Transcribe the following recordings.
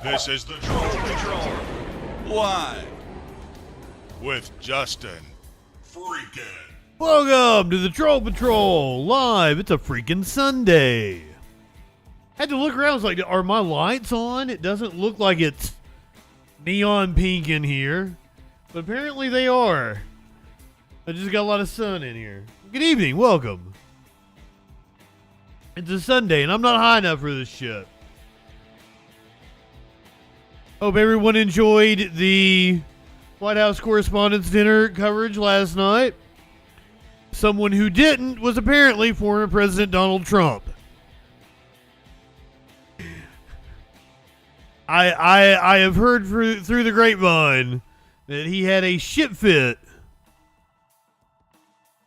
This is the Troll Patrol, live with Justin Freakin. Welcome to the Troll Patrol, live. It's a freaking Sunday. Had to look around, I was like, are my lights on? It doesn't look like it's neon pink in here, but apparently they are. I just got a lot of sun in here. Good evening, welcome. It's a Sunday, and I'm not high enough for this shit. Hope everyone enjoyed the White House Correspondents' Dinner coverage last night. Someone who didn't was apparently former President Donald Trump. I have heard through the grapevine that he had a shit fit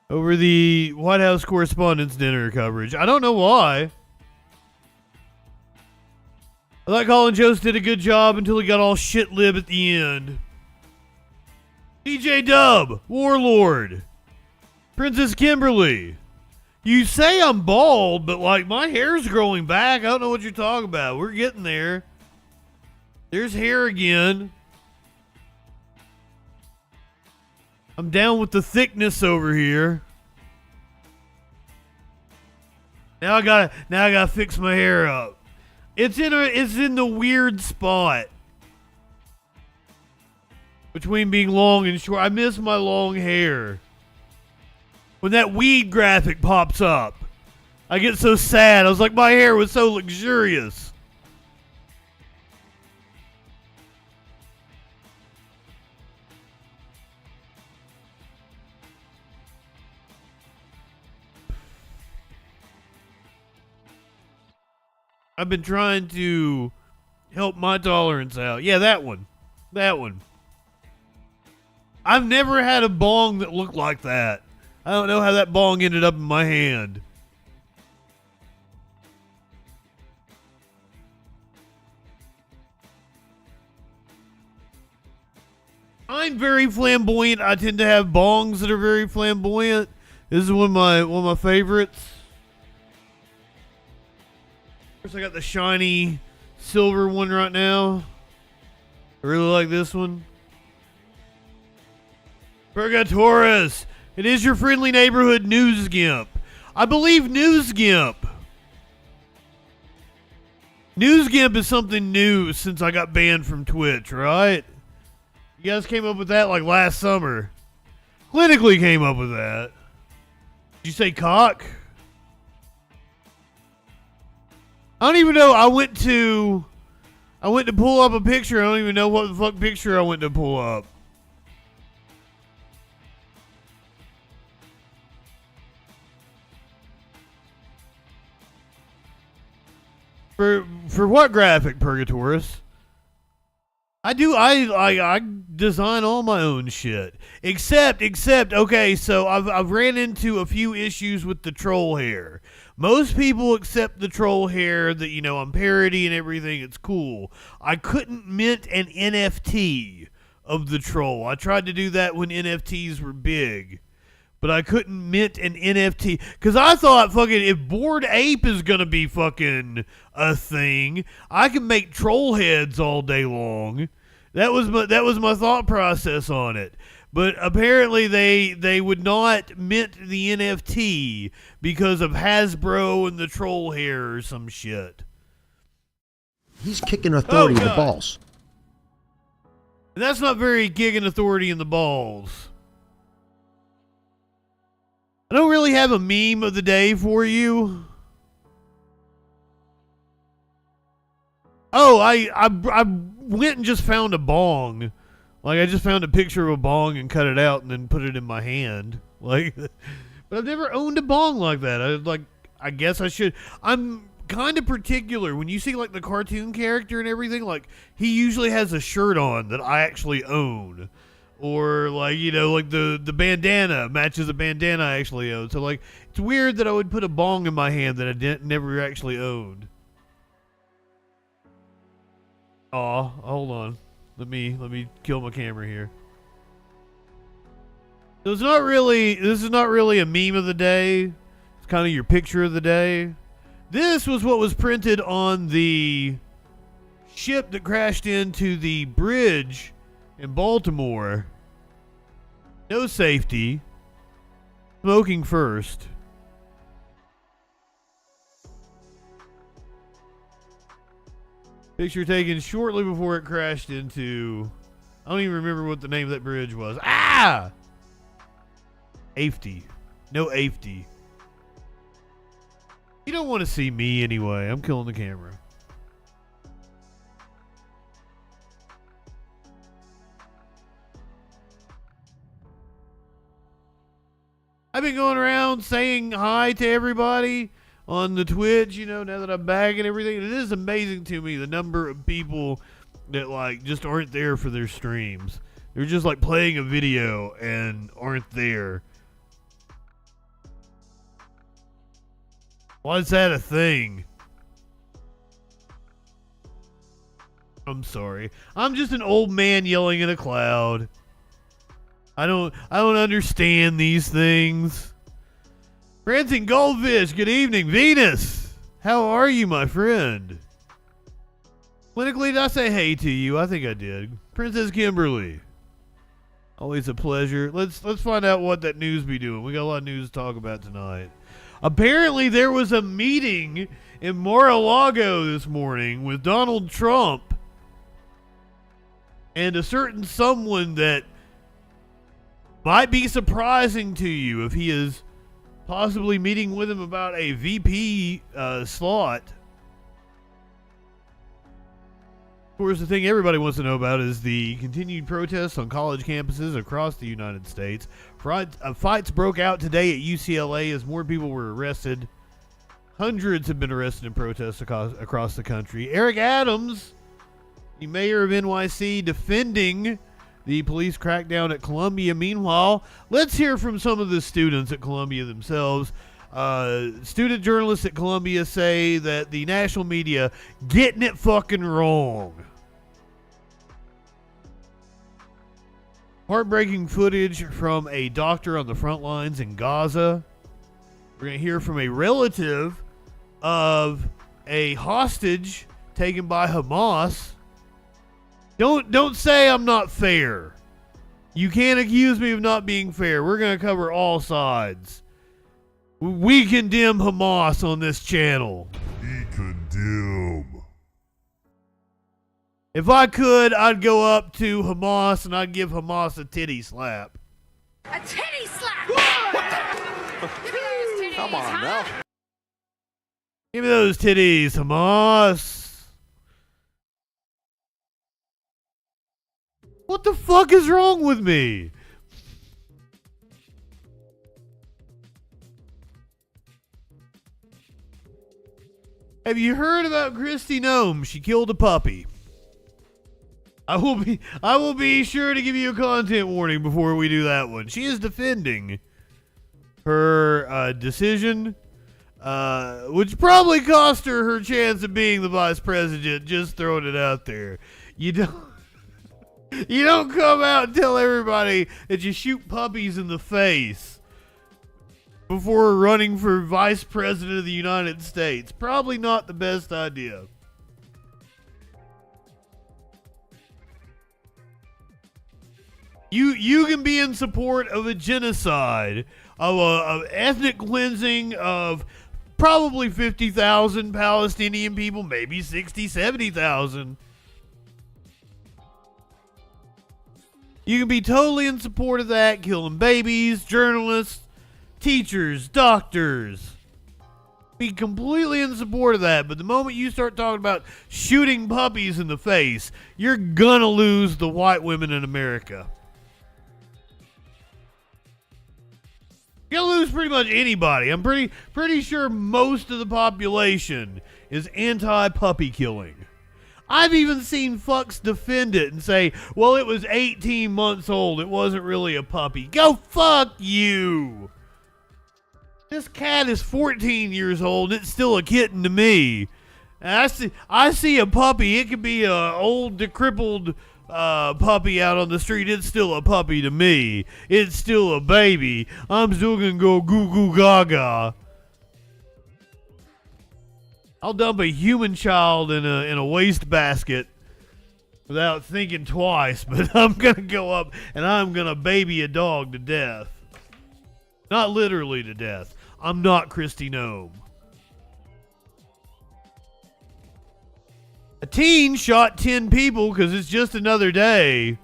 over the White House Correspondents' Dinner coverage. I don't know why. I thought Colin Jost did a good job until he got all shit-lib at the end. DJ Dub, Warlord, Princess Kimberly. You say I'm bald, but like my hair's growing back. I don't know what you're talking about. We're getting there. There's hair again. I'm down with the thickness over here. Now I gotta fix my hair up. It's in the weird spot between being long and short. I miss my long hair. When that weed graphic pops up, I get so sad. I was like, my hair was so luxurious. I've been trying to help my tolerance out. Yeah, that one. That one. I've never had a bong that looked like that. I don't know how that bong ended up in my hand. I'm very flamboyant. I tend to have bongs that are very flamboyant. This is one of my favorites. Of course, I got the shiny silver one right now. I really like this one. Purgatoris. It is your friendly neighborhood news gimp. I believe news gimp. News gimp is something new since I got banned from Twitch, right? You guys came up with that like last summer. Clinically came up with that. Did you say cock? I don't even know. I went to pull up a picture. I don't even know what the fuck picture I went to pull up. For what graphic, Purgatoris? I design all my own shit. Except, okay, so I've ran into a few issues with the troll hair. Most people accept the troll hair that, I'm parody and everything. It's cool. I couldn't mint an NFT of the troll. I tried to do that when NFTs were big. But I couldn't mint an NFT. Because I thought, fucking, if Bored Ape is going to be fucking a thing, I can make troll heads all day long. That was my thought process on it. But apparently they would not mint the NFT because of Hasbro and the troll hair or some shit. He's kicking authority in the balls. And that's not very kicking authority in the balls. I don't really have a meme of the day for you. Oh, I went and just found a bong. Like, I just found a picture of a bong and cut it out and then put it in my hand. Like, but I've never owned a bong like that. I guess I should. I'm kind of particular. When you see, like, the cartoon character and everything, like, he usually has a shirt on that I actually own. Or, like, like the bandana matches a bandana I actually own. So, like, it's weird that I would put a bong in my hand that I never actually owned. Aw, hold on. Let me kill my camera here. So this is not really a meme of the day. It's kind of your picture of the day. This was what was printed on the ship that crashed into the bridge in Baltimore. No safety. Smoking first. Picture taken shortly before it crashed into... I don't even remember what the name of that bridge was. Ah! Afety. No afety. You don't want to see me anyway. I'm killing the camera. I've been going around saying hi to everybody on the Twitch, you know, now that I'm back and everything. It is amazing to me the number of people that, like, just aren't there for their streams. They're just, like, playing a video and aren't there. Why is that a thing? I'm sorry. I'm just an old man yelling at a cloud. I don't understand these things. Prancing Goldfish, good evening. Venus, how are you, my friend? Clinically, did I say hey to you? I think I did. Princess Kimberly, always a pleasure. Let's find out what that news be doing. We got a lot of news to talk about tonight. Apparently, there was a meeting in Mar-a-Lago this morning with Donald Trump and a certain someone that might be surprising to you if he is possibly meeting with him about a VP slot. Of course, the thing everybody wants to know about is the continued protests on college campuses across the United States. Fights broke out today at UCLA as more people were arrested. Hundreds have been arrested in protests across the country. Eric Adams, the mayor of NYC, defending the police crackdown at Columbia. Meanwhile, let's hear from some of the students at Columbia themselves. Student journalists at Columbia say that the national media getting it fucking wrong. Heartbreaking footage from a doctor on the front lines in Gaza. We're going to hear from a relative of a hostage taken by Hamas. Don't say I'm not fair. You can't accuse me of not being fair. We're going to cover all sides. We condemn Hamas on this channel. We condemn. If I could, I'd go up to Hamas and I'd give Hamas a titty slap. A titty slap! Give me those titties, Come on now. Give me those titties, Hamas. What the fuck is wrong with me? Have you heard about Kristi Noem? She killed a puppy. I will be sure to give you a content warning before we do that one. She is defending her decision, which probably cost her chance of being the vice president. Just throwing it out there. You don't come out and tell everybody that you shoot puppies in the face before running for vice president of the United States. Probably not the best idea. You can be in support of a genocide, of ethnic cleansing of probably 50,000 Palestinian people, maybe 60, 70,000. You can be totally in support of that, killing babies, journalists, teachers, doctors. Be completely in support of that, but the moment you start talking about shooting puppies in the face, you're gonna lose the white women in America. You're gonna lose pretty much anybody. I'm pretty sure most of the population is anti-puppy killing. I've even seen fucks defend it and say, well, it was 18 months old. It wasn't really a puppy. Go fuck you. This cat is 14 years old. It's still a kitten to me. And I see a puppy. It could be a old, decrepit puppy out on the street. It's still a puppy to me. It's still a baby. I'm still gonna go goo goo gaga. I'll dump a human child in a waste basket without thinking twice, but I'm gonna go up and I'm gonna baby a dog to death. Not literally to death. I'm not Christy Gnome. A teen shot 10 people because it's just another day.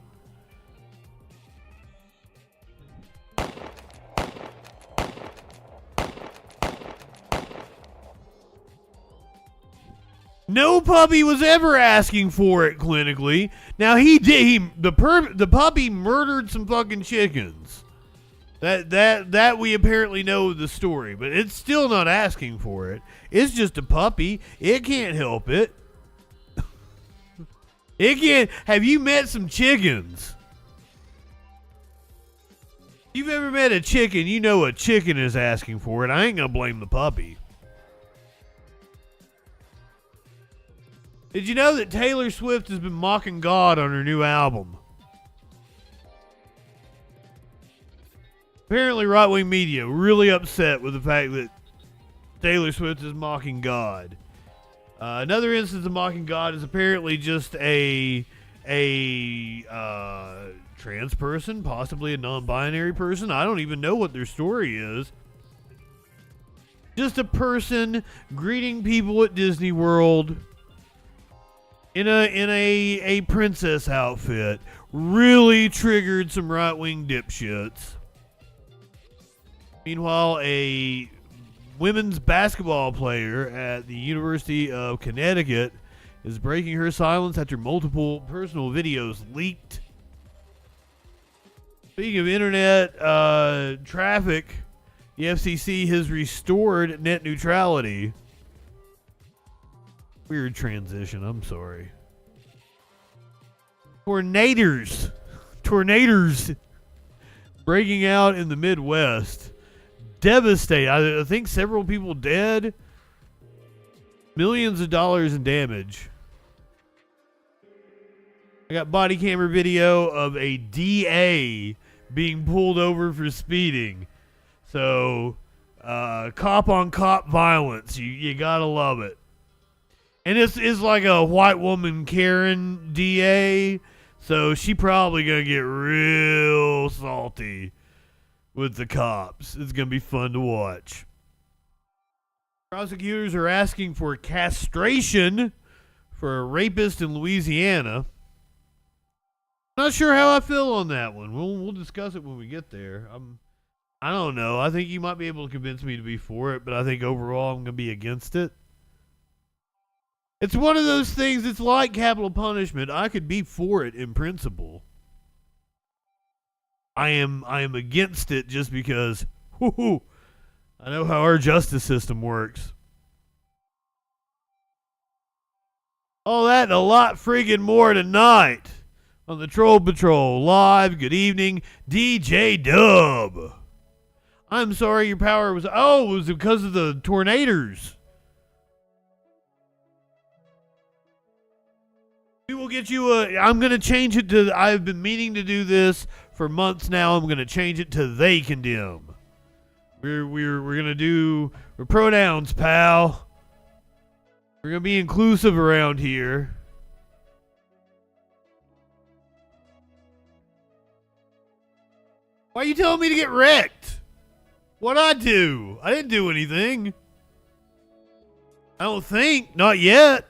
No puppy was ever asking for it clinically. Now the puppy murdered some fucking chickens. That we apparently know the story, but it's still not asking for it. It's just a puppy. It can't help it. It can't. Have you met some chickens? If you've ever met a chicken, you know a chicken is asking for it. I ain't gonna blame the puppy. Did you know that Taylor Swift has been mocking God on her new album? Apparently, right-wing media really upset with the fact that Taylor Swift is mocking God. Another instance of mocking God is apparently just a trans person, possibly a non-binary person. I don't even know what their story is. Just a person greeting people at Disney World in a princess outfit. Really triggered some right-wing dipshits. Meanwhile, a women's basketball player at the University of Connecticut is breaking her silence after multiple personal videos leaked. Speaking of internet traffic, the FCC has restored net neutrality. Weird transition, I'm sorry. Tornadoes breaking out in the Midwest. Devastating. I think several people dead. Millions of dollars in damage. I got body camera video of a DA being pulled over for speeding. So, cop on cop violence. You gotta love it. And it's like a white woman Karen DA. So she probably gonna get real salty with the cops. It's going to be fun to watch. Prosecutors are asking for castration for a rapist in Louisiana. Not sure how I feel on that one. We'll discuss it when we get there. I don't know. I think you might be able to convince me to be for it, but I think overall I'm going to be against it. It's one of those things, it's like capital punishment. I could be for it in principle. I am against it just because I know how our justice system works. All that and a lot friggin' more tonight on the Troll Patrol Live. Good evening, DJ Dub. I'm sorry your power was... Oh, it was because of the tornadoes. We will get you a... I'm going to change it to... I've been meaning to do this for months now. I'm going to change it to they condemn. We're going to do... We're pronouns, pal. We're going to be inclusive around here. Why are you telling me to get wrecked? What'd I do? I didn't do anything. I don't think. Not yet.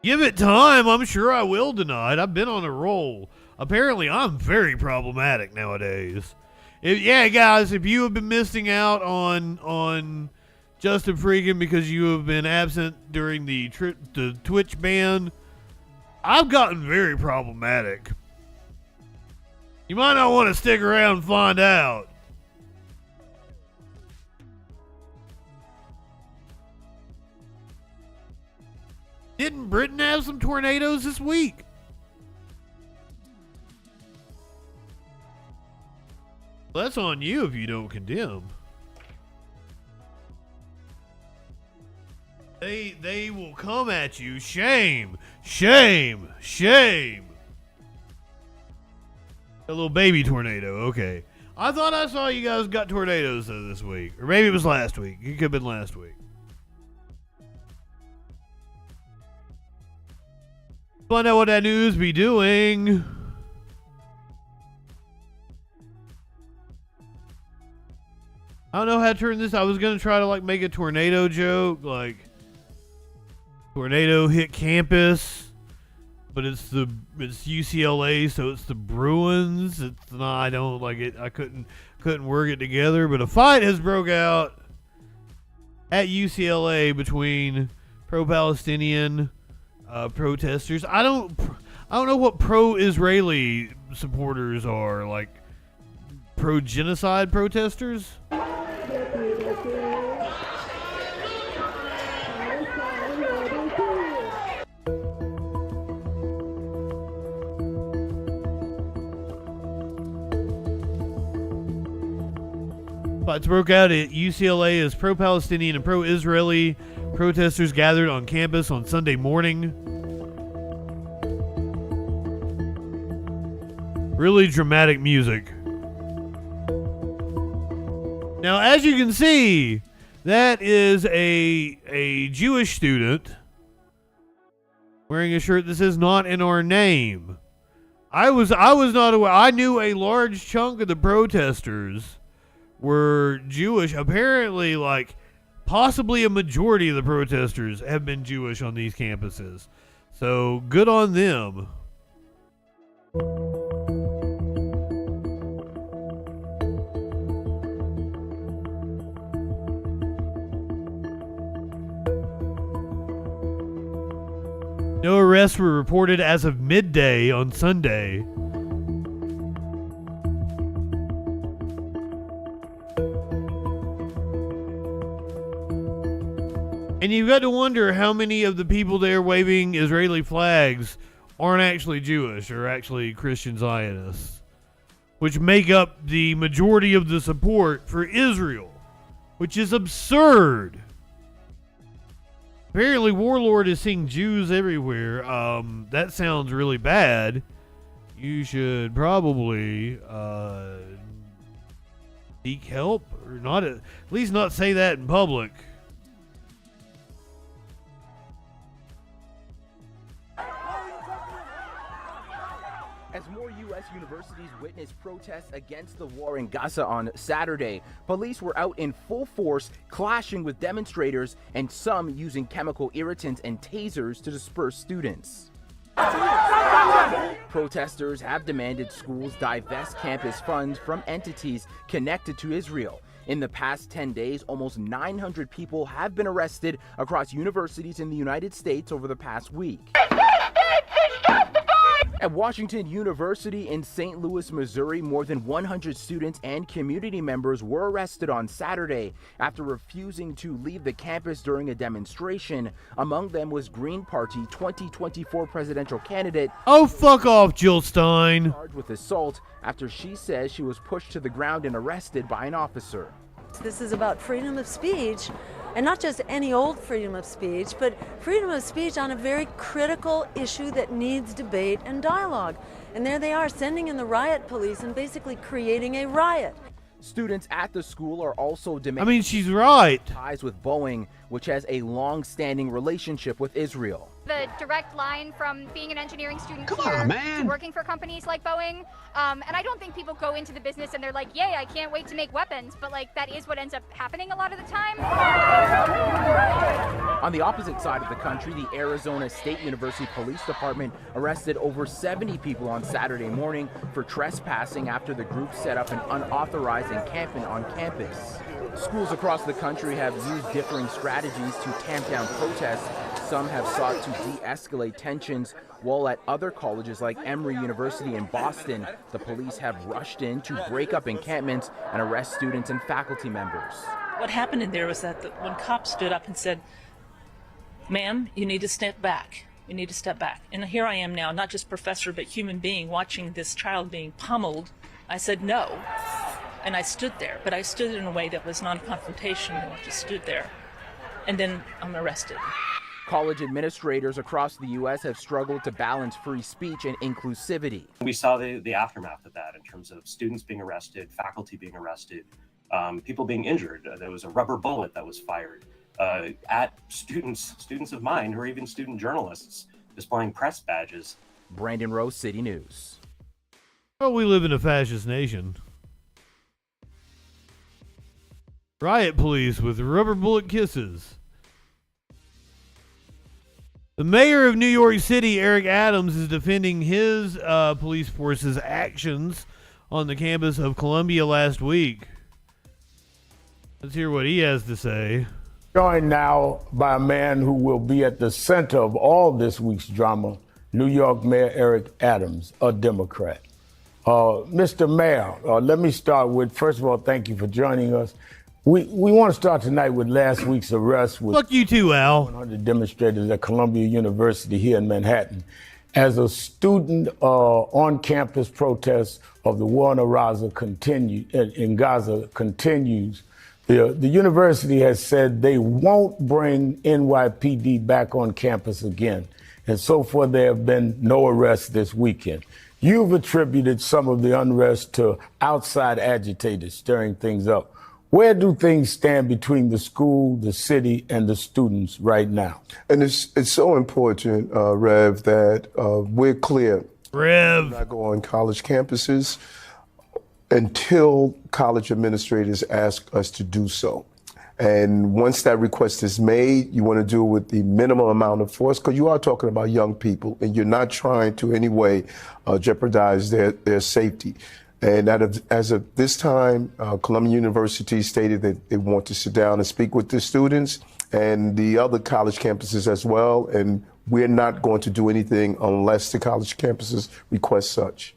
Give it time. I'm sure I will tonight. I've been on a roll. Apparently, I'm very problematic nowadays. Yeah, guys, if you have been missing out on JustinFREAKIN because you have been absent during the Twitch ban, I've gotten very problematic. You might not want to stick around and find out. Didn't Britain have some tornadoes this week? Well, that's on you if you don't condemn. They will come at you. Shame. Shame. Shame. A little baby tornado. Okay. I thought I saw you guys got tornadoes though this week. Or maybe it was last week. It could have been last week. Find out what that news be doing. I don't know how to turn this. I was gonna try to like make a tornado joke, like tornado hit campus, but it's UCLA, so it's the Bruins. It's not. I don't like it. I couldn't work it together. But a fight has broke out at UCLA between pro-Palestinian protesters. I don't know what pro-Israeli supporters are, like pro-genocide protesters. Fights broke out at UCLA as pro-Palestinian and pro-Israeli protesters gathered on campus on Sunday morning. Really dramatic music. Now, as you can see, that is a Jewish student wearing a shirt that says "Not in Our Name." I was not aware. I knew a large chunk of the protesters were Jewish. Apparently, like, possibly a majority of the protesters have been Jewish on these campuses. So, good on them. No arrests were reported as of midday on Sunday. And you've got to wonder how many of the people there waving Israeli flags aren't actually Jewish or actually Christian Zionists, which make up the majority of the support for Israel, which is absurd. Apparently, Warlord is seeing Jews everywhere. That sounds really bad. You should probably seek help, or not at least not say that in public. As more U.S. universities witnessed protests against the war in Gaza on Saturday, police were out in full force, clashing with demonstrators, and some using chemical irritants and tasers to disperse students. Protesters have demanded schools divest campus funds from entities connected to Israel. In the past 10 days, almost 900 people have been arrested across universities in the United States over the past week. At Washington University in St. Louis, Missouri, more than 100 students and community members were arrested on Saturday after refusing to leave the campus during a demonstration. Among them was Green Party 2024 presidential candidate. Oh, fuck off, Jill Stein. Charged with assault after she says she was pushed to the ground and arrested by an officer. This is about freedom of speech, and not just any old freedom of speech, but freedom of speech on a very critical issue that needs debate and dialogue. And there they are, sending in the riot police and basically creating a riot. Students at the school are also demanding she's right. ties with Boeing, which has a long-standing relationship with Israel. The direct line from being an engineering student to working for companies like Boeing. And I don't think people go into the business and they're like, yay, I can't wait to make weapons. But like, that is what ends up happening a lot of the time. On the opposite side of the country, the Arizona State University Police Department arrested over 70 people on Saturday morning for trespassing after the group set up an unauthorized encampment on campus. Schools across the country have used differing strategies to tamp down protests. Some have sought to de-escalate tensions, while at other colleges like Emory University in Boston, the police have rushed in to break up encampments and arrest students and faculty members. What happened in there was that when cops stood up and said, "Ma'am, you need to step back. You need to step back." And here I am now, not just professor, but human being, watching this child being pummeled. I said no, and I stood there, but I stood in a way that was non-confrontational. I just stood there, and then I'm arrested. College administrators across the U.S. have struggled to balance free speech and inclusivity. We saw the aftermath of that in terms of students being arrested, faculty being arrested, people being injured. There was a rubber bullet that was fired at students of mine who are even student journalists. displaying press badges. Brandon Rose, City News. Oh, we live in a fascist nation. Riot police with rubber bullet kisses. The mayor of New York City, Eric Adams, is defending his police force's actions on the campus of Columbia last week. Let's hear what he has to say. Joined now by a man who will be at the center of all this week's drama, New York Mayor Eric Adams, a Democrat. Mr. Mayor, let me start with, first of all, thank you for joining us. We want to start tonight with last week's arrest with Fuck you too, Al. 100 demonstrators at Columbia University here in Manhattan as a student on-campus protest of the war in Gaza continues. The university has said they won't bring NYPD back on campus again. And so far, there have been no arrests this weekend. You've attributed some of the unrest to outside agitators stirring things up. Where do things stand between the school, the city, and the students right now? And it's so important, Rev, that we're clear. Rev. We're not go on college campuses until college administrators ask us to do so. And once that request is made, you want to do it with the minimum amount of force, because you are talking about young people, and you're not trying to in any way jeopardize their safety. And as of this time, Columbia University stated that they want to sit down and speak with the students and the other college campuses as well. And we're not going to do anything unless the college campuses request such.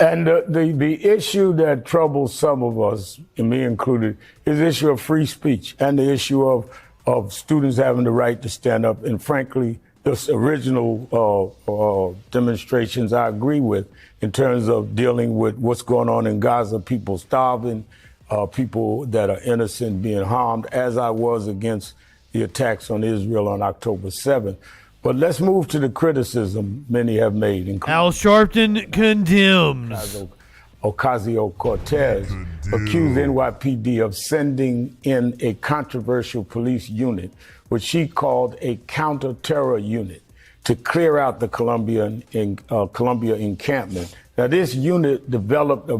And the issue that troubles some of us, and me included, is the issue of free speech and the issue of students having the right to stand up. And frankly, the original demonstrations I agree with in terms of dealing with what's going on in Gaza, people starving, people that are innocent being harmed, as I was against the attacks on Israel on October 7th. But let's move to the criticism many have made. Al Sharpton condemns. Ocasio-Cortez accused NYPD of sending in a controversial police unit, which she called a counter-terror unit, to clear out the Columbia encampment. Now, this unit developed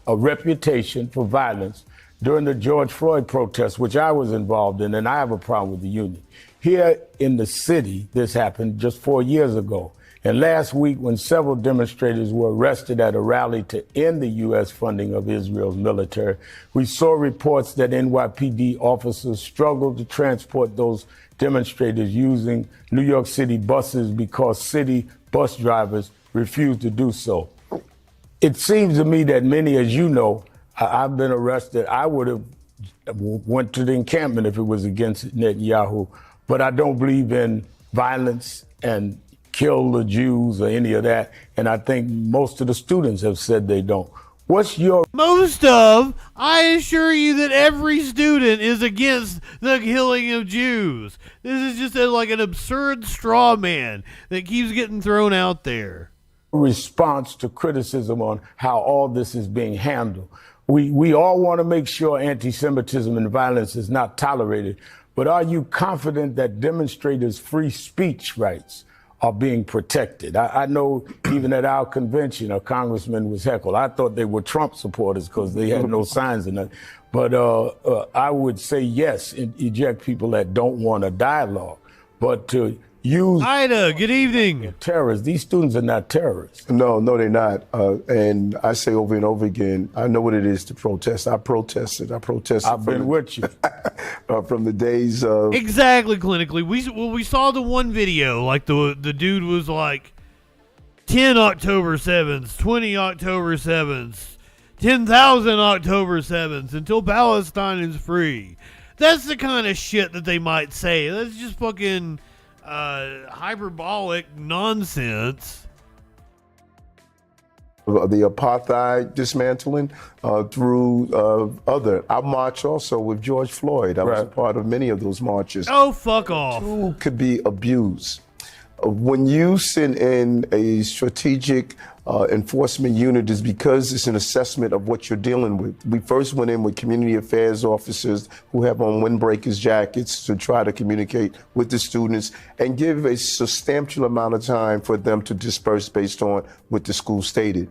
a reputation for violence during the George Floyd protests, which I was involved in, and I have a problem with the unit. Here in the city, this happened just 4 years ago. And last week, when several demonstrators were arrested at a rally to end the U.S. funding of Israel's military, we saw reports that NYPD officers struggled to transport those demonstrators using New York City buses because city bus drivers refused to do so. It seems to me that many, as you know, I've been arrested. I would have went to the encampment if it was against Netanyahu, but I don't believe in violence and kill the Jews or any of that. And I think most of the students have said they don't. What's your... I assure you that every student is against the killing of Jews. This is just like an absurd straw man that keeps getting thrown out there. Response to criticism on how all this is being handled. We all want to make sure anti-Semitism and violence is not tolerated, but are you confident that demonstrators' free speech rights are being protected? I know even at our convention, a congressman was heckled. I thought they were Trump supporters because they had no signs in it. But I would say yes, eject people that don't want a dialogue. But to use... Ida, good evening. Terrorists. These students are not terrorists. No, they're not. And I say over and over again, I know what it is to protest. I protested. I've been with you. From the days of... Exactly, clinically. We saw the one video, like the dude was like 10 October 7th, 20 October 7th, 10,000 October 7th until Palestine is free. That's the kind of shit that they might say. That's just fucking hyperbolic nonsense. The apartheid dismantling through other. I marched also with George Floyd. I was a part of many of those marches. Oh, fuck off. Two could be abused. When you send in a strategic enforcement unit, is because it's an assessment of what you're dealing with. We first went in with community affairs officers who have on windbreakers jackets to try to communicate with the students and give a substantial amount of time for them to disperse based on what the school stated.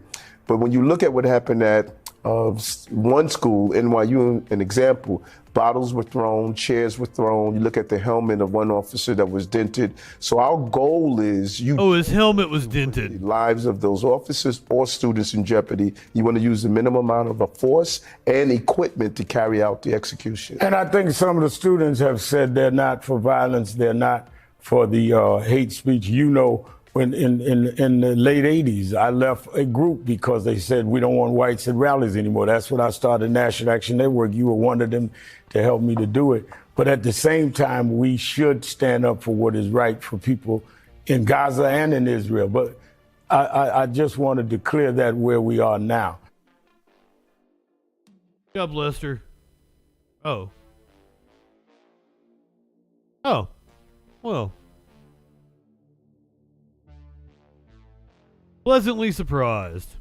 But when you look at what happened at one school, NYU, an example, bottles were thrown, chairs were thrown. You look at the helmet of one officer that was dented. So our goal is his helmet was dented. The lives of those officers or students in jeopardy. You want to use the minimum amount of a force and equipment to carry out the execution. And I think some of the students have said they're not for violence, they're not for the hate speech. You know, when in the late 80s, I left a group because they said we don't want whites at rallies anymore. That's when I started National Action Network. You were one of them to help me to do it. But at the same time, we should stand up for what is right for people in Gaza and in Israel. But I just wanted to clear that where we are now. Good job, Lester. Oh, well. Pleasantly surprised.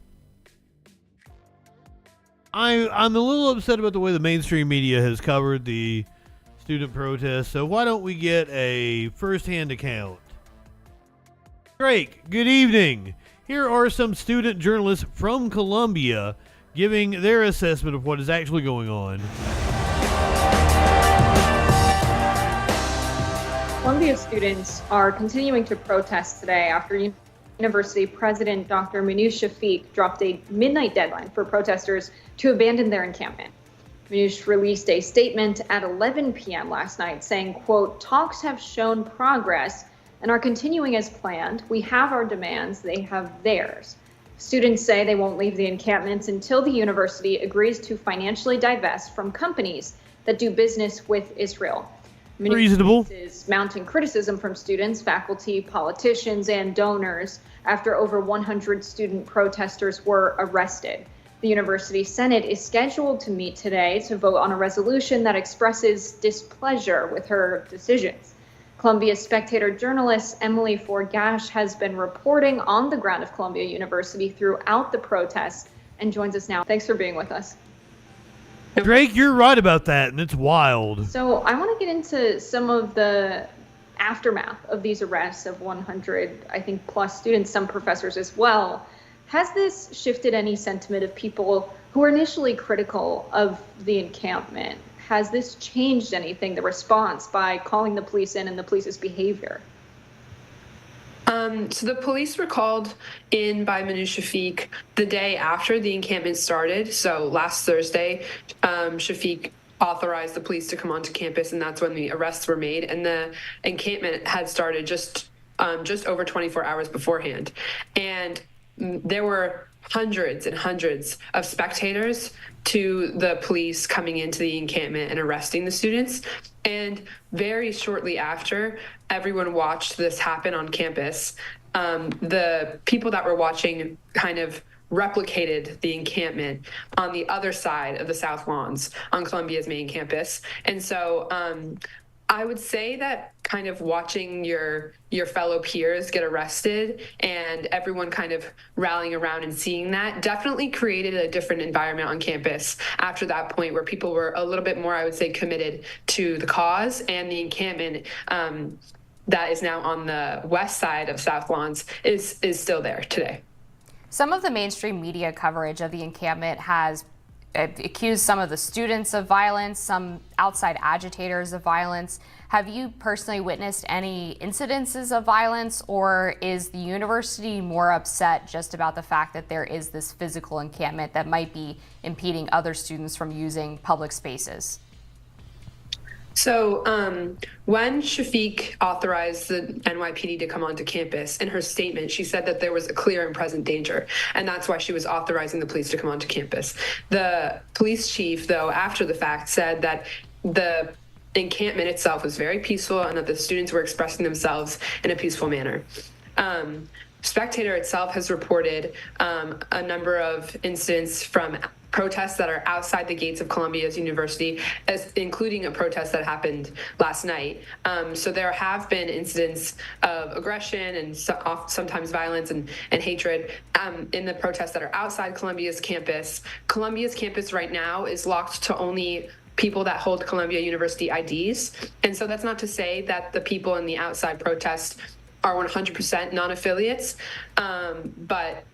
I'm a little upset about the way the mainstream media has covered the student protest, so why don't we get a first-hand account? Drake, good evening. Here are some student journalists from Columbia giving their assessment of what is actually going on. Columbia students are continuing to protest today after University President Dr. Manoush Shafiq dropped a midnight deadline for protesters to abandon their encampment. Manoush released a statement at 11 p.m. last night saying, quote, "Talks have shown progress and are continuing as planned. We have our demands, they have theirs." Students say they won't leave the encampments until the university agrees to financially divest from companies that do business with Israel. Reasonable. Is mounting criticism from students, faculty, politicians, and donors after over 100 student protesters were arrested. The University Senate is scheduled to meet today to vote on a resolution that expresses displeasure with her decisions. Columbia Spectator journalist Emily Forgash has been reporting on the ground of Columbia University throughout the protests and joins us now. Thanks for being with us. Drake, you're right about that, and it's wild. So I want to get into some of the aftermath of these arrests of 100, I think, plus students, some professors as well. Has this shifted any sentiment of people who were initially critical of the encampment? Has this changed anything, the response by calling the police in and the police's behavior? So the police were called in by Manoush Shafiq the day after the encampment started. So last Thursday, Shafiq authorized the police to come onto campus, and that's when the arrests were made. And the encampment had started just over 24 hours beforehand. And there were hundreds and hundreds of spectators to the police coming into the encampment and arresting the students. And very shortly after everyone watched this happen on campus, the people that were watching kind of replicated the encampment on the other side of the South Lawns on Columbia's main campus. And so I would say that kind of watching your fellow peers get arrested and everyone kind of rallying around and seeing that definitely created a different environment on campus after that point, where people were a little bit more, I would say, committed to the cause. And the encampment that is now on the west side of South Lawns is still there today. Some of the mainstream media coverage of the encampment has accused some of the students of violence, some outside agitators of violence. Have you personally witnessed any incidences of violence, or is the university more upset just about the fact that there is this physical encampment that might be impeding other students from using public spaces? So when Shafiq authorized the NYPD to come onto campus, in her statement, she said that there was a clear and present danger, and that's why she was authorizing the police to come onto campus. The police chief, though, after the fact, said that the encampment itself was very peaceful and that the students were expressing themselves in a peaceful manner. Spectator itself has reported a number of incidents from protests that are outside the gates of Columbia's university, including a protest that happened last night. So there have been incidents of aggression and sometimes violence and hatred in the protests that are outside Columbia's campus. Columbia's campus right now is locked to only people that hold Columbia University IDs. And so that's not to say that the people in the outside protest are 100% non-affiliates, but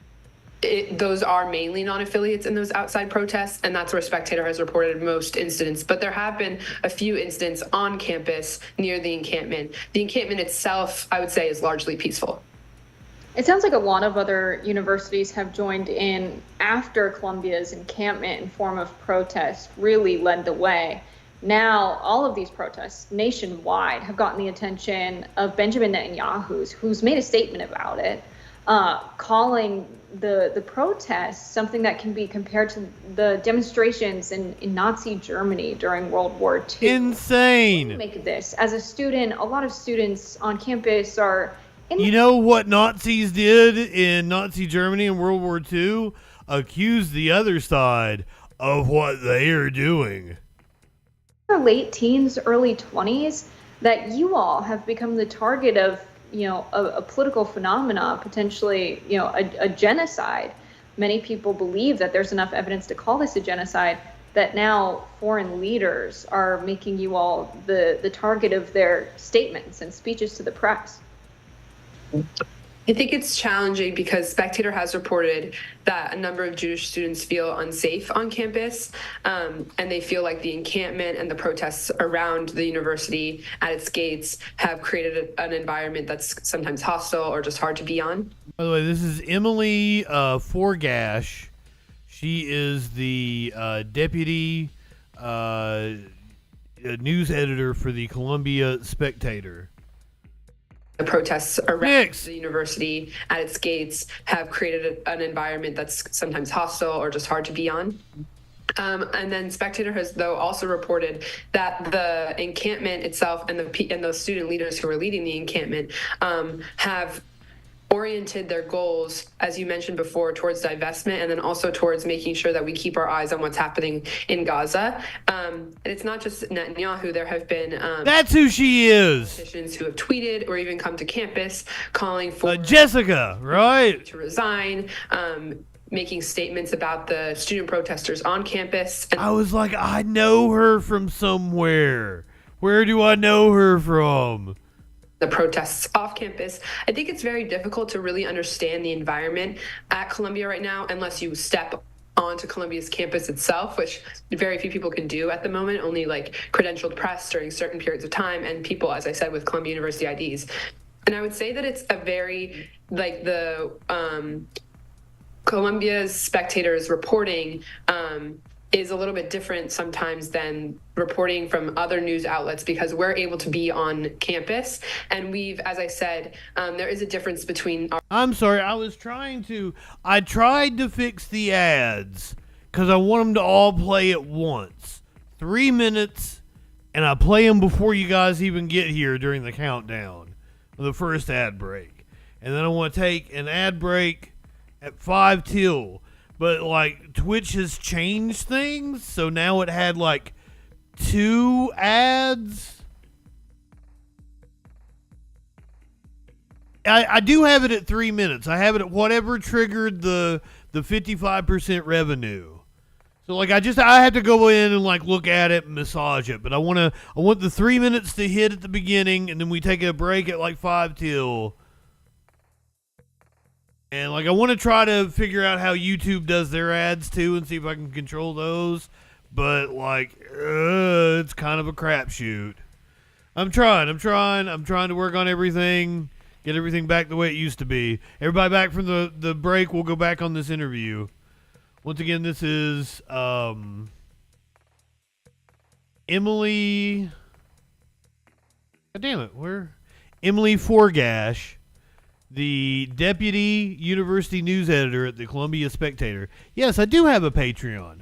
those are mainly non-affiliates in those outside protests, and that's where Spectator has reported most incidents. But there have been a few incidents on campus near the encampment. The encampment itself, I would say, is largely peaceful. It sounds like a lot of other universities have joined in after Columbia's encampment in form of protest really led the way. Now, all of these protests nationwide have gotten the attention of Benjamin Netanyahu, who's made a statement about it, calling the protests something that can be compared to the demonstrations in Nazi Germany during World War II. Insane. What do you make of this? As a student, a lot of students on campus are... You know what Nazis did in Nazi Germany in World War II? Accused the other side of what they are doing. Late teens, early 20s, that you all have become the target of, a political phenomena, potentially, a genocide. Many people believe that there's enough evidence to call this a genocide, that now foreign leaders are making you all the target of their statements and speeches to the press. I think it's challenging because Spectator has reported that a number of Jewish students feel unsafe on campus, and they feel like the encampment and the protests around the university at its gates have created an environment that's sometimes hostile or just hard to be on. By the way, this is Emily Forgash. She is the deputy news editor for the Columbia Spectator. The protests around the university at its gates have created an environment that's sometimes hostile or just hard to be on. And then Spectator has, though, also reported that the encampment itself and those student leaders who are leading the encampment have oriented their goals, as you mentioned before, towards divestment and then also towards making sure that we keep our eyes on what's happening in Gaza. And it's not just Netanyahu. There have been that's who she is. Politicians who have tweeted or even come to campus calling for Jessica, right, to resign, making statements about the student protesters on campus. And I was like, I know her from somewhere. Where do I know her from? The protests off campus. I think it's very difficult to really understand the environment at Columbia right now unless you step onto Columbia's campus itself, which very few people can do at the moment, only like credentialed press during certain periods of time and people, as I said, with Columbia University IDs. And I would say that it's a very, like the Columbia's Spectator's reporting is a little bit different sometimes than reporting from other news outlets because we're able to be on campus. And we've, as I said, there is a difference between I'm sorry, I tried to fix the ads because I want them to all play at once. 3 minutes, and I play them before you guys even get here during the countdown, the first ad break. And then I want to take an ad break at 5 till. But, like, Twitch has changed things, so now it had, like, 2 ads. I do have it at 3 minutes. I have it at whatever triggered the 55% revenue. So, like, I have to go in and, like, look at it and massage it. But I want the 3 minutes to hit at the beginning, and then we take a break at, like, 5 till. And, like, I want to try to figure out how YouTube does their ads, too, and see if I can control those. But, like, it's kind of a crapshoot. I'm trying to work on everything, get everything back the way it used to be. Everybody back from the break, we'll go back on this interview. Once again, this is Emily... God damn it, Emily Forgash, the deputy university news editor at the Columbia Spectator. Yes, I do have a Patreon.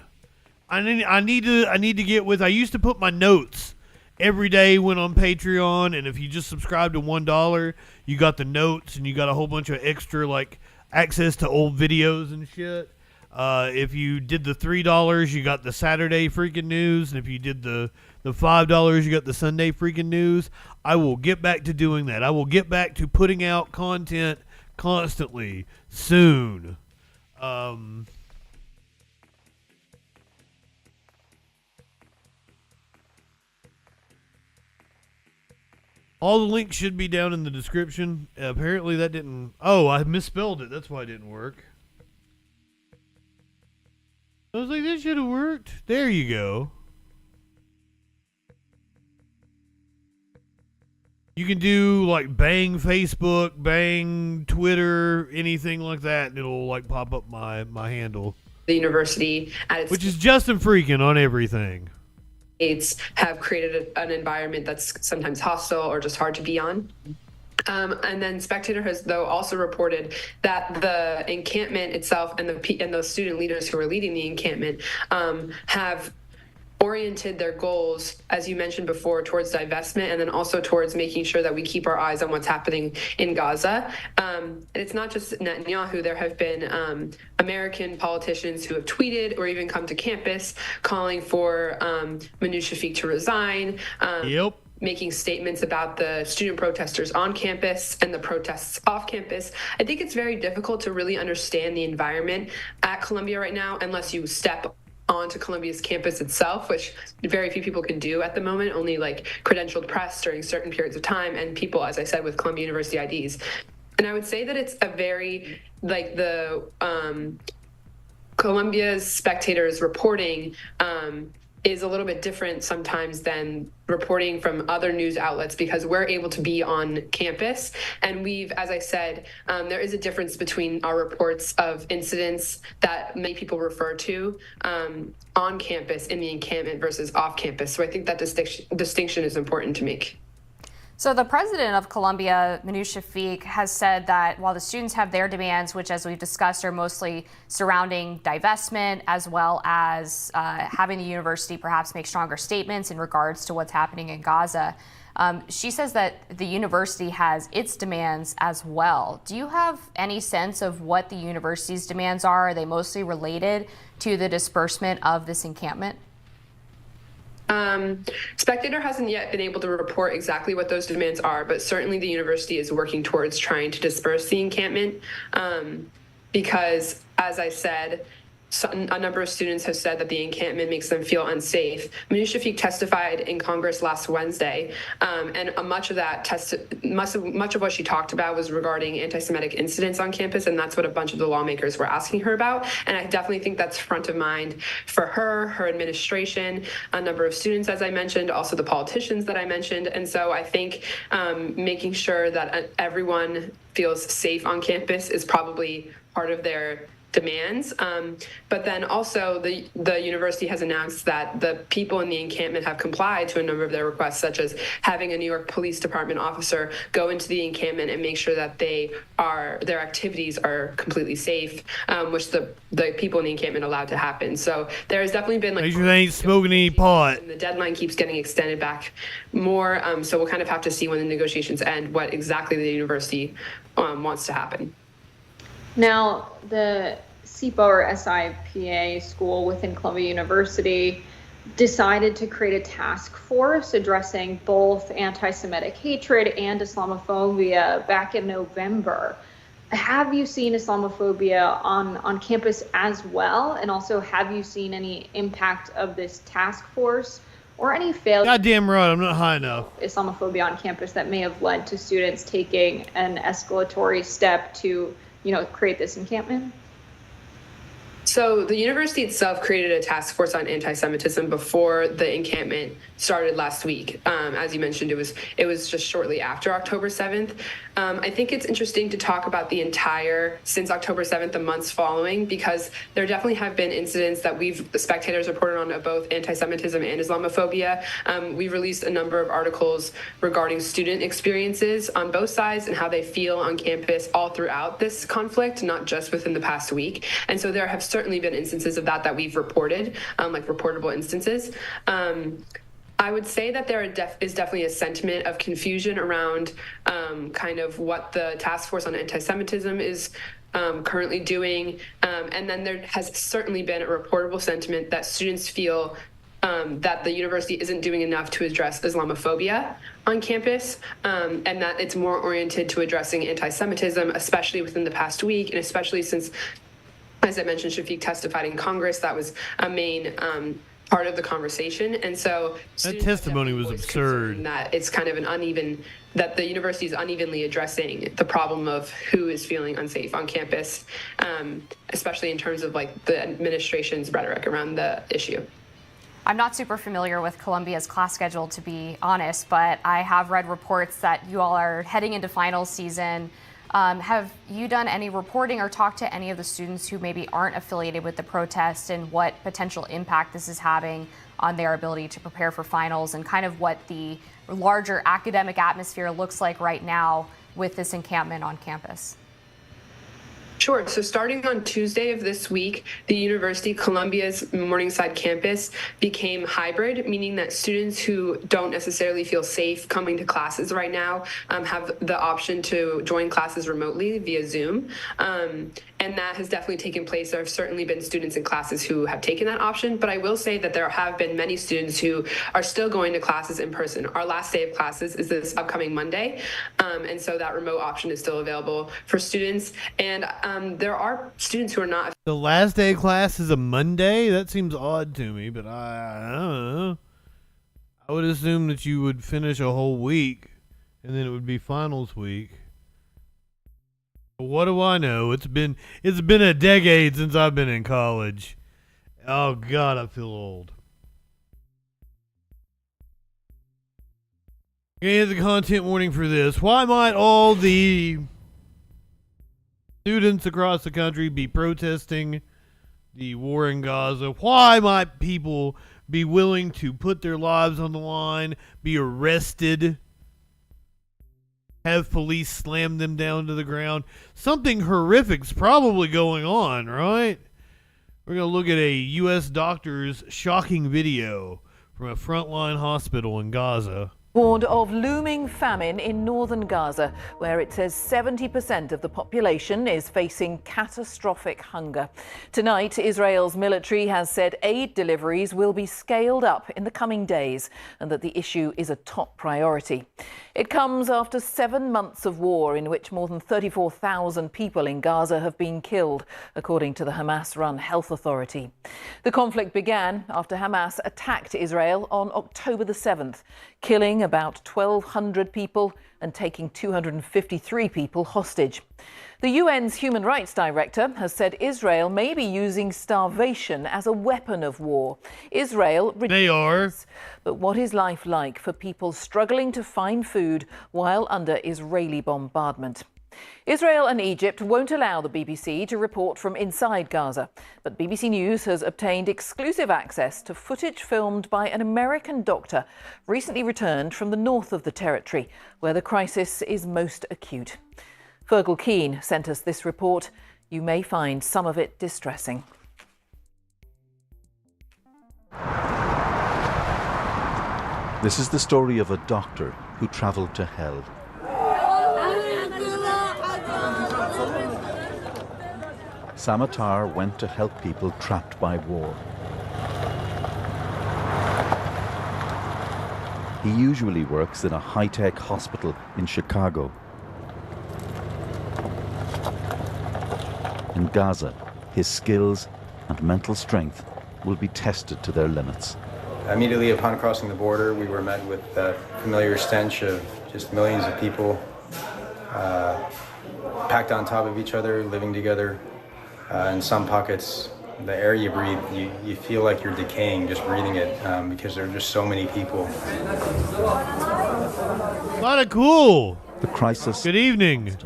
I need to get with. I used to put my notes every day went on Patreon, and if you just subscribe to $1, you got the notes and you got a whole bunch of extra like access to old videos and shit. If you did the $3, you got the Saturday freaking news, and if you did the $5, you got the Sunday freaking news. I will get back to doing that. I will get back to putting out content constantly soon. All the links should be down in the description. Apparently that didn't... Oh, I misspelled it. That's why it didn't work. I was like, that should have worked. There you go. You can do like bang Facebook, bang Twitter, anything like that, and it'll like pop up my handle. The university at its which is JustinFREAKIN on everything. Have created an environment that's sometimes hostile or just hard to be on. And then Spectator has, though, also reported that the encampment itself and those student leaders who are leading the encampment have oriented their goals, as you mentioned before, towards divestment and then also towards making sure that we keep our eyes on what's happening in Gaza. And it's not just Netanyahu. There have been American politicians who have tweeted or even come to campus calling for Manu Shafiq to resign. Making statements about the student protesters on campus and the protests off campus. I think it's very difficult to really understand the environment at Columbia right now unless you step onto Columbia's campus itself, which very few people can do at the moment, only like credentialed press during certain periods of time and people, as I said, with Columbia University IDs. And I would say that it's a very, like the Columbia's Spectator's reporting is a little bit different sometimes than reporting from other news outlets because we're able to be on campus. And we've, as I said, there is a difference between our reports of incidents that many people refer to on campus in the encampment versus off campus. So I think that distinction is important to make. So the president of Columbia, Manu Shafiq, has said that while the students have their demands, which as we've discussed are mostly surrounding divestment, as well as having the university perhaps make stronger statements in regards to what's happening in Gaza, she says that the university has its demands as well. Do you have any sense of what the university's demands are? Are they mostly related to the disbursement of this encampment? Spectator hasn't yet been able to report exactly what those demands are, but certainly the university is working towards trying to disperse the encampment because, as I said, a number of students have said that the encampment makes them feel unsafe. Manu Shafiq testified in Congress last Wednesday, and much of what she talked about was regarding anti-Semitic incidents on campus, and that's what a bunch of the lawmakers were asking her about. And I definitely think that's front of mind for her administration, a number of students, as I mentioned, also the politicians that I mentioned. And so I think making sure that everyone feels safe on campus is probably part of their demands. But then also the university has announced that the people in the encampment have complied to a number of their requests, such as having a New York Police Department officer go into the encampment and make sure that their activities are completely safe, which the people in the encampment allowed to happen. So there has definitely been like... Make sure they ain't smoking any pot. And the deadline keeps getting extended back more. So we'll kind of have to see when the negotiations end what exactly the university wants to happen. Now, the SIPA or SIPA school within Columbia University decided to create a task force addressing both anti-Semitic hatred and Islamophobia back in November. Have you seen Islamophobia on campus as well? And also, have you seen any impact of this task force or any failure? Goddamn right, I'm not high enough. Islamophobia on campus that may have led to students taking an escalatory step to create this encampment? So the university itself created a task force on anti-Semitism before the encampment started last week. As you mentioned, it was just shortly after October 7th. I think it's interesting to talk about the entire, since October 7th, the months following, because there definitely have been incidents that the Spectators reported on of both anti-Semitism and Islamophobia. We've released a number of articles regarding student experiences on both sides and how they feel on campus all throughout this conflict, not just within the past week. And so there have certainly been instances of that we've reported, like reportable instances. I would say that there is definitely a sentiment of confusion around kind of what the task force on anti-Semitism is currently doing. And then there has certainly been a reportable sentiment that students feel that the university isn't doing enough to address Islamophobia on campus, and that it's more oriented to addressing anti-Semitism, especially within the past week, and especially since, as I mentioned, Shafiq testified in Congress. That was a main part of the conversation. And so that testimony was absurd. That it's kind of that the university is unevenly addressing the problem of who is feeling unsafe on campus, especially in terms of like the administration's rhetoric around the issue. I'm not super familiar with Columbia's class schedule, to be honest, but I have read reports that you all are heading into finals season. Have you done any reporting or talked to any of the students who maybe aren't affiliated with the protest and what potential impact this is having on their ability to prepare for finals and kind of what the larger academic atmosphere looks like right now with this encampment on campus? Sure. So starting on Tuesday of this week, the University of Columbia's Morningside campus became hybrid, meaning that students who don't necessarily feel safe coming to classes right now have the option to join classes remotely via Zoom. And that has definitely taken place. There have certainly been students in classes who have taken that option, but I will say that there have been many students who are still going to classes in person. Our last day of classes is this upcoming Monday, and so that remote option is still available for students. And there are students who are not. The last day of class is a Monday? That seems odd to me, but I don't know. I would assume that you would finish a whole week, and then it would be finals week. What do I know? It's been a decade since I've been in college. Oh God, I feel old. Here's the content warning for this. Why might all the students across the country be protesting the war in Gaza? Why might people be willing to put their lives on the line, be arrested, have police slam them down to the ground? Something horrific's probably going on, right? We're going to look at a U.S. doctor's shocking video from a frontline hospital in Gaza. Warned of looming famine in northern Gaza, where it says 70% of the population is facing catastrophic hunger. Tonight, Israel's military has said aid deliveries will be scaled up in the coming days and that the issue is a top priority. It comes after 7 months of war in which more than 34,000 people in Gaza have been killed, according to the Hamas-run Health Authority. The conflict began after Hamas attacked Israel on October the 7th, killing about 1,200 people and taking 253 people hostage. The UN's Human Rights Director has said Israel may be using starvation as a weapon of war. Israel... They are. But what is life like for people struggling to find food while under Israeli bombardment? Israel and Egypt won't allow the BBC to report from inside Gaza, but BBC News has obtained exclusive access to footage filmed by an American doctor recently returned from the north of the territory, where the crisis is most acute. Fergal Keane sent us this report. You may find some of it distressing. This is the story of a doctor who travelled to hell. Samatar went to help people trapped by war. He usually works in a high-tech hospital in Chicago. In Gaza, his skills and mental strength will be tested to their limits. Immediately upon crossing the border, we were met with the familiar stench of just millions of people packed on top of each other, living together. In some pockets, the air you breathe, you feel like you're decaying just breathing it because there are just so many people. A lot of cool. The crisis. Good evening.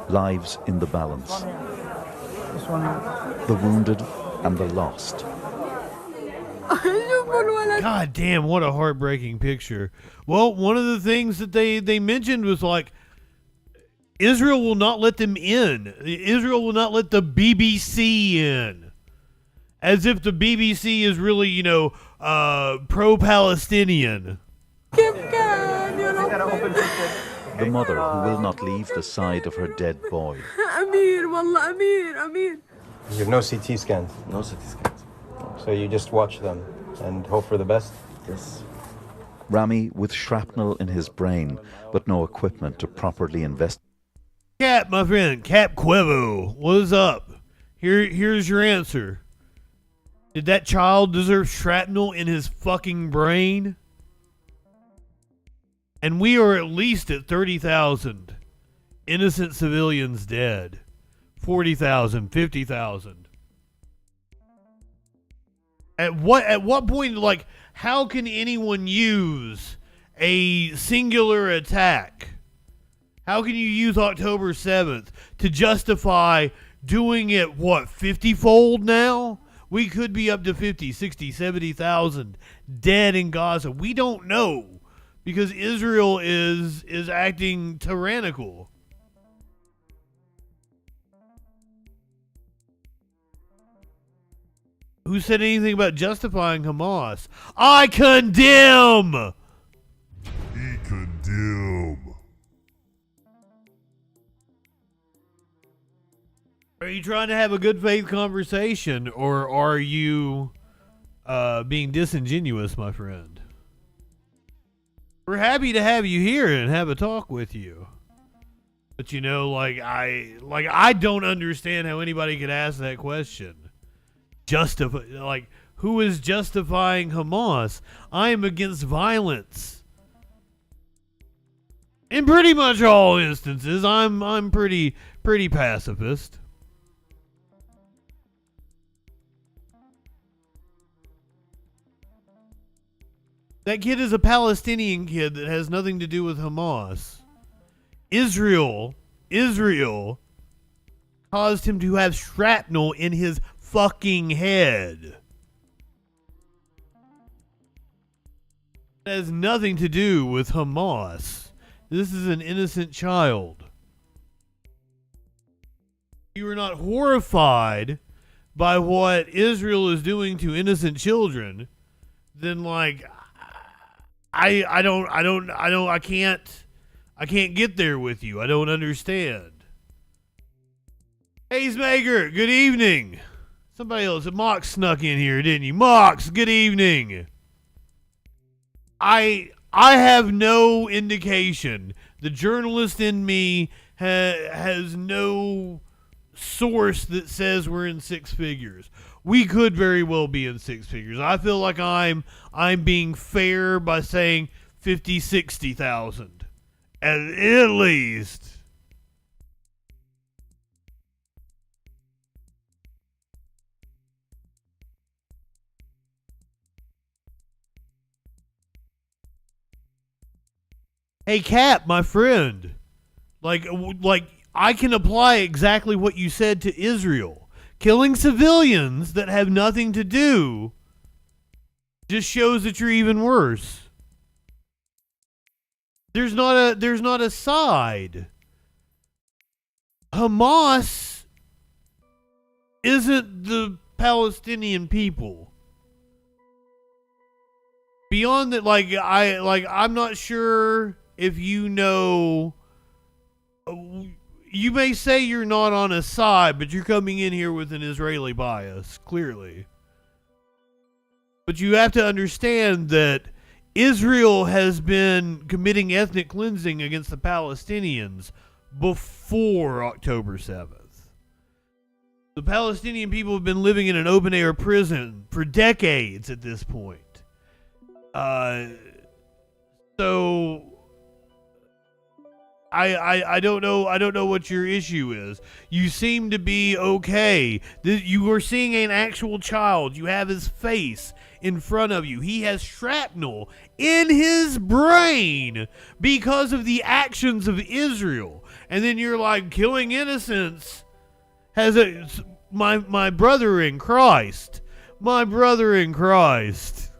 Lives in the balance. The wounded and the lost. God damn, what a heartbreaking picture. Well, one of the things that they mentioned was like, Israel will not let them in. Israel will not let the BBC in. As if the BBC is really, pro-Palestinian. The mother who will not leave the side of her dead boy. Amir, wallah, Amir. You have no CT scans? No CT scans. So you just watch them and hope for the best? Yes. Rami with shrapnel in his brain, but no equipment to properly investigate. Cap, my friend, Cap Quevo, what is up? Here's your answer. Did that child deserve shrapnel in his fucking brain? And we are at least at 30,000 innocent civilians dead. 40,000, 50,000. At what point, like, how can anyone use a singular attack? How can you use October 7th to justify doing it, 50-fold now? We could be up to 50, 60, 70,000 dead in Gaza. We don't know because Israel is acting tyrannical. Who said anything about justifying Hamas? I condemn! He condemn. Are you trying to have a good faith conversation, or are you being disingenuous, my friend? We're happy to have you here and have a talk with you. But I don't understand how anybody could ask that question. Who is justifying Hamas? I am against violence. In pretty much all instances, I'm pretty pacifist. That kid is a Palestinian kid that has nothing to do with Hamas. Israel caused him to have shrapnel in his fucking head. It has nothing to do with Hamas. This is an innocent child. You are not horrified by what Israel is doing to innocent children, then I can't get there with you. I don't understand. Hey, Smager, good evening. Somebody else, Mox snuck in here, didn't you? Mox, good evening. I have no indication. The journalist in me has no source that says we're in six figures. We could very well be in six figures. I feel like I'm being fair by saying 50, 60,000 at least. Hey, Cap, my friend. Like I can apply exactly what you said to Israel. Killing civilians that have nothing to do just shows that you're even worse. There's not a side. Hamas isn't the Palestinian people. Beyond that, I'm not sure if you know. You may say you're not on a side, but you're coming in here with an Israeli bias, clearly. But you have to understand that Israel has been committing ethnic cleansing against the Palestinians before October 7th. The Palestinian people have been living in an open-air prison for decades at this point. So I don't know what your issue is. You seem to be okay. You are seeing an actual child. You have his face in front of you. He has shrapnel in his brain because of the actions of Israel. And then you're like, killing innocents has my brother in Christ. My brother in Christ.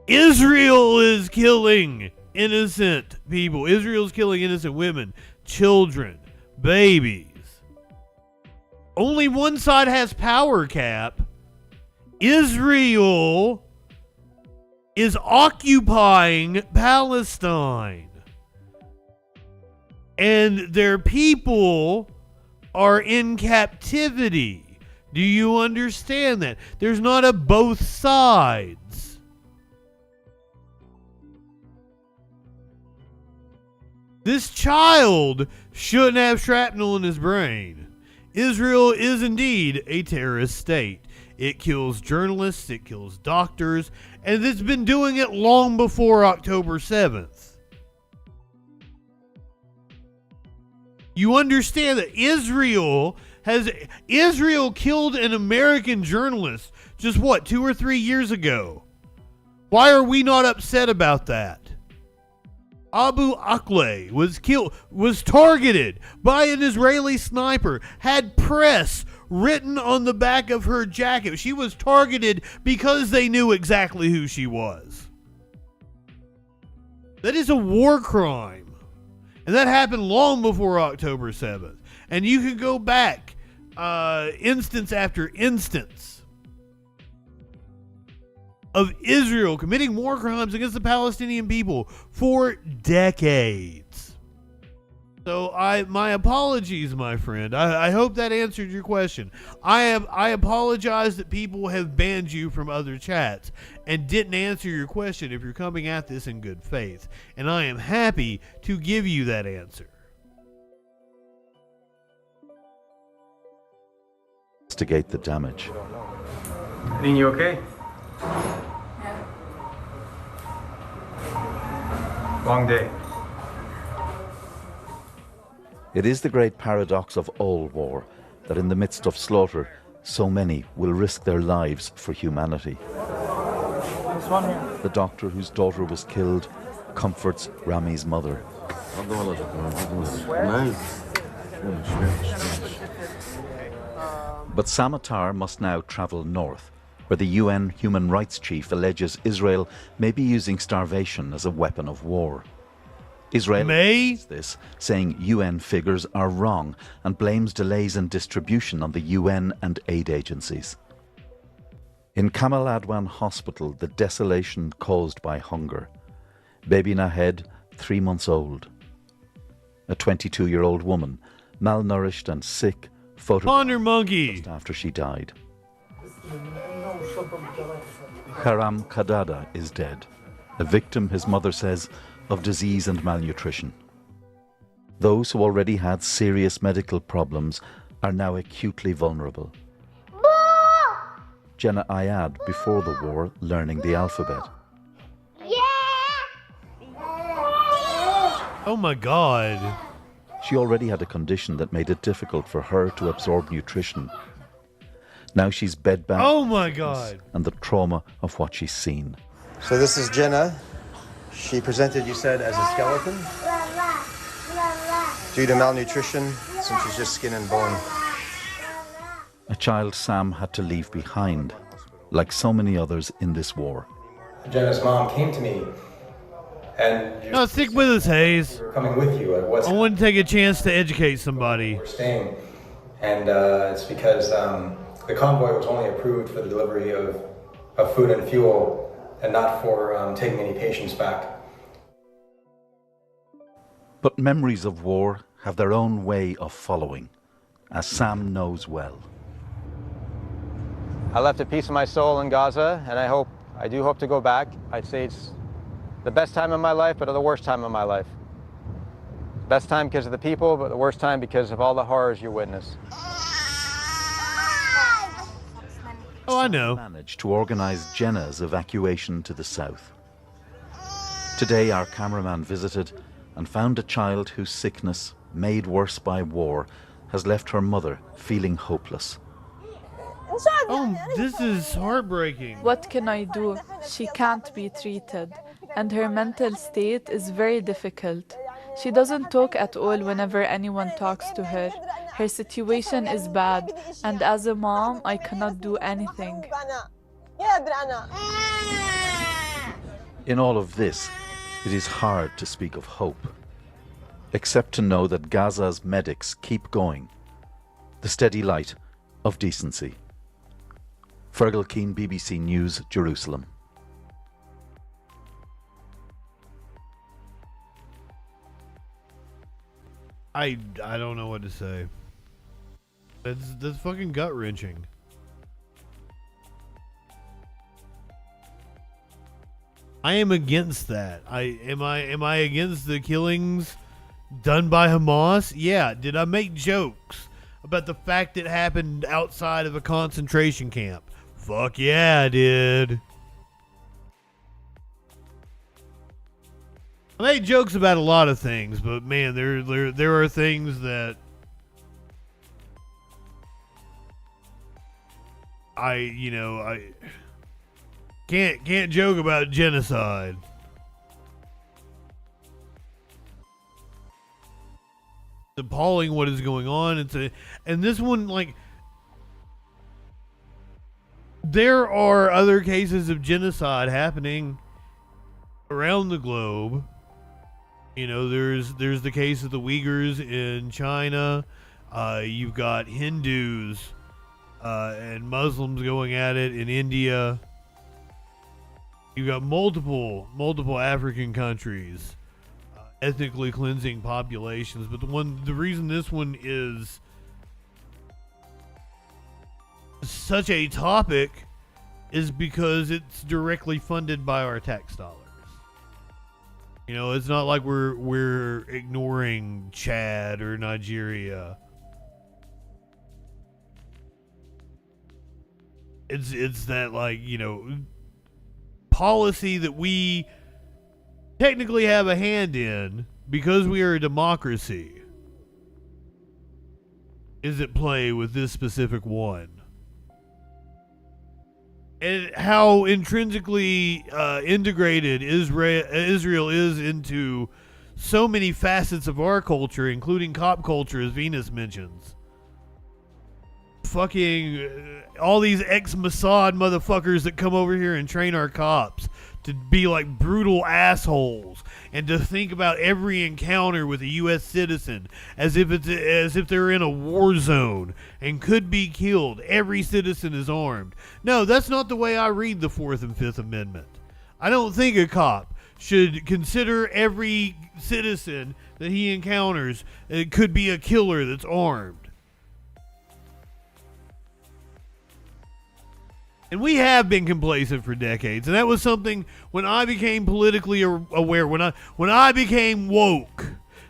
Israel is killing innocent people. Israel's killing innocent women, children, babies. Only one side has power cap. Israel is occupying Palestine. And their people are in captivity. Do you understand that? There's not a both sides. This child shouldn't have shrapnel in his brain. Israel is indeed a terrorist state. It kills journalists, it kills doctors, and it's been doing it long before October 7th. You understand that Israel killed an American journalist just 2 or 3 years ago. Why are we not upset about that? Abu Akleh was targeted by an Israeli sniper, had press written on the back of her jacket. She was targeted because they knew exactly who she was. That is a war crime. And that happened long before October 7th. And you can go back instance after instance of Israel committing war crimes against the Palestinian people for decades. So my apologies, my friend. I hope that answered your question. I apologize that people have banned you from other chats and didn't answer your question if you're coming at this in good faith. And I am happy to give you that answer. Investigate the damage. Are you okay? Long day. It is the great paradox of all war that in the midst of slaughter, so many will risk their lives for humanity. The doctor whose daughter was killed comforts Rami's mother. But Samatar must now travel north, where the UN human rights chief alleges Israel may be using starvation as a weapon of war. Israel denies this, saying UN figures are wrong and blames delays in distribution on the UN and aid agencies. In Kamal Adwan Hospital, the desolation caused by hunger. Baby Nahed, 3 months old. A 22-year-old woman, malnourished and sick, photographed just after she died. Karam Kadada is dead, a victim, his mother says, of disease and malnutrition. Those who already had serious medical problems are now acutely vulnerable. Jenna Ayad, before the war, learning the alphabet. Oh my God. She already had a condition that made it difficult for her to absorb nutrition. Now she's bedbound. Oh my God. And the trauma of what she's seen. So this is Jenna. She presented, you said, as a skeleton due to malnutrition, since she's just skin and bone. A child Sam had to leave behind, like so many others in this war. Jenna's mom came to me and... No, stick with us, Hayes. We're coming with you. I want to take a chance to educate somebody. We're staying. And it's because the convoy was only approved for the delivery of food and fuel and not for taking any patients back. But memories of war have their own way of following, as Sam knows well. I left a piece of my soul in Gaza, and I do hope to go back. I'd say it's the best time of my life, but the worst time of my life. Best time because of the people, but the worst time because of all the horrors you witness. Oh, I know. Managed to organize Jenna's evacuation to the south. Today, our cameraman visited and found a child whose sickness, made worse by war, has left her mother feeling hopeless. Oh, this is heartbreaking. What can I do? She can't be treated, and her mental state is very difficult. She doesn't talk at all whenever anyone talks to her. Her situation is bad, and as a mom, I cannot do anything. In all of this, it is hard to speak of hope, except to know that Gaza's medics keep going, the steady light of decency. Fergal Keane, BBC News, Jerusalem. I don't know what to say. That's fucking gut wrenching. I am against that. Am I against the killings done by Hamas? Yeah. Did I make jokes about the fact it happened outside of a concentration camp? Fuck yeah, I did. I made jokes about a lot of things, but man, there are things that I can't joke about genocide. It's appalling what is going on. And this one, like, there are other cases of genocide happening around the globe. You know, there's the case of the Uyghurs in China. You've got Hindus and Muslims going at it in India. You've got multiple African countries ethnically cleansing populations, but the reason this one is such a topic is because it's directly funded by our tax dollars. You know, it's not like we're ignoring Chad or Nigeria. It's that, like, you know, policy that we technically have a hand in because we are a democracy is at play with this specific one. And how intrinsically integrated Israel is into so many facets of our culture, including cop culture, as Venus mentions. Fucking all these ex-Mossad motherfuckers that come over here and train our cops to be like brutal assholes, and to think about every encounter with a U.S. citizen as if they're in a war zone and could be killed. Every citizen is armed. No, that's not the way I read the Fourth and Fifth Amendment. I don't think a cop should consider every citizen that he encounters could be a killer that's armed. And we have been complacent for decades, and that was something when I became politically aware, when I became woke.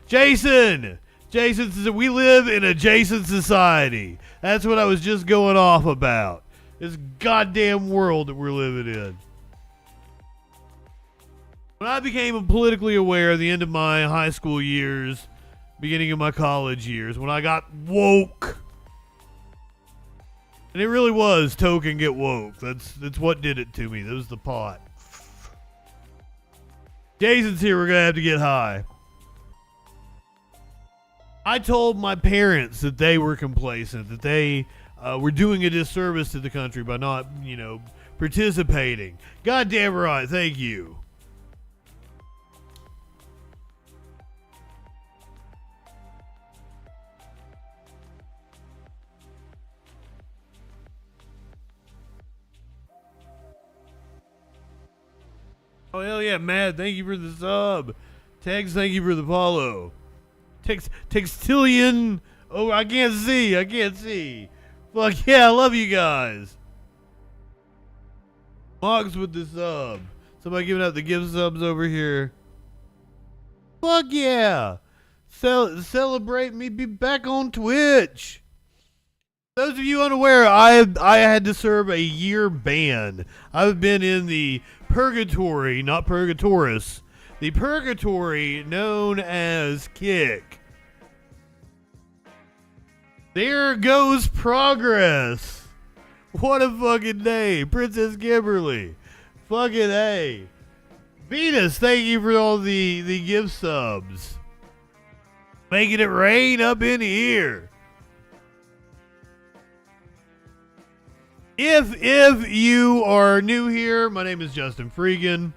Jason says we live in a Jason society. That's what I was just going off about. This goddamn world that we're living in. When I became politically aware at the end of my high school years, beginning of my college years, when I got woke. And it really was token get woke. That's what did it to me. That was the pot. Jason's here. We're going to have to get high. I told my parents that they were complacent, that they were doing a disservice to the country by not, participating. Goddamn right. Thank you. Oh, hell yeah, Matt, thank you for the sub. Tex, thank you for the follow. Textilian. Oh, I can't see. Fuck yeah, I love you guys. Mox with the sub. Somebody giving out the gift subs over here. Fuck yeah. Celebrate me, be back on Twitch. Those of you unaware, I had to serve a year ban. I've been in the purgatory, not purgatorus, the purgatory known as Kick. There goes progress. What a fucking day. Princess Kimberly. Fucking A. Venus, thank you for all the gift subs. Making it rain up in here. If you are new here, my name is JustinFREAKIN.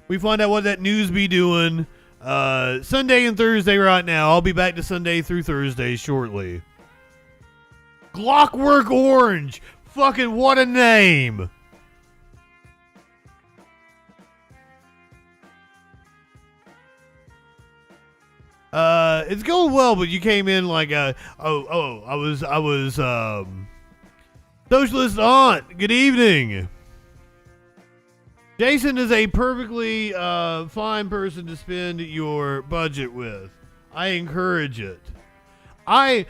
We find out what that news be doing Sunday and Thursday right now. I'll be back to Sunday through Thursday shortly. Clockwork Orange. Fucking what a name. It's going well, but you came in like I was Socialist Aunt. Good evening. Jason is a perfectly fine person to spend your budget with. I encourage it. I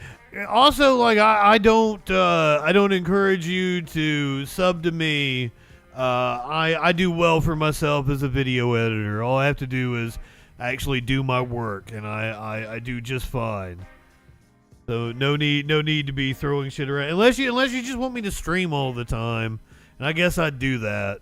also like I don't encourage you to sub to me. I do well for myself as a video editor. All I have to do is actually do my work, and I do just fine. So no need to be throwing shit around unless you just want me to stream all the time, and I guess I'd do that.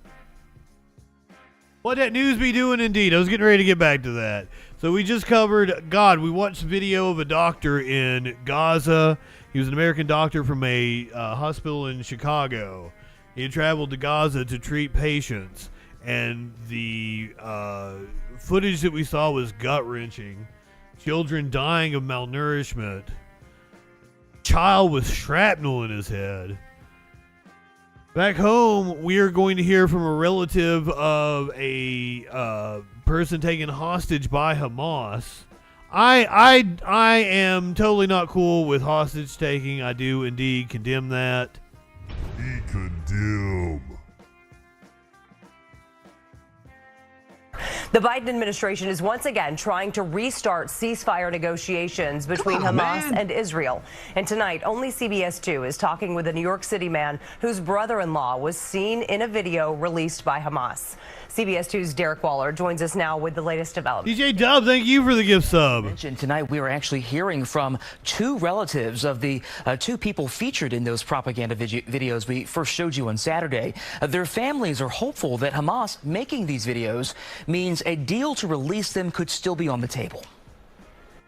What that news be doing indeed. I was getting ready to get back to that. So we just covered, we watched video of a doctor in Gaza. He was an American doctor from a hospital in Chicago. He had traveled to Gaza to treat patients, and the footage that we saw was gut-wrenching. Children dying of malnourishment. Child with shrapnel in his head. Back home, we are going to hear from a relative of a person taken hostage by Hamas. I am totally not cool with hostage taking. I do indeed condemn that. He condemn. The Biden administration is once again trying to restart ceasefire negotiations between Hamas and Israel. And tonight, only CBS 2 is talking with a New York City man whose brother-in-law was seen in a video released by Hamas. CBS 2's Derek Waller joins us now with the latest developments. DJ Dub, thank you for the gift sub. Tonight, we are actually hearing from two relatives of the two people featured in those propaganda videos we first showed you on Saturday. Their families are hopeful that Hamas making these videos means a deal to release them could still be on the table.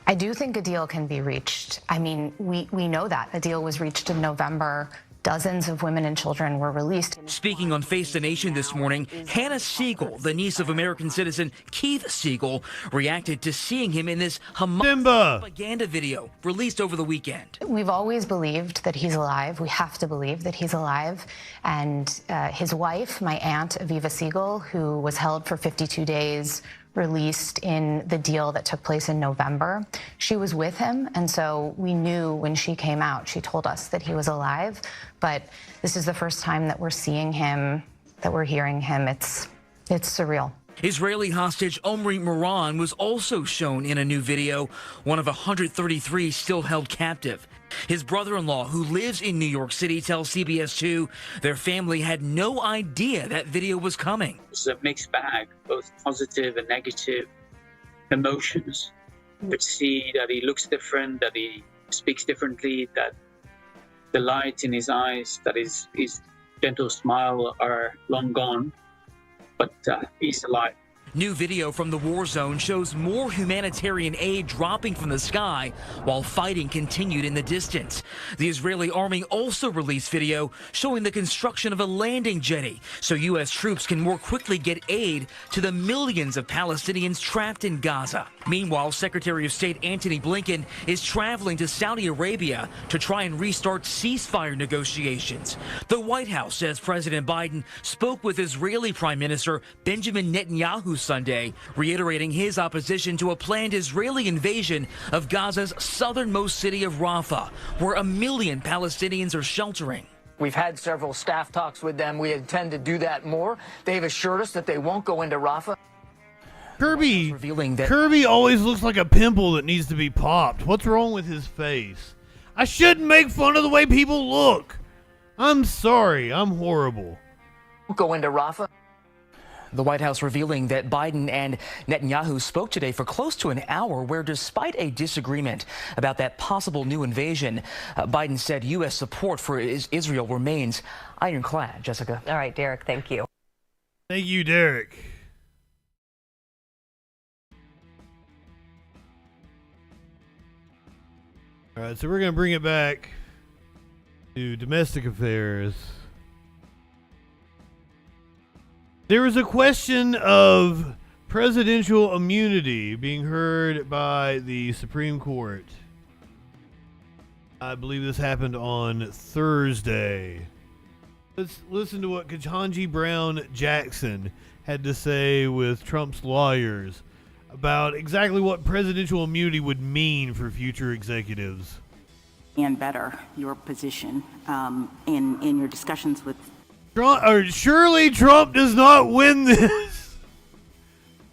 I do think a deal can be reached. I mean, we know that. A deal was reached in November. Dozens of women and children were released. Speaking on Face the Nation this morning, Hannah Siegel, the niece of American citizen Keith Siegel, reacted to seeing him in this Hamas propaganda video released over the weekend. We've always believed that he's alive. We have to believe that he's alive. And his wife, my aunt, Aviva Siegel, who was held for 52 days, released in the deal that took place in November. She was with him, and so we knew when she came out, she told us that he was alive. But this is the first time that we're seeing him, that we're hearing him. It's surreal. Israeli hostage Omri Moran was also shown in a new video, one of 133 still held captive. His brother-in-law, who lives in New York City, tells CBS 2 their family had no idea that video was coming. It's a mixed bag, both positive and negative emotions. But see that he looks different, that he speaks differently, that the light in his eyes, that his gentle smile are long gone, but he's alive. New video from the war zone shows more humanitarian aid dropping from the sky while fighting continued in the distance. The Israeli army also released video showing the construction of a landing jetty so U.S. troops can more quickly get aid to the millions of Palestinians trapped in Gaza. Meanwhile, Secretary of State Antony Blinken is traveling to Saudi Arabia to try and restart ceasefire negotiations. The White House says President Biden spoke with Israeli Prime Minister Benjamin Netanyahu Sunday, reiterating his opposition to a planned Israeli invasion of Gaza's southernmost city of Rafah, where 1 million Palestinians are sheltering. We've had several staff talks with them. We intend to do that more. They've assured us that they won't go into Rafah. Kirby always looks like a pimple that needs to be popped. What's wrong with his face? I shouldn't make fun of the way people look. I'm sorry. I'm horrible. Go into Rafah. The White House revealing that Biden and Netanyahu spoke today for close to an hour, where despite a disagreement about that possible new invasion, Biden said U.S. support for Israel remains ironclad. Jessica. All right, Derek, thank you. Thank you, Derek. All right, so we're going to bring it back to domestic affairs. There was a question of presidential immunity being heard by the Supreme Court. I believe this happened on Thursday. Let's listen to what Ketanji Brown Jackson had to say with Trump's lawyers about exactly what presidential immunity would mean for future executives. And better your position in your discussions with Trump. Or surely Trump does not win this.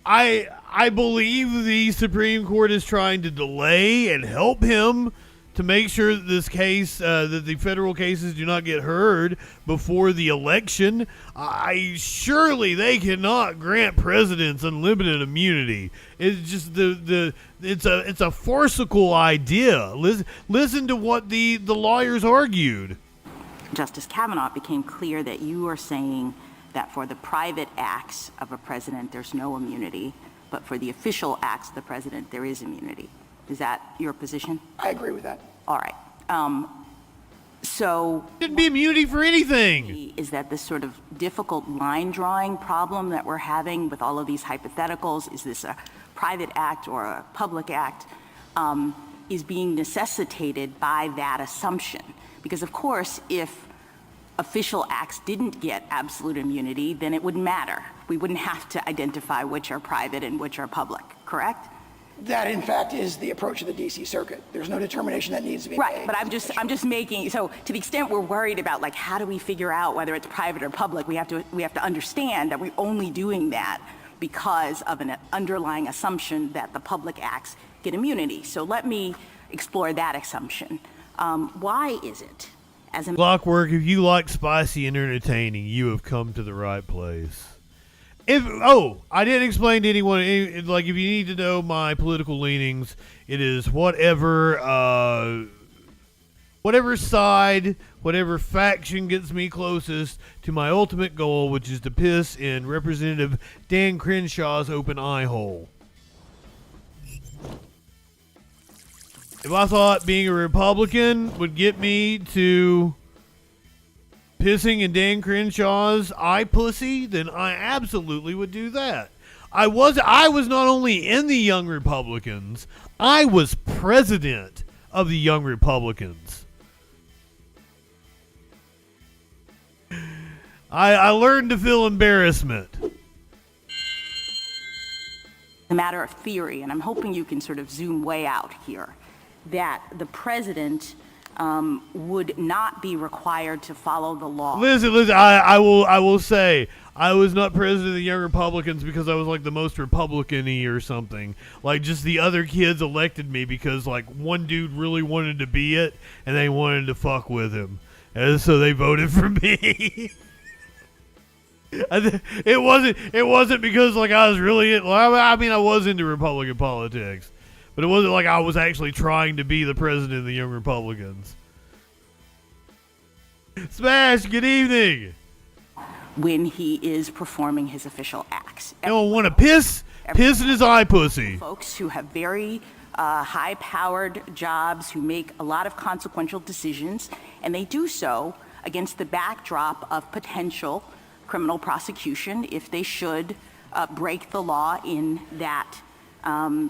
I believe the Supreme Court is trying to delay and help him to make sure that this case, that the federal cases do not get heard before the election. Surely they cannot grant presidents unlimited immunity. It's just it's a farcical idea. Listen to what the lawyers argued. Justice Kavanaugh, it became clear that you are saying that for the private acts of a president, there's no immunity, but for the official acts of the president, there is immunity. Is that your position? I agree with that. All right. So shouldn't be immunity for anything. Is that this sort of difficult line drawing problem that we're having with all of these hypotheticals? Is this a private act or a public act? Is being necessitated by that assumption? Because of course, if official acts didn't get absolute immunity, then it wouldn't matter. We wouldn't have to identify which are private and which are public, correct? That, in fact, is the approach of the D.C. Circuit. There's no determination that needs to be made. Right, but I'm just making, so to the extent we're worried about, like, how do we figure out whether it's private or public, we have to understand that we're only doing that because of an underlying assumption that the public acts get immunity. So let me explore that assumption. Why is it, as a Clockwork, if you like spicy and entertaining, you have come to the right place. I didn't explain to anyone, like, if you need to know my political leanings, it is whatever side, whatever faction gets me closest to my ultimate goal, which is to piss in Representative Dan Crenshaw's open eye hole. If I thought being a Republican would get me to pissing in Dan Crenshaw's eye pussy, then I absolutely would do that. I was not only in the Young Republicans, I was president of the Young Republicans. I learned to feel embarrassment. a matter of theory, and I'm hoping you can sort of zoom way out here, that the president would not be required to follow the law. Listen, I will say, I was not president of the Young Republicans because I was like the most Republican-y or something. Like, just the other kids elected me because like one dude really wanted to be it and they wanted to fuck with him. And so they voted for me. It wasn't because like I was really, I mean I was into Republican politics, but it wasn't like I was actually trying to be the president of the Young Republicans. Smash, good evening. When he is performing his official acts. Anyone want to piss in his eye pussy. Folks who have very high-powered jobs, who make a lot of consequential decisions, and they do so against the backdrop of potential criminal prosecution if they should break the law in that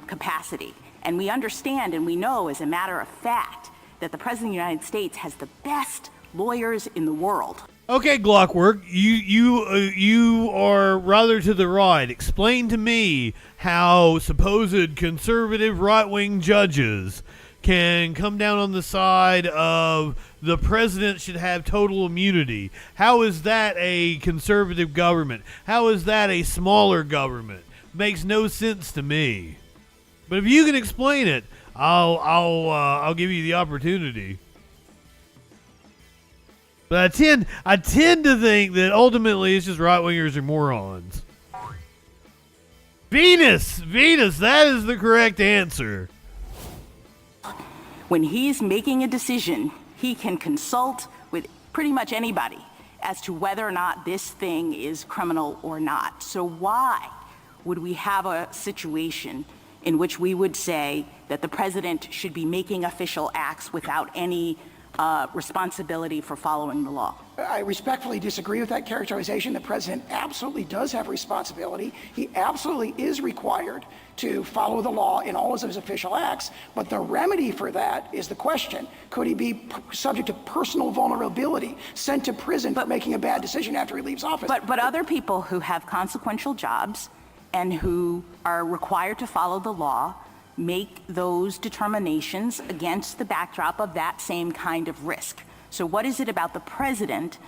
capacity. And we understand and we know, as a matter of fact, that the President of the United States has the best lawyers in the world. Okay, Glockwork, you are rather to the right. Explain to me how supposed conservative right-wing judges can come down on the side of the president should have total immunity. How is that a conservative government? How is that a smaller government? Makes no sense to me. But if you can explain it, I'll give you the opportunity. But I tend to think that ultimately it's just right-wingers are morons. Venus, that is the correct answer. When he's making a decision, he can consult with pretty much anybody as to whether or not this thing is criminal or not. So why would we have a situation in which we would say that the president should be making official acts without any responsibility for following the law. I respectfully disagree with that characterization. The president absolutely does have responsibility. He absolutely is required to follow the law in all of his official acts, but the remedy for that is the question. Could he be subject to personal vulnerability, sent to prison for making a bad decision after he leaves office? But other people who have consequential jobs and who are required to follow the law make those determinations against the backdrop of that same kind of risk. So what is it about the president?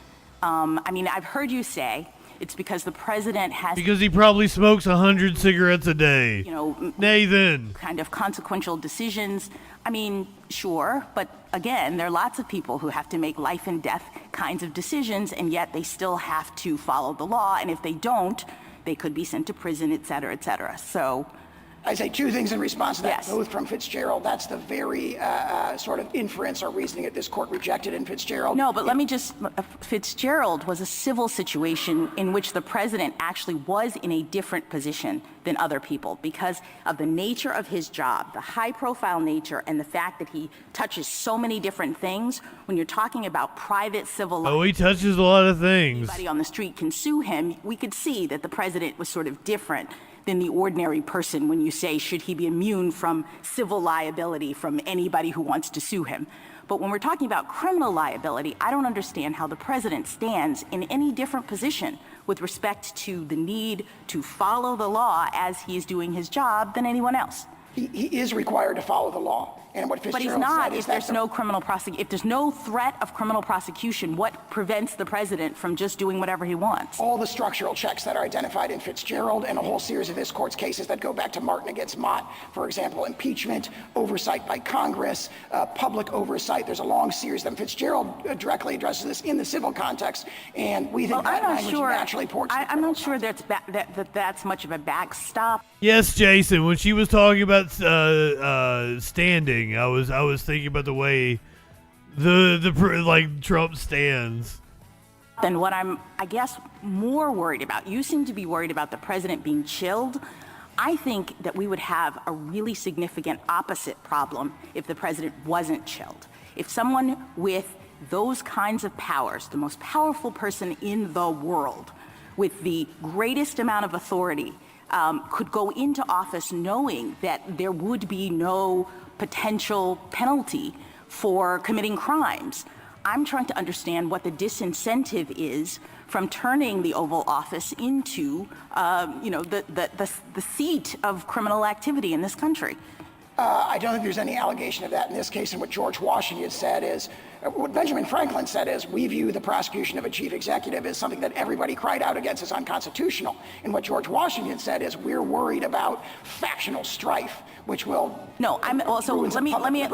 I mean, I've heard you say it's because the president has... Because he probably smokes 100 cigarettes a day. You know, Nathan. Kind of consequential decisions. I mean, sure, but again, there are lots of people who have to make life and death kinds of decisions, and yet they still have to follow the law, and if they don't, they could be sent to prison, et cetera, et cetera. So... I say two things in response to that, Yes. both from Fitzgerald. That's the very sort of inference or reasoning that this court rejected in Fitzgerald. No, but let me just, Fitzgerald was a civil situation in which the president actually was in a different position than other people because of the nature of his job, the high profile nature, and the fact that he touches so many different things. When you're talking about private civil life, Oh, he touches a lot of things. anybody on the street can sue him, we could see that the president was sort of different than the ordinary person when you say, should he be immune from civil liability from anybody who wants to sue him? But when we're talking about criminal liability, I don't understand how the president stands in any different position with respect to the need to follow the law as he is doing his job than anyone else. He is required to follow the law. And what But Fitzgerald he's not said is if there's that no criminal prosecution. If there's no threat of criminal prosecution, what prevents the president from just doing whatever he wants? all the structural checks that are identified in Fitzgerald and a whole series of this court's cases that go back to Martin against Mott, for example, impeachment, oversight by Congress, public oversight. There's a long series of them. Fitzgerald directly addresses this in the civil context, and we think that language naturally ports. I'm not sure that's much of a backstop. Yes, Jason. When she was talking about standing, I was thinking about the way like Trump stands. Then what I'm, I guess, more worried about, you seem to be worried about the president being chilled. I think that we would have a really significant opposite problem if the president wasn't chilled. If someone with those kinds of powers, the most powerful person in the world, with the greatest amount of authority, could go into office knowing that there would be no potential penalty for committing crimes. I'm trying to understand what the disincentive is from turning the Oval Office into, the seat of criminal activity in this country. I don't think there's any allegation of that in this case. And what George Washington said is, what Benjamin Franklin said is, we view the prosecution of a chief executive as something that everybody cried out against as unconstitutional. And what George Washington said is, we're worried about factional strife, which will. No, I'm also, let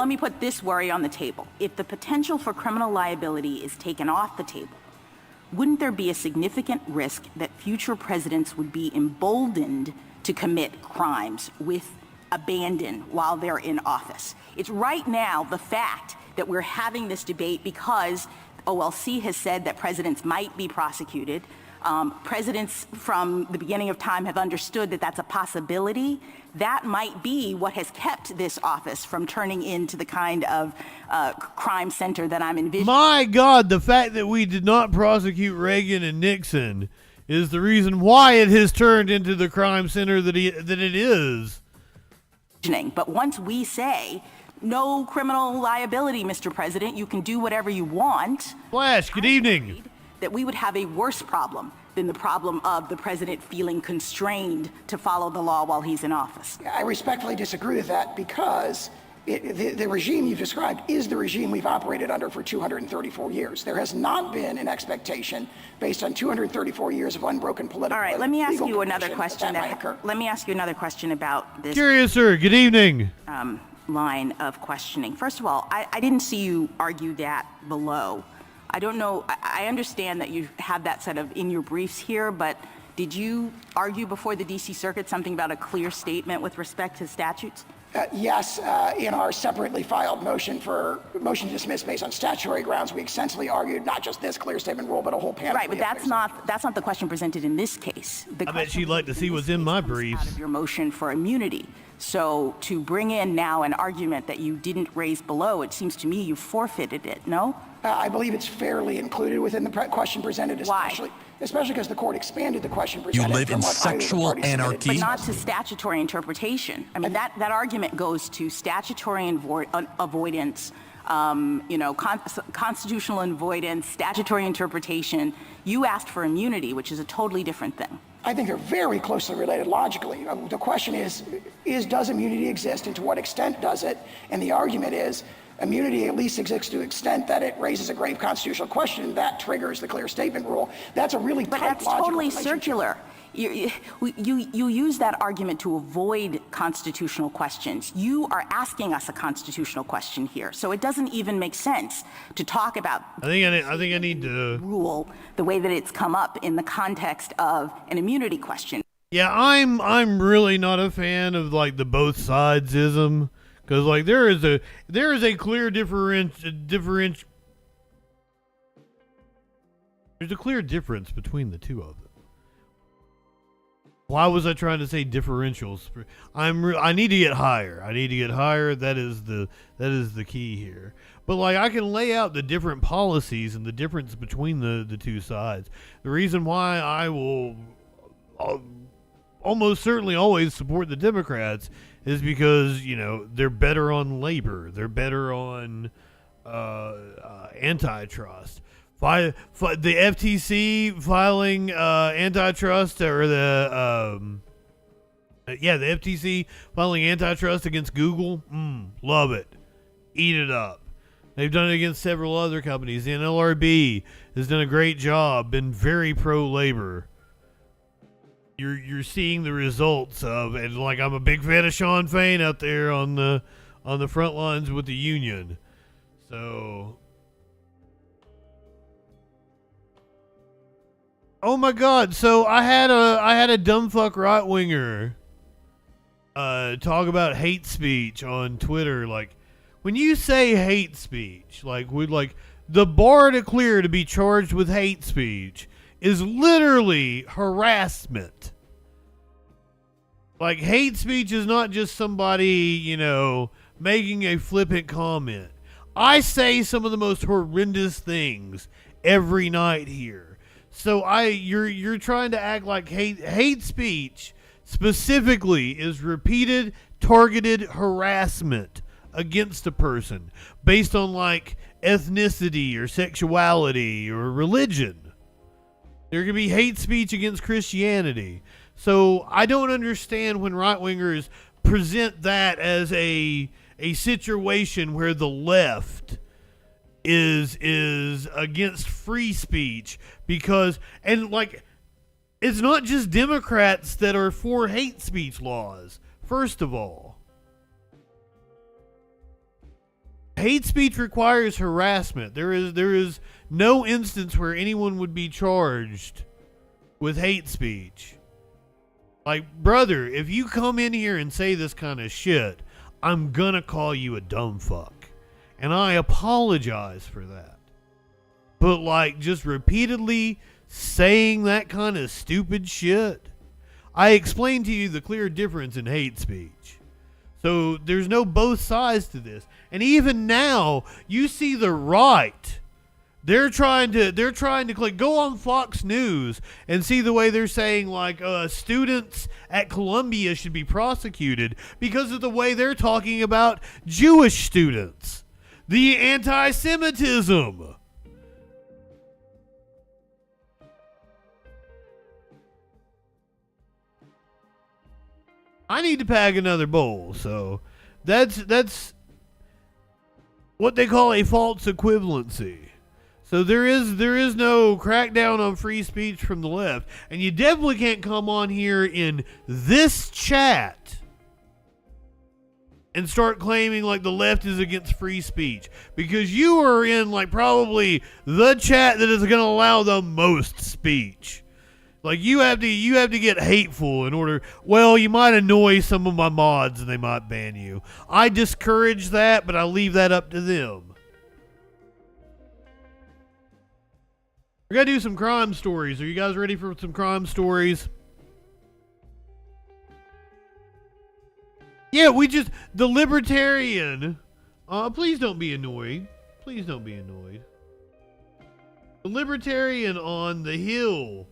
me put this worry on the table. If the potential for criminal liability is taken off the table, wouldn't there be a significant risk that future presidents would be emboldened to commit crimes with abandon while they're in office? It's right now the fact that we're having this debate because OLC has said that presidents might be prosecuted. Presidents from the beginning of time have understood that that's a possibility. That might be what has kept this office from turning into the kind of crime center that I'm envisioning. My God, the fact that we did not prosecute Reagan and Nixon is the reason why it has turned into the crime center that it is. But once we say, no criminal liability, Mr. President, you can do whatever you want. Flash, good evening. That we would have a worse problem than the problem of the president feeling constrained to follow the law while he's in office. I respectfully disagree with that because the regime you've described is the regime we've operated under for 234 years. There has not been an expectation based on 234 years of unbroken political. All right, let me ask you another question. Let me ask you another question about this. Curious, sir. Good evening. Line of questioning. First of all, I didn't see you argue that below. I don't know. I understand that you have that set of in your briefs here, but did you argue before the D.C. Circuit something about a clear statement with respect to statutes? Yes, in our separately filed motion to dismiss based on statutory grounds, we extensively argued not just this clear statement rule, but a whole panel. Right, but that's not the question presented in this case. I bet she'd like to see what's in my briefs. Out of your motion for immunity. So to bring in now an argument that you didn't raise below, it seems to me you forfeited it. No? I believe it's fairly included within the question presented, especially because the court expanded the question presented. You live in sexual anarchy. But not to statutory interpretation. I mean, that argument goes to statutory avoidance, constitutional avoidance, statutory interpretation. You asked for immunity, which is a totally different thing. I think they're very closely related logically. The question is does immunity exist and to what extent does it? And the argument is immunity at least exists to the extent that it raises a grave constitutional question that triggers the clear statement rule. That's a really tight logical relationship. But that's totally circular. You use that argument to avoid constitutional questions. You are asking us a constitutional question here, so it doesn't even make sense to talk about. I think I need to rule the way that it's come up in the context of an immunity question. Yeah, I'm really not a fan of like the both sidesism, because like there is a clear there's a clear difference between the two of them. Why was I trying to say differentials? I need to get higher. That is the key here. But like I can lay out the different policies and the difference between the two sides. The reason why I will almost certainly always support the Democrats is because, they're better on labor. They're better on antitrust. The FTC filing antitrust, or the FTC filing antitrust against Google, love it. Eat it up. They've done it against several other companies. The NLRB has done a great job, been very pro-labor. You're seeing the results of, and like I'm a big fan of Sean Fain out there on the front lines with the union. So, oh my God! So I had a dumbfuck right winger talk about hate speech on Twitter. Like, when you say hate speech, the bar to clear to be charged with hate speech is literally harassment. Like, hate speech is not just somebody, making a flippant comment. I say some of the most horrendous things every night here. So you're trying to act like hate speech specifically is repeated, targeted harassment against a person based on like ethnicity or sexuality or religion. There can be hate speech against Christianity. So I don't understand when right-wingers present that as a situation where the left is against free speech, because, and like, it's not just Democrats that are for hate speech laws. First of all, hate speech requires harassment. There is no instance where anyone would be charged with hate speech. Like, brother, if you come in here and say this kind of shit, I'm gonna call you a dumb fuck. And I apologize for that. But like, just repeatedly saying that kind of stupid shit, I explained to you the clear difference in hate speech. So there's no both sides to this. And even now, you see the right. They're trying to click, go on Fox News and see the way they're saying like students at Columbia should be prosecuted because of the way they're talking about Jewish students. The anti-Semitism. I need to pack another bowl, so that's what they call a false equivalency. So there is no crackdown on free speech from the left. And you definitely can't come on here in this chat and start claiming like the left is against free speech, because you are in like probably the chat that is going to allow the most speech. Like, you have to get hateful in order. Well, you might annoy some of my mods and they might ban you. I discourage that, but I leave that up to them. We're gonna do some crime stories. Are you guys ready for some crime stories? Yeah, the libertarian. Please don't be annoyed. Please don't be annoyed. The libertarian on the Hill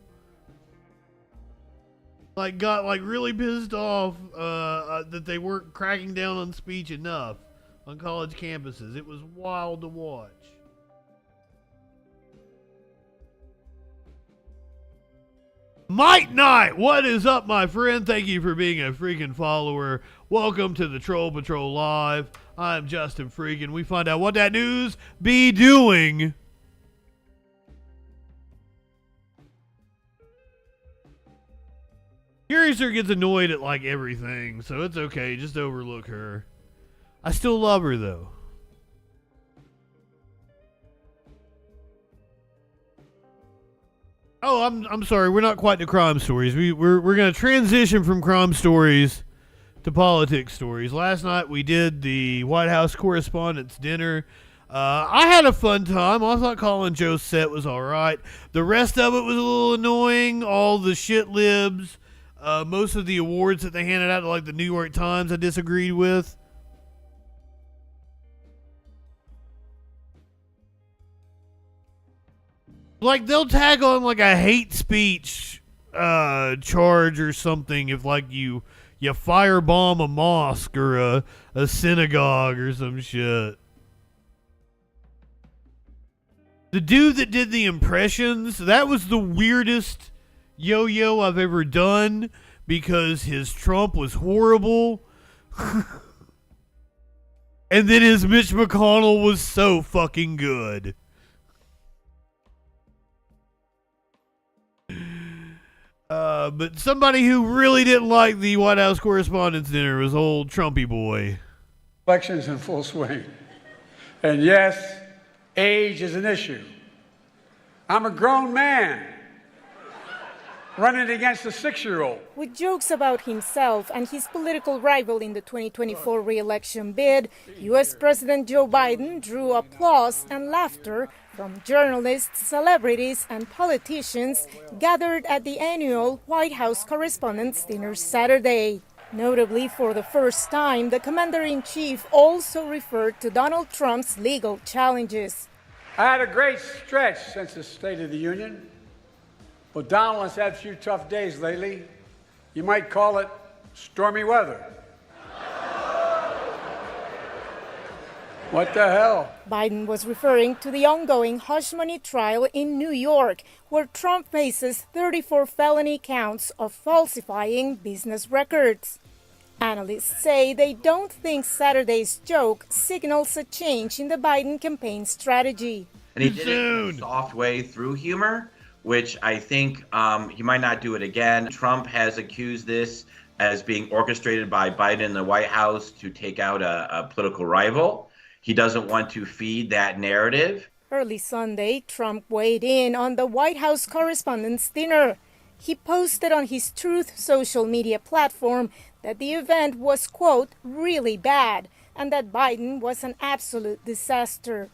got really pissed off that they weren't cracking down on speech enough on college campuses. It was wild to watch. Mike Knight, what is up, my friend? Thank you for being a freaking follower. Welcome to the Troll Patrol Live. I'm Justin Freakin. We find out what that news be doing. Curiouser gets annoyed at everything, so it's okay. Just overlook her. I still love her though. Oh, I'm sorry. We're not quite to crime stories. We're going to transition from crime stories to politics stories. Last night we did the White House Correspondents' Dinner. I had a fun time. I thought Colin Joe's set was all right. The rest of it was a little annoying. All the shit libs. Most of the awards that they handed out to the New York Times I disagreed with. They'll tag on a hate speech charge or something if you firebomb a mosque or a synagogue or some shit. The dude that did the impressions, that was the weirdest yo-yo I've ever done because his Trump was horrible. And then his Mitch McConnell was so fucking good. But somebody who really didn't like the White House Correspondents' Dinner was old Trumpy boy. Elections in full swing. And yes, age is an issue. I'm a grown man running against a 6-year-old. With jokes about himself and his political rival in the 2024 re-election bid, U.S. President Joe Biden drew applause and laughter from journalists, celebrities, and politicians gathered at the annual White House Correspondents' Dinner Saturday. Notably, for the first time, the commander-in-chief also referred to Donald Trump's legal challenges. I had a great stretch since the State of the Union, but Donald has had a few tough days lately. You might call it stormy weather. What the hell? Biden was referring to the ongoing hush money trial in New York, where Trump faces 34 felony counts of falsifying business records. Analysts say they don't think Saturday's joke signals a change in the Biden campaign strategy. And he did it in a soft way through humor, which I think he might not do it again. Trump has accused this as being orchestrated by Biden in the White House to take out a political rival. He doesn't want to feed that narrative. Early Sunday, Trump weighed in on the White House Correspondents' Dinner. He posted on his Truth social media platform that the event was, quote, really bad, and that Biden was an absolute disaster.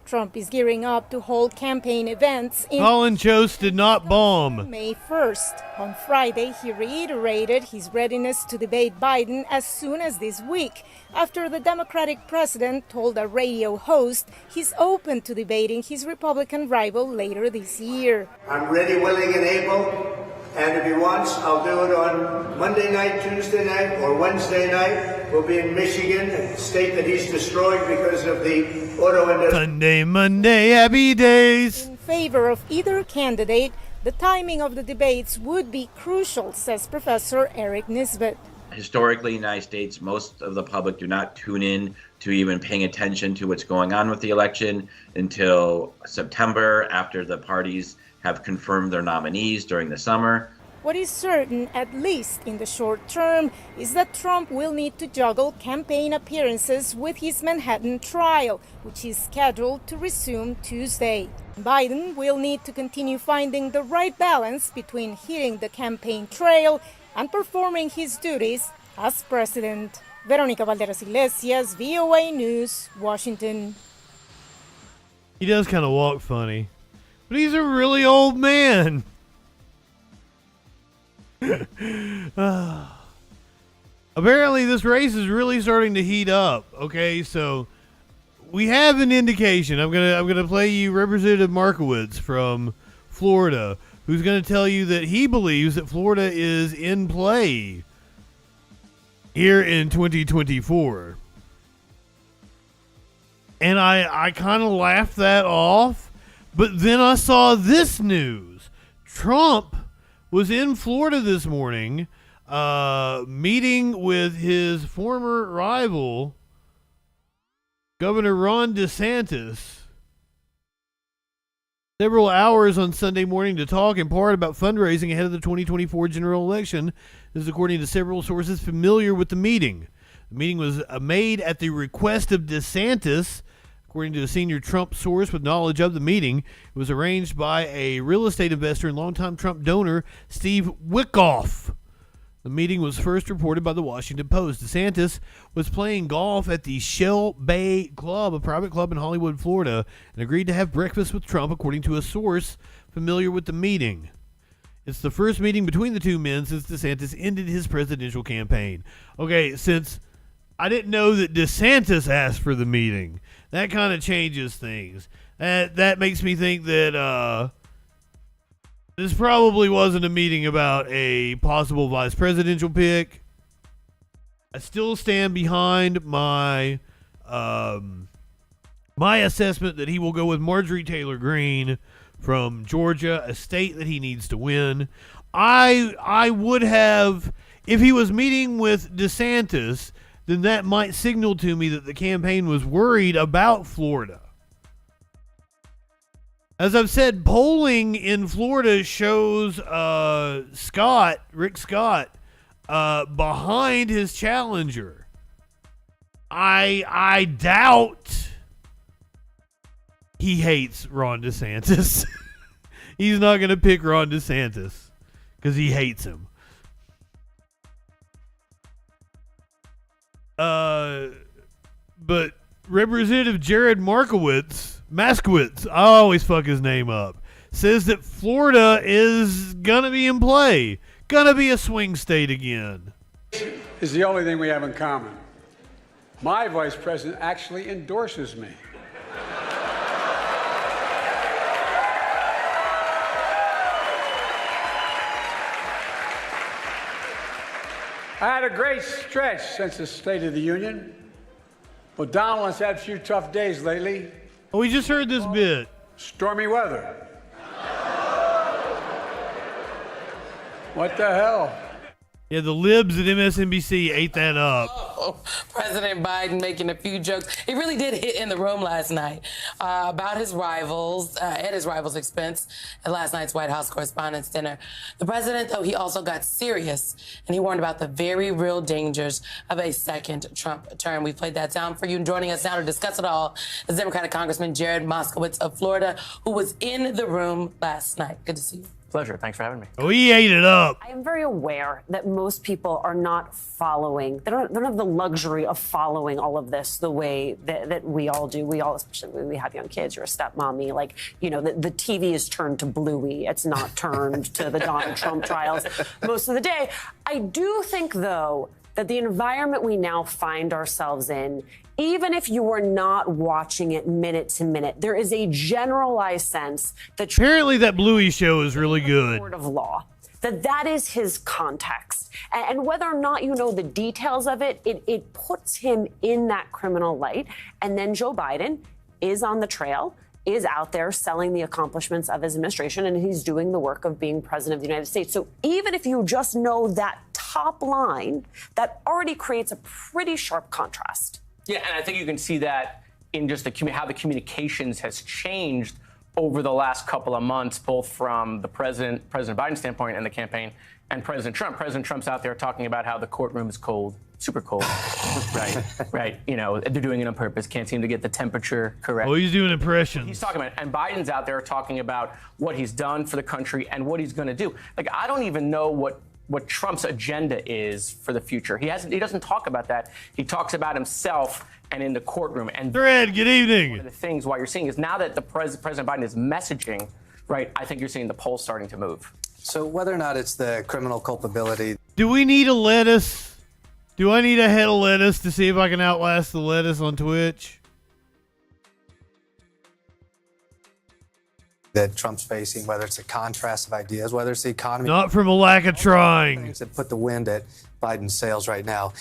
Trump is gearing up to hold campaign events in Colin Jost did not bomb. May 1st. On Friday, he reiterated his readiness to debate Biden as soon as this week, after the Democratic president told a radio host he's open to debating his Republican rival later this year. I'm ready, willing, and able. And if he wants, I'll do it on Monday night, Tuesday night, or Wednesday night. We'll be in Michigan, a state that he's destroyed because of the auto industry. Sunday, Monday, happy days. In favor of either candidate, the timing of the debates would be crucial, says Professor Eric Nisbet. Historically, in the United States, most of the public do not tune in to even paying attention to what's going on with the election until September, after the parties have confirmed their nominees during the summer. What is certain, at least in the short term, is that Trump will need to juggle campaign appearances with his Manhattan trial, which is scheduled to resume Tuesday. Biden will need to continue finding the right balance between hitting the campaign trail and performing his duties as president. Veronica Valderas Iglesias, VOA News, Washington. He does kind of walk funny, but he's a really old man. Apparently, this race is really starting to heat up. Okay, so we have an indication. I'm gonna play you Representative Markowitz from Florida, who's gonna tell you that he believes that Florida is in play here in 2024. And I kind of laughed that off, but then I saw this news. Trump was in Florida this morning, meeting with his former rival, Governor Ron DeSantis, several hours on Sunday morning to talk in part about fundraising ahead of the 2024 general election. This is according to several sources familiar with the meeting. The meeting was made at the request of DeSantis. According to a senior Trump source with knowledge of the meeting, it was arranged by a real estate investor and longtime Trump donor, Steve Wickoff. The meeting was first reported by the Washington Post. DeSantis was playing golf at the Shell Bay Club, a private club in Hollywood, Florida, and agreed to have breakfast with Trump, according to a source familiar with the meeting. It's the first meeting between the two men since DeSantis ended his presidential campaign. Okay, since I didn't know that DeSantis asked for the meeting, that kind of changes things. That makes me think that this probably wasn't a meeting about a possible vice presidential pick. I still stand behind my my assessment that he will go with Marjorie Taylor Greene from Georgia, a state that he needs to win. I would have, if he was meeting with DeSantis, then that might signal to me that the campaign was worried about Florida. As I've said, polling in Florida shows Rick Scott, behind his challenger. I doubt he hates Ron DeSantis. He's not going to pick Ron DeSantis because he hates him. But Representative Jared Markowitz, I always fuck his name up, says that Florida is going to be in play. Going to be a swing state again. Is the only thing we have in common. My vice president actually endorses me. I had a great stretch since the State of the Union. Well, Donald has had a few tough days lately. Oh, we just heard this bit. Stormy weather. What the hell? Yeah, the libs at MSNBC ate that up. Oh, President Biden making a few jokes. He really did hit in the room last night about his rivals, at his rivals' expense at last night's White House Correspondents' Dinner. The president, though, he also got serious, and he warned about the very real dangers of a second Trump term. We played that sound for you, and joining us now to discuss it all is Democratic Congressman Jared Moskowitz of Florida, who was in the room last night. Good to see you. Pleasure. Thanks for having me. Oh, he ate it up. I'm very aware that most people are not following. They don't have the luxury of following all of this the way that we all do. We all, especially when we have young kids, you're a stepmommy. Like, you know, the TV is turned to Bluey. It's not turned to the Donald Trump trials most of the day. I do think, though, that the environment we now find ourselves in, even if you are not watching it minute to minute, there is a generalized sense that apparently that Bluey show is really good. Court of law, that is his context, and whether or not you know the details of it, it puts him in that criminal light. And then Joe Biden is on the trail, is out there selling the accomplishments of his administration, and he's doing the work of being president of the United States. So even if you just know that top line, that already creates a pretty sharp contrast. Yeah, and I think you can see that in just how the communications has changed over the last couple of months, both from the President Biden's standpoint and the campaign, and President Trump. President Trump's out there talking about how the courtroom is cold, super cold. Right. You know, they're doing it on purpose. Can't seem to get the temperature correct. Oh, he's doing impressions. He's talking about it. And Biden's out there talking about what he's done for the country and what he's going to do. Like, I don't even know what Trump's agenda is for the future. He doesn't talk about that. He talks about himself and in the courtroom. And Thread, good evening. One of the things what you're seeing is now that the President Biden is messaging, right, I think you're seeing the polls starting to move. So whether or not it's the criminal culpability. Do we need a lettuce? Do I need a head of lettuce to see if I can outlast the lettuce on Twitch? That Trump's facing, whether it's a contrast of ideas, whether it's the economy. Not from a lack of trying. Things that put the wind at Biden's sails right now.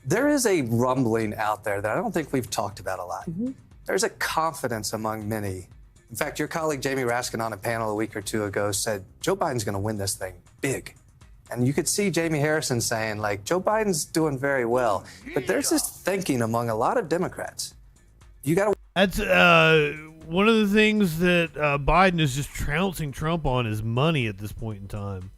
There is a rumbling out there that I don't think we've talked about a lot. There's a confidence among many. In fact, your colleague Jamie Raskin on a panel a week or two ago said Joe Biden's going to win this thing big. And you could see Jamie Harrison saying, like, Joe Biden's doing very well. But there's this thinking among a lot of Democrats. You got to. That's one of the things that Biden is just trouncing Trump on is money at this point in time.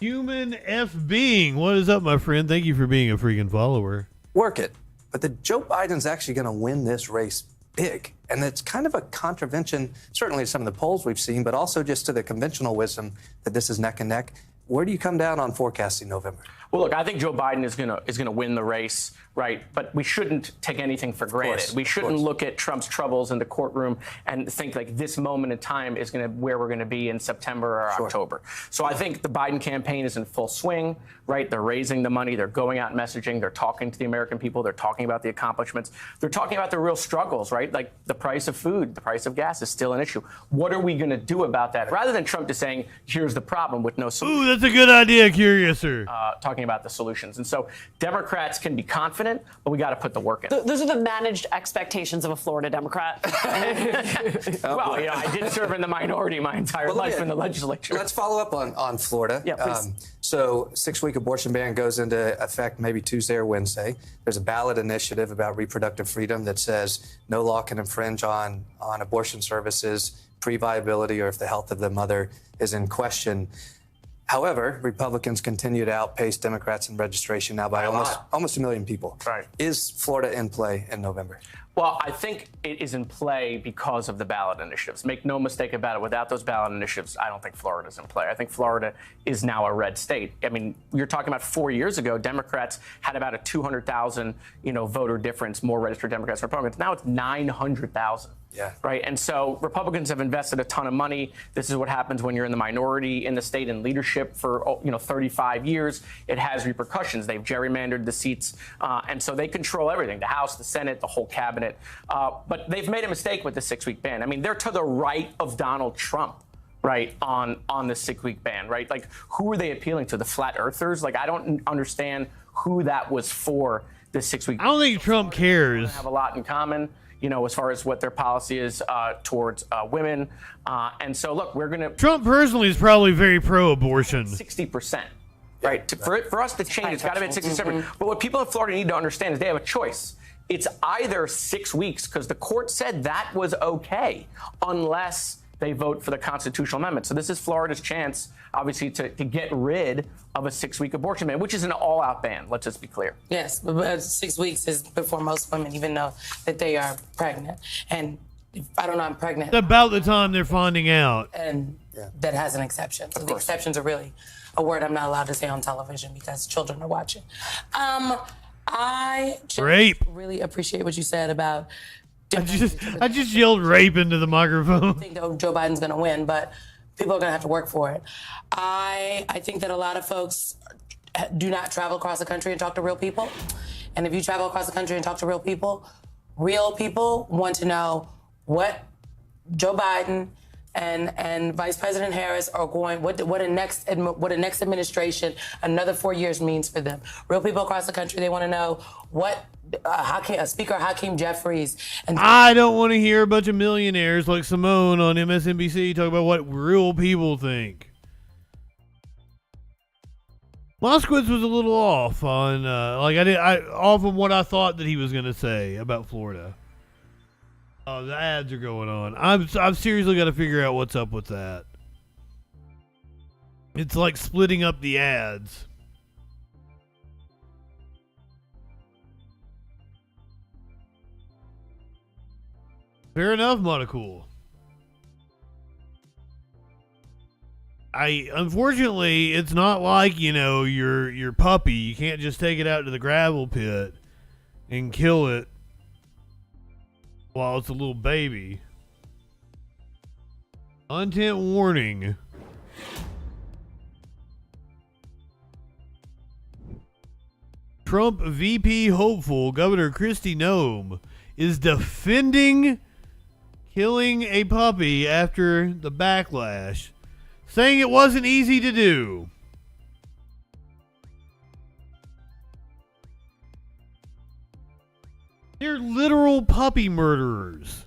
Human F being. What is up, my friend? Thank you for being a freaking follower. Work it. But that Joe Biden's actually going to win this race big. And it's kind of a contravention, certainly to some of the polls we've seen, but also just to the conventional wisdom that this is neck and neck. Where do you come down on forecasting November? Well, look, I think Joe Biden is gonna win the race, right? But we shouldn't take anything for granted. We shouldn't look at Trump's troubles in the courtroom and think like this moment in time is where we're gonna be in September or October. So I think the Biden campaign is in full swing, right? They're raising the money, they're going out messaging, they're talking to the American people, they're talking about the accomplishments, they're talking about the real struggles, right? Like the price of food, the price of gas is still an issue. What are we gonna do about that? Rather than Trump just saying, here's the problem with no solution. Ooh, that's a good idea, Curiouser. Talking about the solutions. And so Democrats can be confident, but we got to put the work in. Those are the managed expectations of a Florida Democrat. Well, you know, I did serve in the minority my entire life in the legislature. Let's follow up on Florida. Yeah, please. So 6-week abortion ban goes into effect maybe Tuesday or Wednesday. There's a ballot initiative about reproductive freedom that says no law can infringe on abortion services, pre-viability, or if the health of the mother is in question. However, Republicans continue to outpace Democrats in registration now by almost 1 million people. Right. Is Florida in play in November? Well, I think it is in play because of the ballot initiatives. Make no mistake about it. Without those ballot initiatives, I don't think Florida's in play. I think Florida is now a red state. I mean, you're talking about 4 years ago, Democrats had about a 200,000, voter difference, more registered Democrats than Republicans. Now it's 900,000. Yeah. Right. And so Republicans have invested a ton of money. This is what happens when you're in the minority in the state in leadership for 35 years. It has repercussions. They've gerrymandered the seats. And so they control everything, the House, the Senate, the whole cabinet. But they've made a mistake with the 6-week ban. I mean, they're to the right of Donald Trump. Right, on the 6-week ban, right? Like, who are they appealing to? The flat earthers? Like, I don't understand who that was for, the 6-week. I don't think Trump cares. They have a lot in common, as far as what their policy is towards women. And so, look, we're going to... Trump personally is probably very pro-abortion. 60%. Right? For us to change, it's got to be at 67%. But what people in Florida need to understand is they have a choice. It's either 6 weeks, because the court said that was okay, unless they vote for the constitutional amendment. So this is Florida's chance, obviously, to get rid of a 6-week abortion ban, which is an all-out ban. Let's just be clear. Yes, but 6 weeks is before most women even know that they are pregnant. And if I don't know I'm pregnant. About the time they're finding out. And that has an exception. So the exceptions are really a word I'm not allowed to say on television because children are watching. I just really appreciate what you said about... I just yelled rape into the microphone. I think that Joe Biden's going to win, but people are going to have to work for it. I think that a lot of folks do not travel across the country and talk to real people. And if you travel across the country and talk to real people want to know what Joe Biden and Vice President Harris are going, what a next administration, another 4 years means for them. Real people across the country, they want to know what Speaker Hakeem Jeffries. And I don't want to hear a bunch of millionaires like Simone on MSNBC talk about what real people think. Moskowitz was a little off on, off of what I thought that he was going to say about Florida. Oh, the ads are going on. I've seriously got to figure out what's up with that. It's like splitting up the ads. Fair enough, Monocool. Unfortunately, it's not like, your puppy. You can't just take it out to the gravel pit and kill it while it's a little baby. Content warning. Trump VP hopeful Governor Kristi Noem is defending killing a puppy after the backlash, saying it wasn't easy to do. They're literal puppy murderers.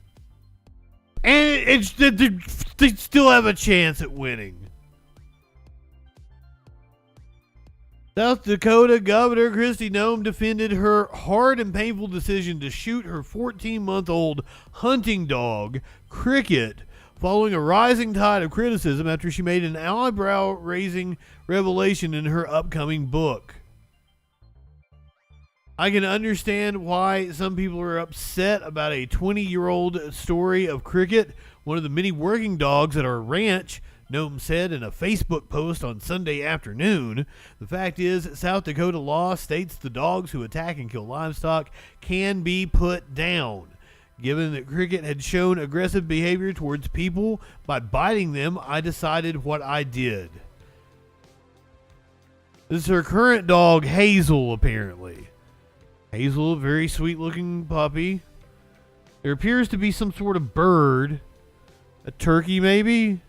And they still have a chance at winning. South Dakota Governor Kristi Noem defended her hard and painful decision to shoot her 14-month-old hunting dog, Cricket, following a rising tide of criticism after she made an eyebrow-raising revelation in her upcoming book. I can understand why some people are upset about a 20-year-old story of Cricket, one of the many working dogs at our ranch, Noem said in a Facebook post on Sunday afternoon. The fact is, South Dakota law states the dogs who attack and kill livestock can be put down. Given that Cricket had shown aggressive behavior towards people by biting them, I decided what I did. This is her current dog, Hazel, apparently. Hazel, a very sweet-looking puppy. There appears to be some sort of bird. A turkey, maybe?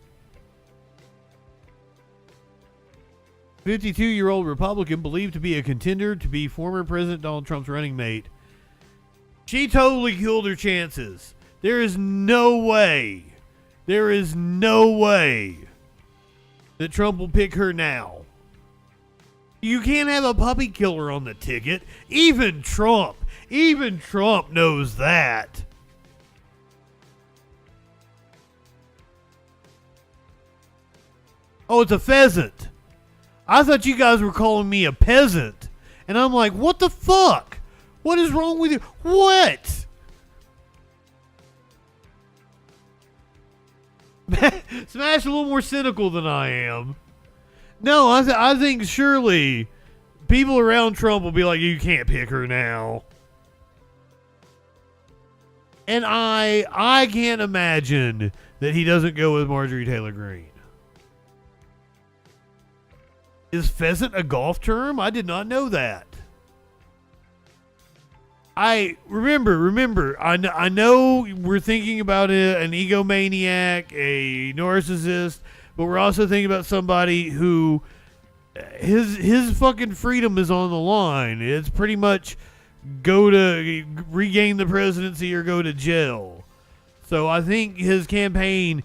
52-year-old Republican believed to be a contender to be former President Donald Trump's running mate. She totally killed her chances. There is no way that Trump will pick her now. You can't have a puppy killer on the ticket. Even Trump knows that. Oh, it's a pheasant. I thought you guys were calling me a peasant. And I'm like, what the fuck? What is wrong with you? What? Smash a little more cynical than I am. No, I think surely people around Trump will be like, you can't pick her now. And I can't imagine that he doesn't go with Marjorie Taylor Greene. Is pheasant a golf term? I did not know that. I remember. I know we're thinking about an egomaniac, a narcissist, but we're also thinking about somebody who his fucking freedom is on the line. It's pretty much go to regain the presidency or go to jail. So I think his campaign,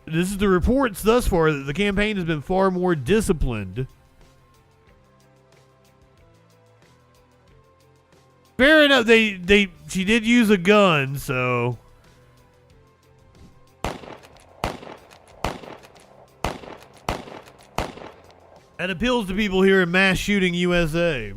this is the reports thus far, that the campaign has been far more disciplined. Fair enough. She did use a gun, so. That appeals to people here in mass shooting USA.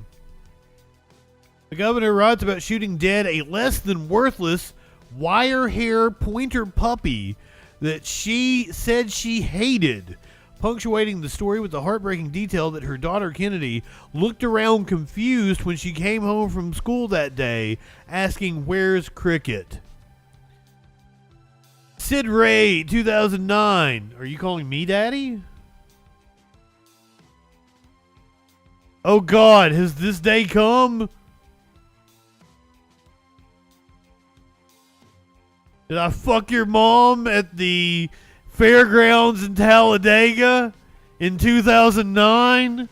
The governor writes about shooting dead a less than worthless wire hair pointer puppy that she said she hated, punctuating the story with the heartbreaking detail that her daughter Kennedy looked around confused when she came home from school that day, asking, "Where's Cricket?" Sid Ray, 2009. Are you calling me daddy? Oh God, has this day come? Did I fuck your mom at the fairgrounds in Talladega in 2009?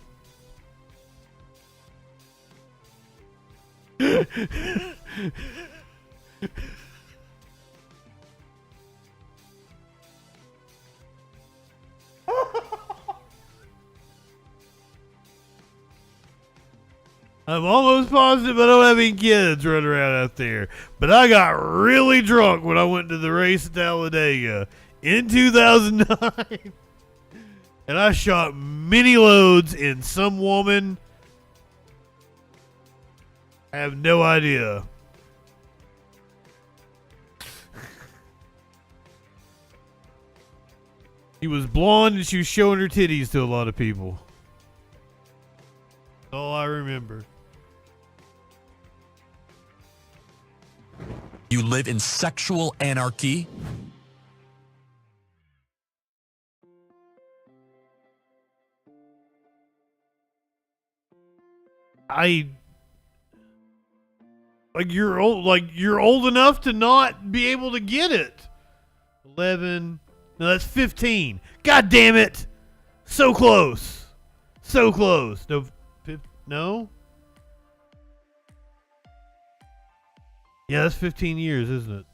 I'm almost positive I don't have any kids running around out there. But I got really drunk when I went to the race at Talladega in 2009. And I shot many loads in some woman. I have no idea. She was blonde and she was showing her titties to a lot of people. That's all I remember. You live in sexual anarchy? You're old enough to not be able to get it. 11. No, that's 15. God damn it. So close. So close. No? Yeah, that's 15 years, isn't it?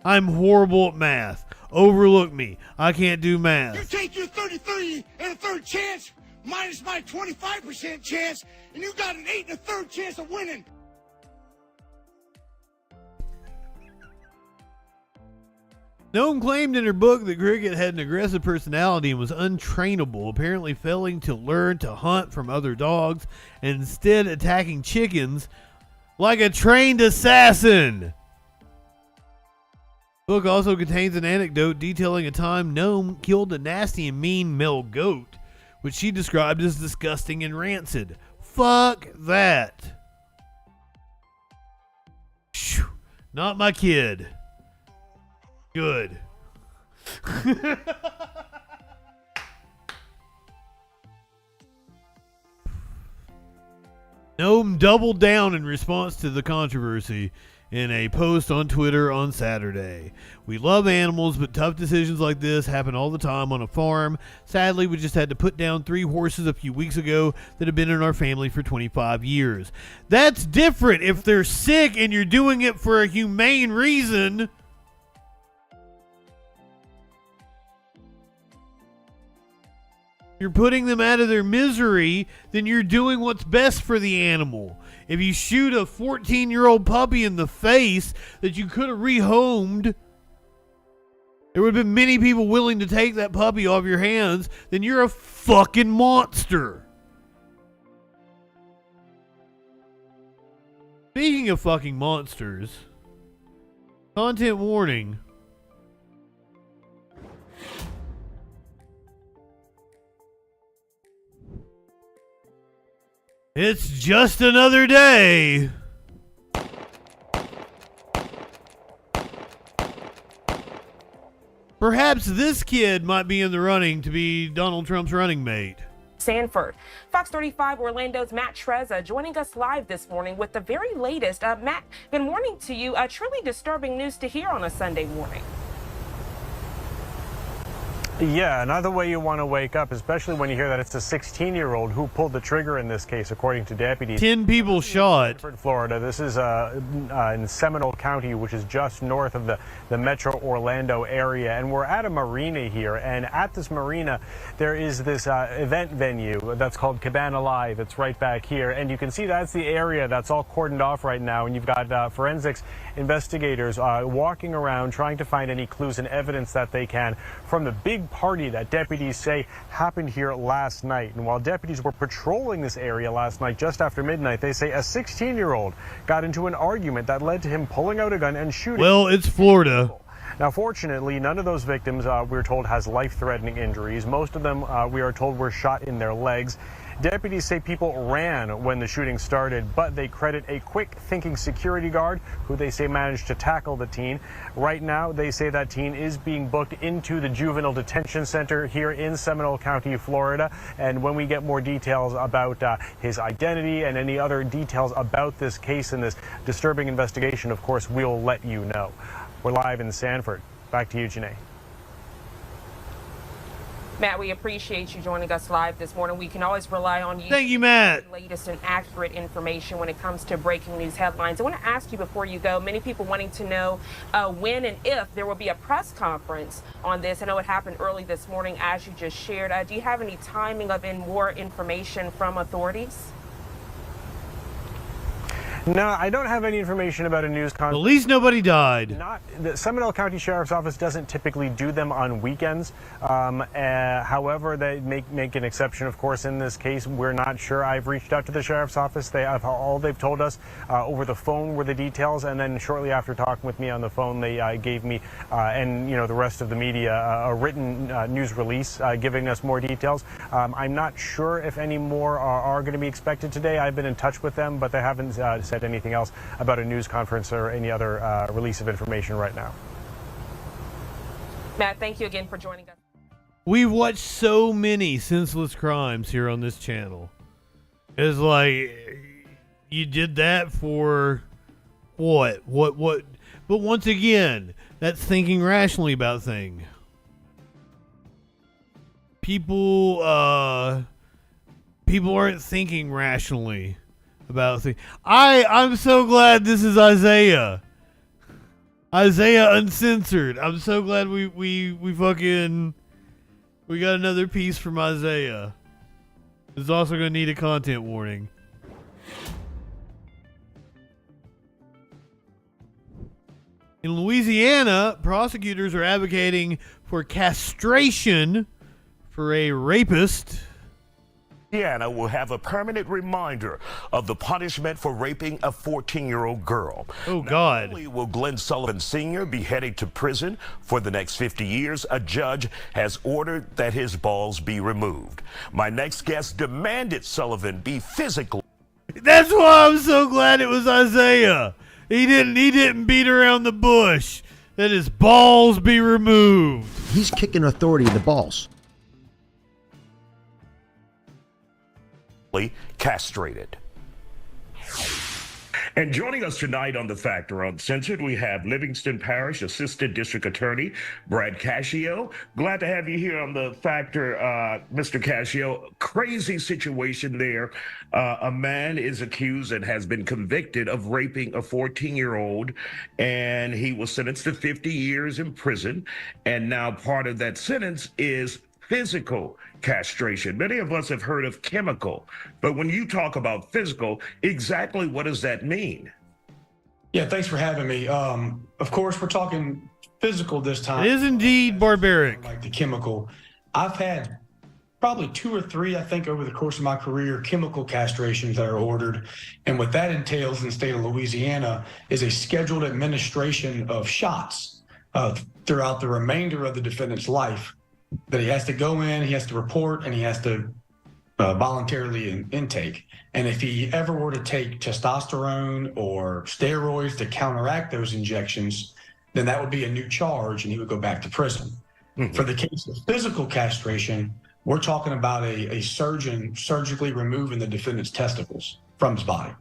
I'm horrible at math. Overlook me. I can't do math. You take your 33 and a third chance minus my 25% chance, and you got an 8 and a third chance of winning. Noam claimed in her book that Cricket had an aggressive personality and was untrainable, apparently failing to learn to hunt from other dogs and instead attacking chickens like a trained assassin. The book also contains an anecdote detailing a time Noam killed a nasty and mean male goat, which she described as disgusting and rancid. Fuck that. Whew. Not my kid. Good. Noam doubled down in response to the controversy in a post on Twitter on Saturday. We love animals, but tough decisions like this happen all the time on a farm. Sadly, we just had to put down 3 horses a few weeks ago that have been in our family for 25 years. That's different if they're sick and you're doing it for a humane reason. You're putting them out of their misery, then you're doing what's best for the animal. If you shoot a 14-year-old puppy in the face that you could have rehomed, there would have been many people willing to take that puppy off your hands, then you're a fucking monster. Speaking of fucking monsters, content warning. It's just another day. Perhaps this kid might be in the running to be Donald Trump's running mate. Sanford. Fox 35 Orlando's Matt Trezza joining us live this morning with the very latest. Matt, good morning to you. Truly disturbing news to hear on a Sunday morning. Yeah, another way you want to wake up, especially when you hear that it's a 16-year-old who pulled the trigger in this case, according to deputies. 10 people shot. Florida. This is in Seminole County, which is just north of the Metro Orlando area. And we're at a marina here. And at this marina, there is this event venue that's called Cabana Live. It's right back here. And you can see that's the area that's all cordoned off right now. And you've got forensics investigators walking around trying to find any clues and evidence that they can from the big party that deputies say happened here last night. And while deputies were patrolling this area last night just after midnight, they say a 16-year-old got into an argument that led to him pulling out a gun and shooting. Well, it's Florida. Now, fortunately, none of those victims, we're told, has life-threatening injuries. Most of them, we are told, were shot in their legs. Deputies say people ran when the shooting started, but they credit a quick-thinking security guard who they say managed to tackle the teen. Right now, they say that teen is being booked into the juvenile detention center here in Seminole County, Florida. And when we get more details about his identity and any other details about this case and this disturbing investigation, of course, we'll let you know. We're live in Sanford. Back to you, Janae. Matt, we appreciate you joining us live this morning. We can always rely on you. Thank you, Matt. Latest and accurate information when it comes to breaking news headlines. I want to ask you before you go, many people wanting to know when and if there will be a press conference on this. I know it happened early this morning, as you just shared. Do you have any timing of more information from authorities? No, I don't have any information about a news conference. At least nobody died. The Seminole County Sheriff's Office doesn't typically do them on weekends. However, they make an exception, of course, in this case. We're not sure. I've reached out to the Sheriff's Office. All they've told us over the phone were the details, and then shortly after talking with me on the phone, they gave me and the rest of the media a written news release giving us more details. I'm not sure if any more are going to be expected today. I've been in touch with them, but they haven't said anything else about a news conference or any other release of information right now. Matt, thank you again for joining us. We've watched so many senseless crimes here on this channel. It's like, you did that for what? What? But once again, that's thinking rationally about things. People aren't thinking rationally about things. I'm so glad this is Isaiah Uncensored. I'm so glad we got another piece from Isaiah. It's also going to need a content warning. In Louisiana, prosecutors are advocating for castration for a rapist. Louisiana will have a permanent reminder of the punishment for raping a 14-year-old girl. Oh, God. Not only will Glenn Sullivan Sr. be headed to prison for the next 50 years, a judge has ordered that his balls be removed. My next guest demanded Sullivan be physically. That's why I'm so glad it was Isaiah. He didn't beat around the bush. That his balls be removed. He's kicking authority in the balls. Castrated. And joining us tonight on The Factor Uncensored, we have Livingston Parish Assistant District Attorney Brad Cascio. Glad to have you here on The Factor, Mr. Cascio. Crazy situation there. A man is accused and has been convicted of raping a 14-year-old, and he was sentenced to 50 years in prison. And now part of that sentence is physical castration. Many of us have heard of chemical, but when you talk about physical, exactly what does that mean? Yeah, thanks for having me. Of course, we're talking physical this time. It is indeed barbaric. Like the chemical. I've had probably 2 or 3, I think, over the course of my career, chemical castrations that are ordered. And what that entails in the state of Louisiana is a scheduled administration of shots throughout the remainder of the defendant's life. That he has to go in, he has to report, and he has to voluntarily intake. And if he ever were to take testosterone or steroids to counteract those injections, then that would be a new charge and he would go back to prison. Mm-hmm. For the case of physical castration, we're talking about a surgeon surgically removing the defendant's testicles from his body.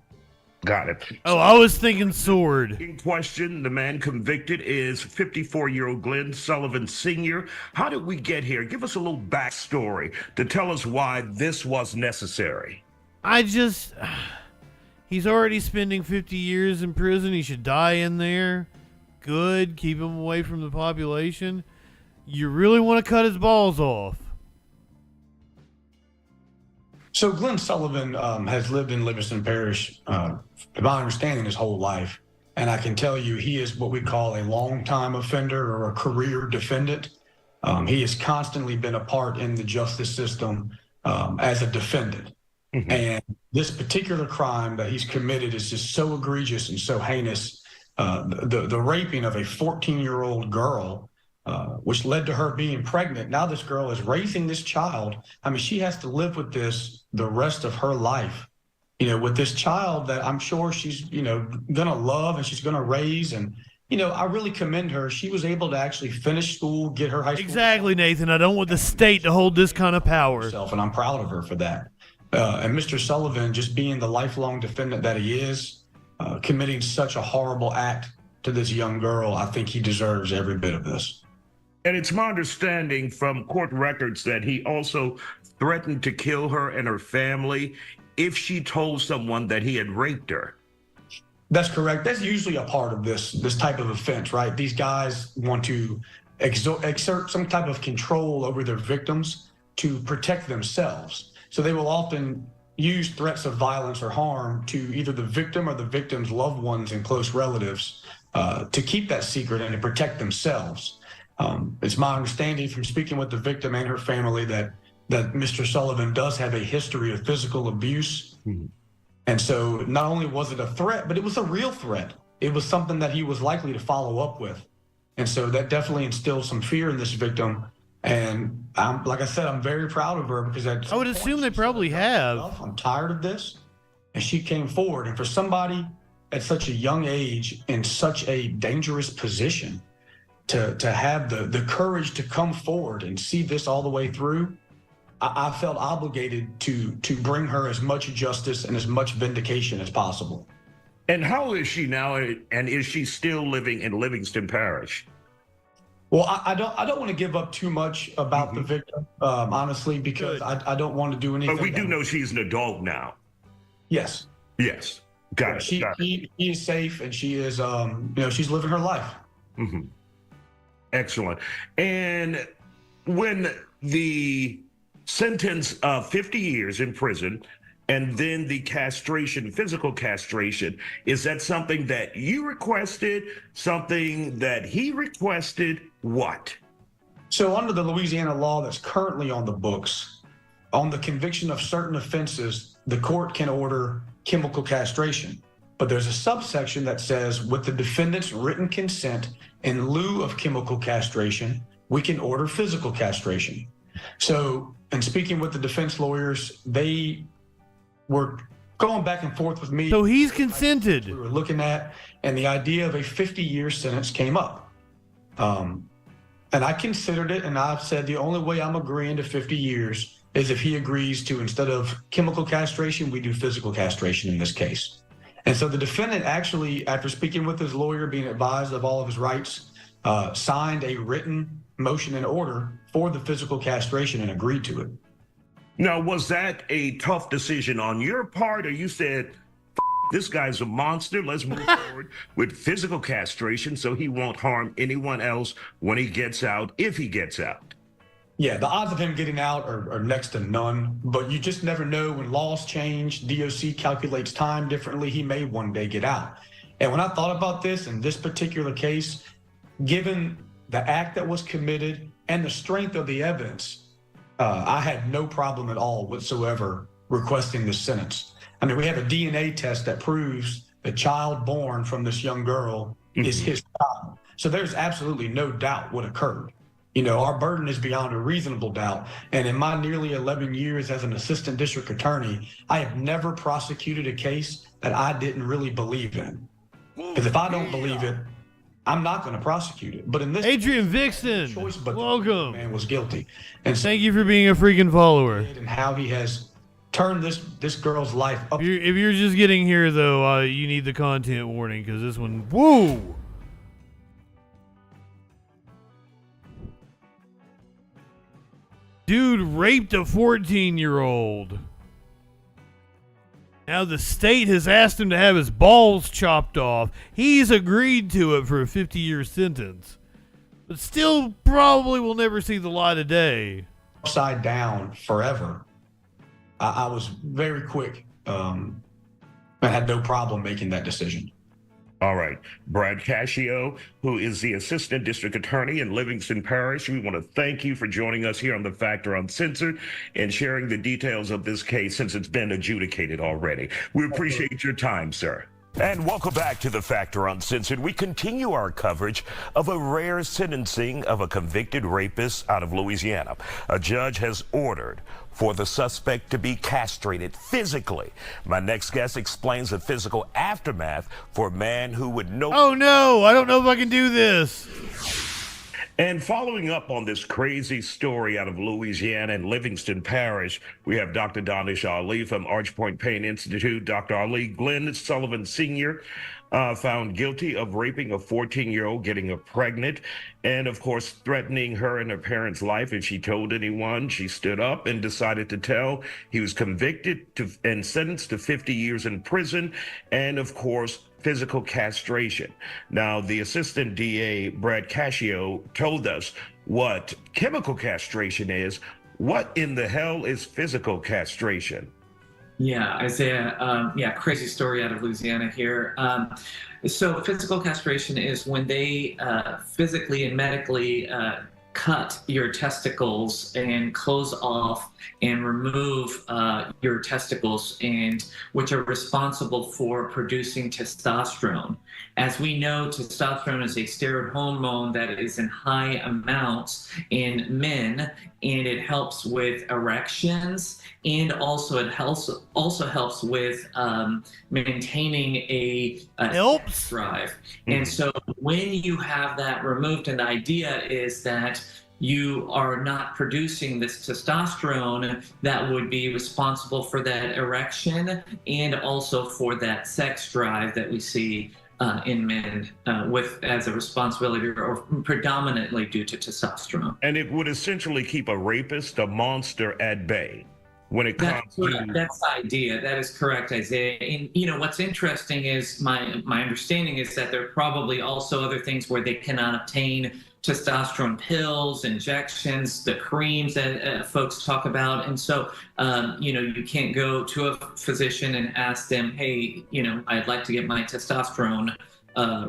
Got it. Oh, I was thinking sword. In question, the man convicted is 54-year-old Glenn Sullivan Sr. How did we get here? Give us a little backstory to tell us why this was necessary. He's already spending 50 years in prison. He should die in there. Good. Keep him away from the population. You really want to cut his balls off. So Glenn Sullivan has lived in Livingston Parish, to my understanding, his whole life. And I can tell you he is what we call a long-time offender or a career defendant. He has constantly been a part in the justice system as a defendant. Mm-hmm. And this particular crime that he's committed is just so egregious and so heinous. The raping of a 14-year-old girl, which led to her being pregnant. Now this girl is raising this child. I mean, she has to live with this the rest of her life, with this child that I'm sure she's, gonna love and she's gonna raise. And, I really commend her. She was able to actually finish school, get her high school. Exactly, Nathan. I don't want the state to hold this kind of power. And I'm proud of her for that. And Mr. Sullivan, just being the lifelong defendant that he is, committing such a horrible act to this young girl, I think he deserves every bit of this. And it's my understanding from court records that he also threatened to kill her and her family if she told someone that he had raped her. That's correct. That's usually a part of this type of offense, right? These guys want to exert some type of control over their victims to protect themselves. So they will often use threats of violence or harm to either the victim or the victim's loved ones and close relatives to keep that secret and to protect themselves. It's my understanding from speaking with the victim and her family that Mr. Sullivan does have a history of physical abuse. And so not only was it a threat, but it was a real threat. It was something that he was likely to follow up with. And so that definitely instilled some fear in this victim. And like I said, I'm very proud of her because I would assume they probably have. I'm tired of this. And she came forward. And for somebody at such a young age in such a dangerous position to have the courage to come forward and see this all the way through, I felt obligated to bring her as much justice and as much vindication as possible. And how old is she now? And is she still living in Livingston Parish? Well, I don't want to give up too much about the victim, honestly, because I don't want to do anything. But we do know she's an adult now. Yes. Yes. Got it. She is safe, and she is, she's living her life. Excellent. And when the sentence of 50 years in prison and then the castration, physical castration, is that something that you requested, something that he requested? What? So under the Louisiana law that's currently on the books, on the conviction of certain offenses, the court can order chemical castration. But there's a subsection that says, with the defendant's written consent, in lieu of chemical castration, we can order physical castration. So, in speaking with the defense lawyers, they were going back and forth with me. So he's consented. We were looking at, and the idea of a 50-year sentence came up. And I considered it, and I've said the only way I'm agreeing to 50 years is if he agrees to, instead of chemical castration, we do physical castration in this case. And so the defendant actually, after speaking with his lawyer, being advised of all of his rights, signed a written motion and order for the physical castration and agreed to it. Now, was that a tough decision on your part, or you said, this guy's a monster, let's move forward with physical castration so he won't harm anyone else when he gets out, if he gets out? Yeah, the odds of him getting out are next to none, but you just never know. When laws change, DOC calculates time differently. He may one day get out. And when I thought about this in this particular case, given the act that was committed and the strength of the evidence, I had no problem at all whatsoever requesting this sentence. I mean, we have a DNA test that proves the child born from this young girl is his child. So there's absolutely no doubt what occurred. You know, our burden is beyond a reasonable doubt. And in my nearly 11 years as an assistant district attorney, I have never prosecuted a case that I didn't really believe in. Because if I don't believe it, I'm not going to prosecute it. But in this Adrian Vixen, welcome. Man was guilty. And so, thank you for being a freaking follower. And how he has turned this girl's life up. If you're just getting here, though, you need the content warning, because this one, whoa. Dude raped a 14-year-old. Now the state has asked him to have his balls chopped off. He's agreed to it for a 50-year sentence. But still probably will never see the light of day. Upside down forever. I was very quick. I had no problem making that decision. All right. Brad Cascio, who is the Assistant District Attorney in Livingston Parish, we want to thank you for joining us here on The Factor Uncensored and sharing the details of this case since it's been adjudicated already. We appreciate your time, sir. And welcome back to The Factor Uncensored. We continue our coverage of a rare sentencing of a convicted rapist out of Louisiana. A judge has ordered for the suspect to be castrated physically. My next guest explains the physical aftermath for a man who would know. Oh no, I don't know if I can do this. And following up on this crazy story out of Louisiana and Livingston Parish, we have Dr. Danish Ali from Archpoint Pain Institute. Dr. Ali, Glenn Sullivan Sr. Found guilty of raping a 14-year-old, getting her pregnant, and of course threatening her and her parents' life if she told anyone. She stood up and decided to tell. He was convicted and sentenced to 50 years in prison, and of course physical castration. Now, the assistant DA, Brad Cascio, told us what chemical castration is. What in the hell is physical castration? Yeah, Isaiah. Yeah, crazy story out of Louisiana here. So physical castration is when they physically and medically cut your testicles and close off and remove your testicles, and which are responsible for producing testosterone. As we know, testosterone is a steroid hormone that is in high amounts in men, and it helps with erections, and also it helps with maintaining a sex drive. And so when you have that removed, and the idea is that you are not producing this testosterone that would be responsible for that erection and also for that sex drive that we see in men with as a responsibility or predominantly due to testosterone. And it would essentially keep a rapist, a monster at bay when it comes to... That's the idea. That is correct, Isaiah. And, you know, what's interesting is my understanding is that there are probably also other things where they cannot obtain testosterone pills, injections, the creams that folks talk about. And so, you know, you can't go to a physician and ask them, hey, you know, I'd like to get my testosterone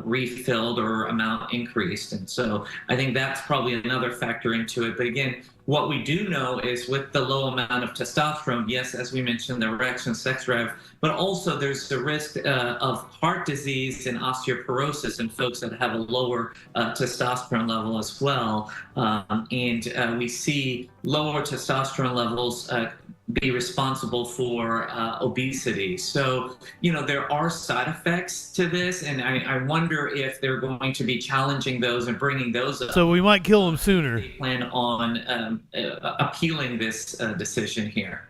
refilled or amount increased. And so I think that's probably another factor into it. But again, what we do know is with the low amount of testosterone, yes, as we mentioned, the erection, sex drive, but also there's the risk of heart disease and osteoporosis in folks that have a lower testosterone level as well. And we see lower testosterone levels be responsible for obesity. So, you know, there are side effects to this, and I wonder if they're going to be challenging those and bringing those up. So we might kill him sooner. They plan on appealing this decision here.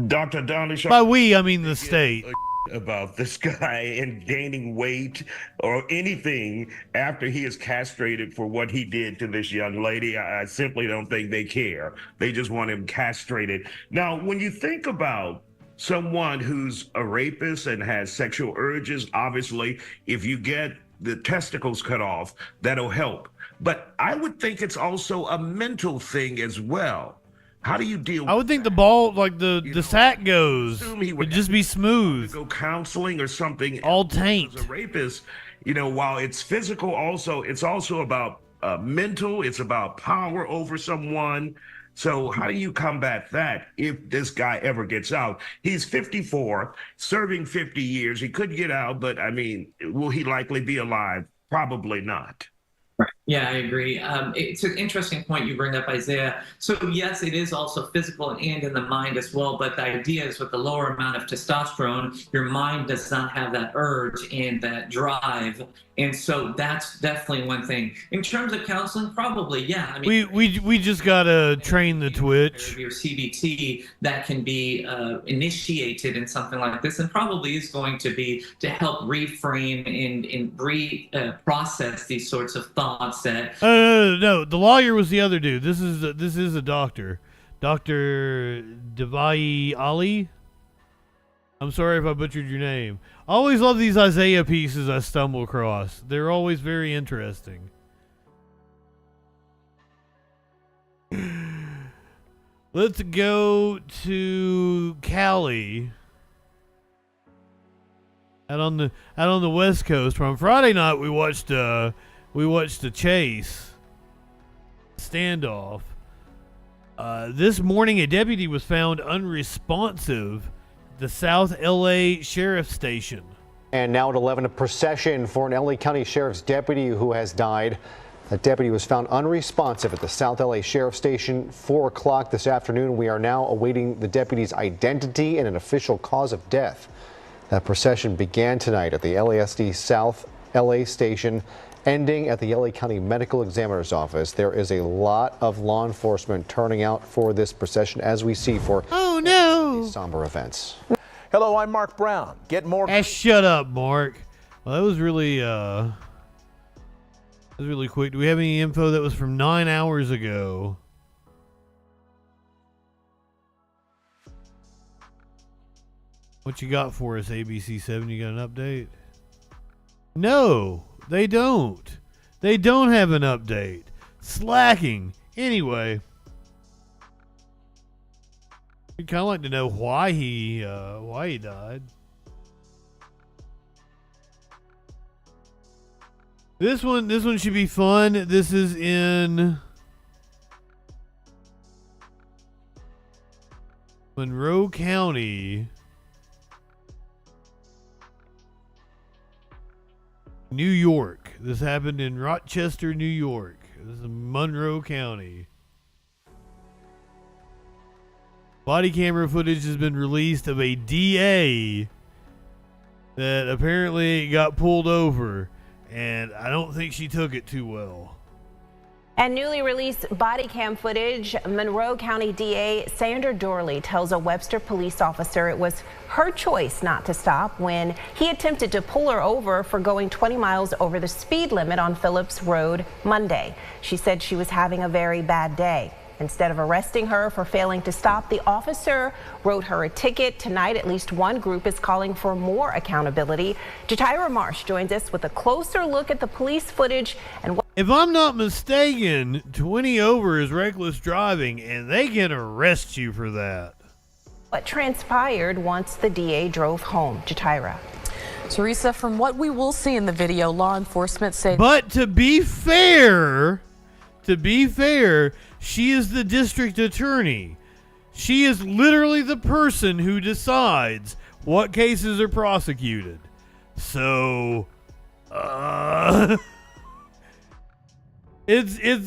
Dr. Downish, by we, I mean the state. About this guy and gaining weight or anything after he is castrated for what he did to this young lady. I simply don't think they care. They just want him castrated. Now, when you think about someone who's a rapist and has sexual urges, obviously, if you get the testicles cut off, that'll help. But I would think it's also a mental thing as well. How do you deal? I would think the ball, like the sack goes, would just be smooth. Go counseling or something. All taint. As a rapist, you know, while it's physical, it's also about mental. It's about power over someone. So how do you combat that if this guy ever gets out? He's 54, serving 50 years. He could get out, but I mean, will he likely be alive? Probably not. Yeah, I agree. It's an interesting point you bring up, Isaiah. So yes, it is also physical and in the mind as well. But the idea is with the lower amount of testosterone, your mind does not have that urge and that drive. And so that's definitely one thing. In terms of counseling, probably, yeah. I mean, we just gotta train the twitch. Your CBT that can be initiated in something like this, and probably is going to be to help reframe and process these sorts of thoughts that. No, the lawyer was the other dude. This is a doctor, Dr. Devai Ali. I'm sorry if I butchered your name. I always love these Isaiah pieces I stumble across. They're always very interesting. Let's go to Cali. Out on the West Coast. From Friday night, we watched the chase standoff. This morning, a deputy was found unresponsive at the South LA Sheriff's Station. And now at 11, a procession for an LA County Sheriff's deputy who has died. That deputy was found unresponsive at the South LA Sheriff's Station, 4 o'clock this afternoon. We are now awaiting the deputy's identity and an official cause of death. That procession began tonight at the LASD South LA Station, ending at the LA County Medical Examiner's Office. There is a lot of law enforcement turning out for this procession, as we see for these somber events. Hello, I'm Mark Brown. Get more. Shut up, Mark. Well, that was really quick. Do we have any info that was from 9 hours ago? What you got for us, ABC7? You got an update? No, they don't. They don't have an update. Slacking. Anyway. I'd kind of like to know why he died. This one should be fun. This is in Monroe County, New York. This happened in Rochester, New York. This is Monroe County. Body camera footage has been released of a DA that apparently got pulled over, and I don't think she took it too well. And newly released body cam footage, Monroe County DA Sandra Dorley tells a Webster police officer it was her choice not to stop when he attempted to pull her over for going 20 miles over the speed limit on Phillips Road Monday. She said she was having a very bad day. Instead of arresting her for failing to stop, the officer wrote her a ticket. Tonight, at least one group is calling for more accountability. Jatira Marsh joins us with a closer look at the police footage and what. If I'm not mistaken, 20 over is reckless driving, and they can arrest you for that. What transpired once the DA drove home. Jatira. Teresa, from what we will see in the video, law enforcement say. But to be fair, she is the district attorney. She is literally the person who decides what cases are prosecuted. So, it's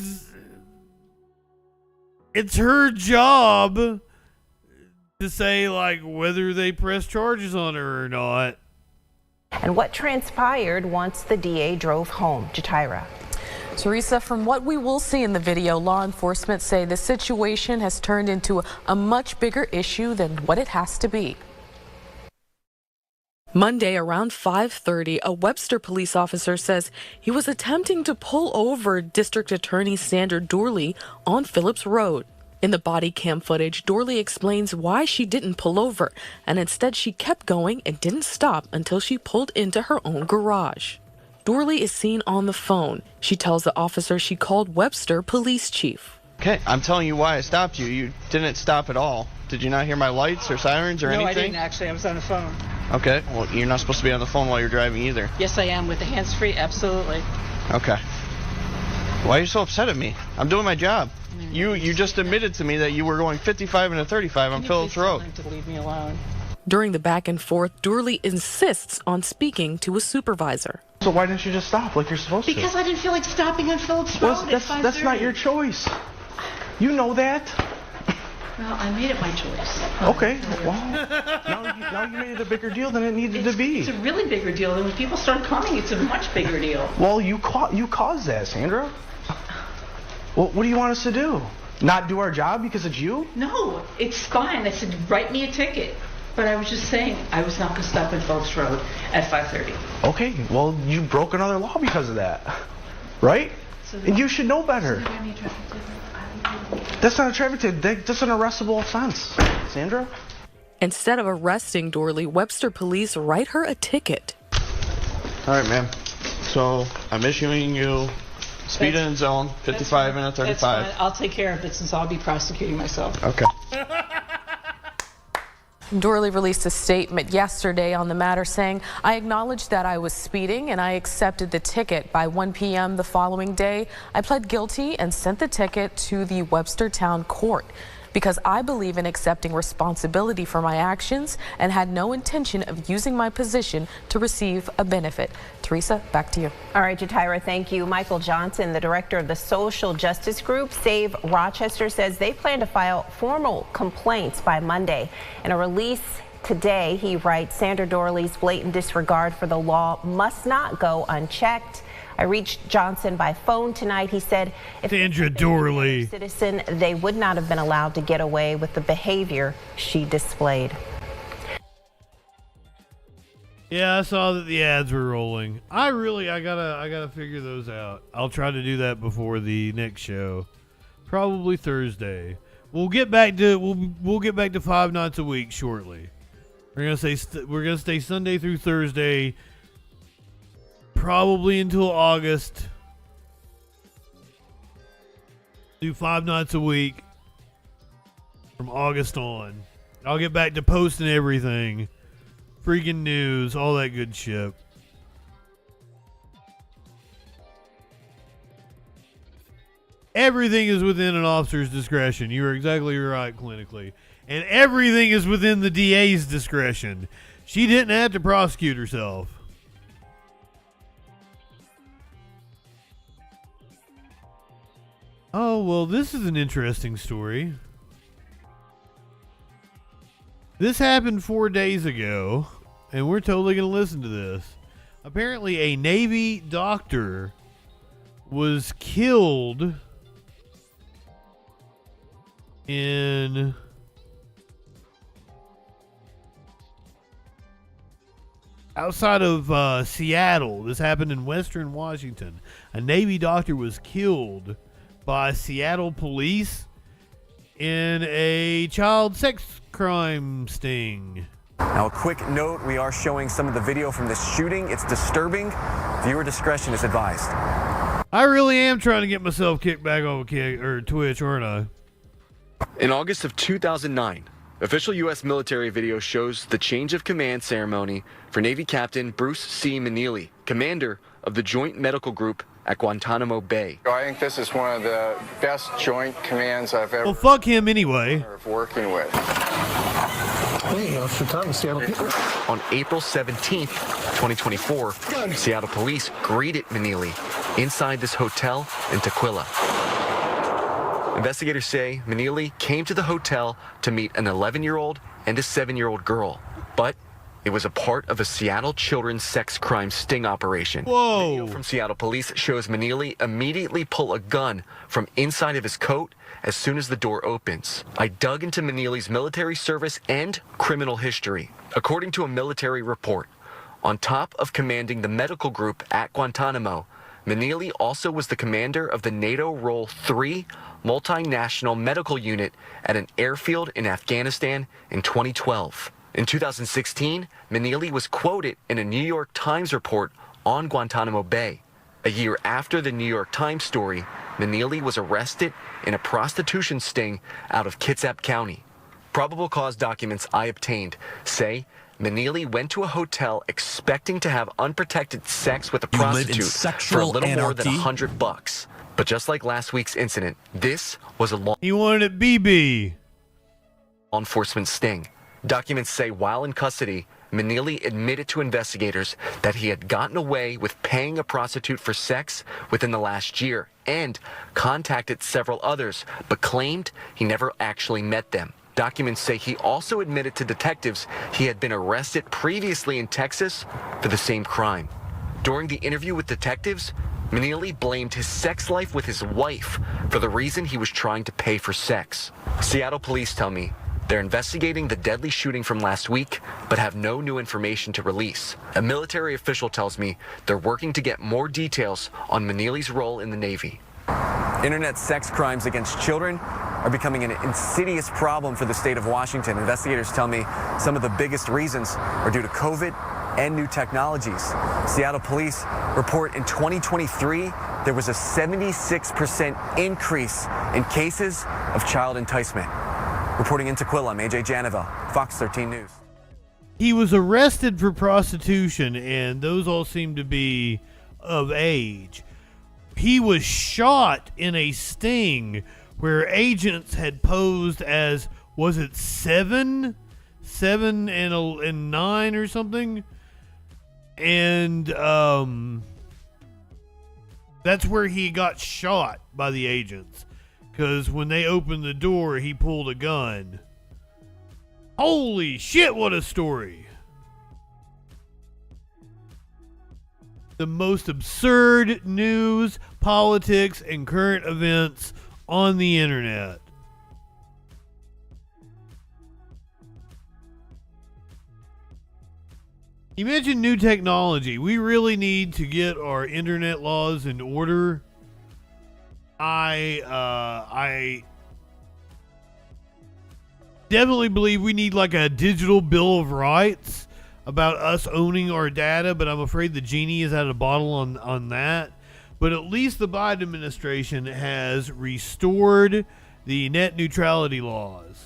her job to say, like, whether they press charges on her or not. And what transpired once the DA drove home. Jatira. Teresa, from what we will see in the video, law enforcement say the situation has turned into a much bigger issue than what it has to be. Monday around 5:30, a Webster police officer says he was attempting to pull over District Attorney Sandra Dorley on Phillips Road. In the body cam footage, Dorley explains why she didn't pull over, and instead she kept going and didn't stop until she pulled into her own garage. Dorley is seen on the phone. She tells the officer she called Webster police chief. Okay, I'm telling you why I stopped you. You didn't stop at all. Did you not hear my lights or sirens or anything? No, I didn't actually. I was on the phone. Okay, well, you're not supposed to be on the phone while you're driving either. Yes, I am with the hands-free, absolutely. Okay. Why are you so upset at me? I'm doing my job. You just admitted to me that you were going 55 and a 35 on Phillips Road. Can you please tell him to leave me alone? During the back and forth, Dorley insists on speaking to a supervisor. So why didn't you just stop like you're supposed Because I didn't feel like stopping on Phillips Road at 5:30. That's not your choice. You know that. Well, I made it my choice. Okay, well, now you made it a bigger deal than it needed to be. It's a really bigger deal. And when people start coming, it's a much bigger deal. Well, you caused that, Sandra. Well, what do you want us to do? Not do our job because it's you? No, it's fine. I said, write me a ticket. But I was just saying, I was not going to stop at Phillips Road at 5:30. Okay, well, you broke another law because of that, right? And you should know better. That's not a traffic ticket. That's an arrestable offense, Sandra. Instead of arresting Dorley, Webster police write her a ticket. All right, ma'am. So I'm issuing you speed in zone, 55 and a 35. That's fine. I'll take care of it since I'll be prosecuting myself. Okay. Dorley released a statement yesterday on the matter saying, I acknowledged that I was speeding and I accepted the ticket. By 1 p.m. the following day, I pled guilty and sent the ticket to the Webster Town Court because I believe in accepting responsibility for my actions and had no intention of using my position to receive a benefit. Teresa, back to you. All right, Jatira, thank you. Michael Johnson, the director of the social justice group Save Rochester, says they plan to file formal complaints by Monday. In a release today, he writes, Sandra Dorley's blatant disregard for the law must not go unchecked. I reached Johnson by phone tonight. He said if Sandra Dorley, citizen, they would not have been allowed to get away with the behavior she displayed. Yeah, I saw that the ads were rolling. I gotta figure those out. I'll try to do that before the next show, probably Thursday. We'll get back to 5 nights a week shortly. We're gonna stay Sunday through Thursday, probably until August. Do 5 nights a week from August on. I'll get back to posting everything. Freaking news, all that good shit. Everything is within an officer's discretion. You're exactly right, clinically. And everything is within the DA's discretion. She didn't have to prosecute herself. Oh, well, this is an interesting story. This happened 4 days ago, and we're totally going to listen to this. Apparently, a Navy doctor was killed in outside of Seattle. This happened in Western Washington. A Navy doctor was killed by Seattle police in a child sex crime sting. Now, a quick note, we are showing some of the video from this shooting. It's disturbing. Viewer discretion is advised. I really am trying to get myself kicked back off of Twitch, aren't I? In August of 2009, official U.S. military video shows the change of command ceremony for Navy Captain Bruce C. Meneely, commander of the Joint Medical Group at Guantanamo Bay. I think this is one of the best joint commands I've ever. Well, fuck him anyway. Working with. Hey, Officer Thomas, Seattle. On April 17th, 2024, Seattle police greeted Meneely inside this hotel in Tequila. Investigators say Meneely came to the hotel to meet an 11-year-old and a 7-year-old girl, but it was a part of a Seattle children's sex crime sting operation. Whoa! Video from Seattle police shows Meneely immediately pull a gun from inside of his coat as soon as the door opens. I dug into Meneely's military service and criminal history. According to a military report, on top of commanding the medical group at Guantanamo, Meneely also was the commander of the NATO Role 3 multinational medical unit at an airfield in Afghanistan in 2012. In 2016, Meneely was quoted in a New York Times report on Guantanamo Bay. A year after the New York Times story, Meneely was arrested in a prostitution sting out of Kitsap County. Probable cause documents I obtained say Meneely went to a hotel expecting to have unprotected sex with a prostitute for a little more than $100. But just like last week's incident, this was a law enforcement sting. Documents say while in custody, Meneely admitted to investigators that he had gotten away with paying a prostitute for sex within the last year and contacted several others, but claimed he never actually met them. Documents say he also admitted to detectives he had been arrested previously in Texas for the same crime. During the interview with detectives, Meneely blamed his sex life with his wife for the reason he was trying to pay for sex. Seattle police tell me they're investigating the deadly shooting from last week, but have no new information to release. A military official tells me they're working to get more details on Meneely's role in the Navy. Internet sex crimes against children are becoming an insidious problem for the state of Washington. Investigators tell me some of the biggest reasons are due to COVID and new technologies. Seattle police report in 2023, there was a 76% increase in cases of child enticement. Reporting in Tequila, I'm AJ Janova, Fox 13 News. He was arrested for prostitution, and those all seem to be of age. He was shot in a sting where agents had posed as, was it 7 and 9 or something? And that's where he got shot by the agents. Because when they opened the door, he pulled a gun. Holy shit, what a story. The most absurd news, politics, and current events on the internet. You mentioned new technology. We really need to get our internet laws in order. I definitely believe we need like a digital bill of rights about us owning our data, but I'm afraid the genie is out of the bottle on that. But at least the Biden administration has restored the net neutrality laws.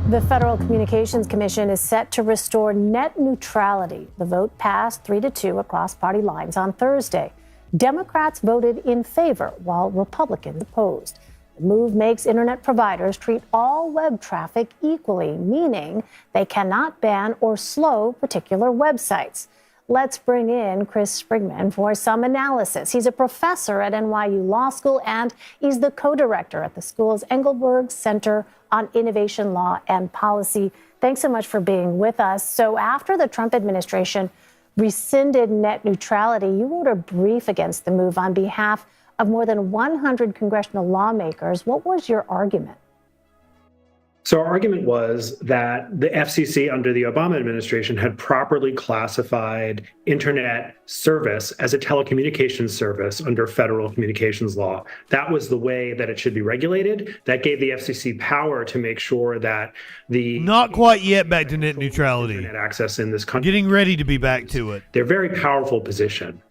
The Federal Communications Commission is set to restore net neutrality. The vote passed 3-2 across party lines on Thursday. Democrats voted in favor, while Republicans opposed. The move makes internet providers treat all web traffic equally, meaning they cannot ban or slow particular websites. Let's bring in Chris Sprigman for some analysis. He's a professor at NYU Law School, and he's the co-director at the school's Engelberg Center on Innovation Law and Policy. Thanks so much for being with us. So after the Trump administration rescinded net neutrality, you wrote a brief against the move on behalf of more than 100 congressional lawmakers. What was your argument? So our argument was that the FCC under the Obama administration had properly classified internet service as a telecommunications service under federal communications law. That was the way that it should be regulated. That gave the FCC power to make sure that the not quite yet back to net neutrality internet access in this country. Getting ready to be back to it. They're very powerful position.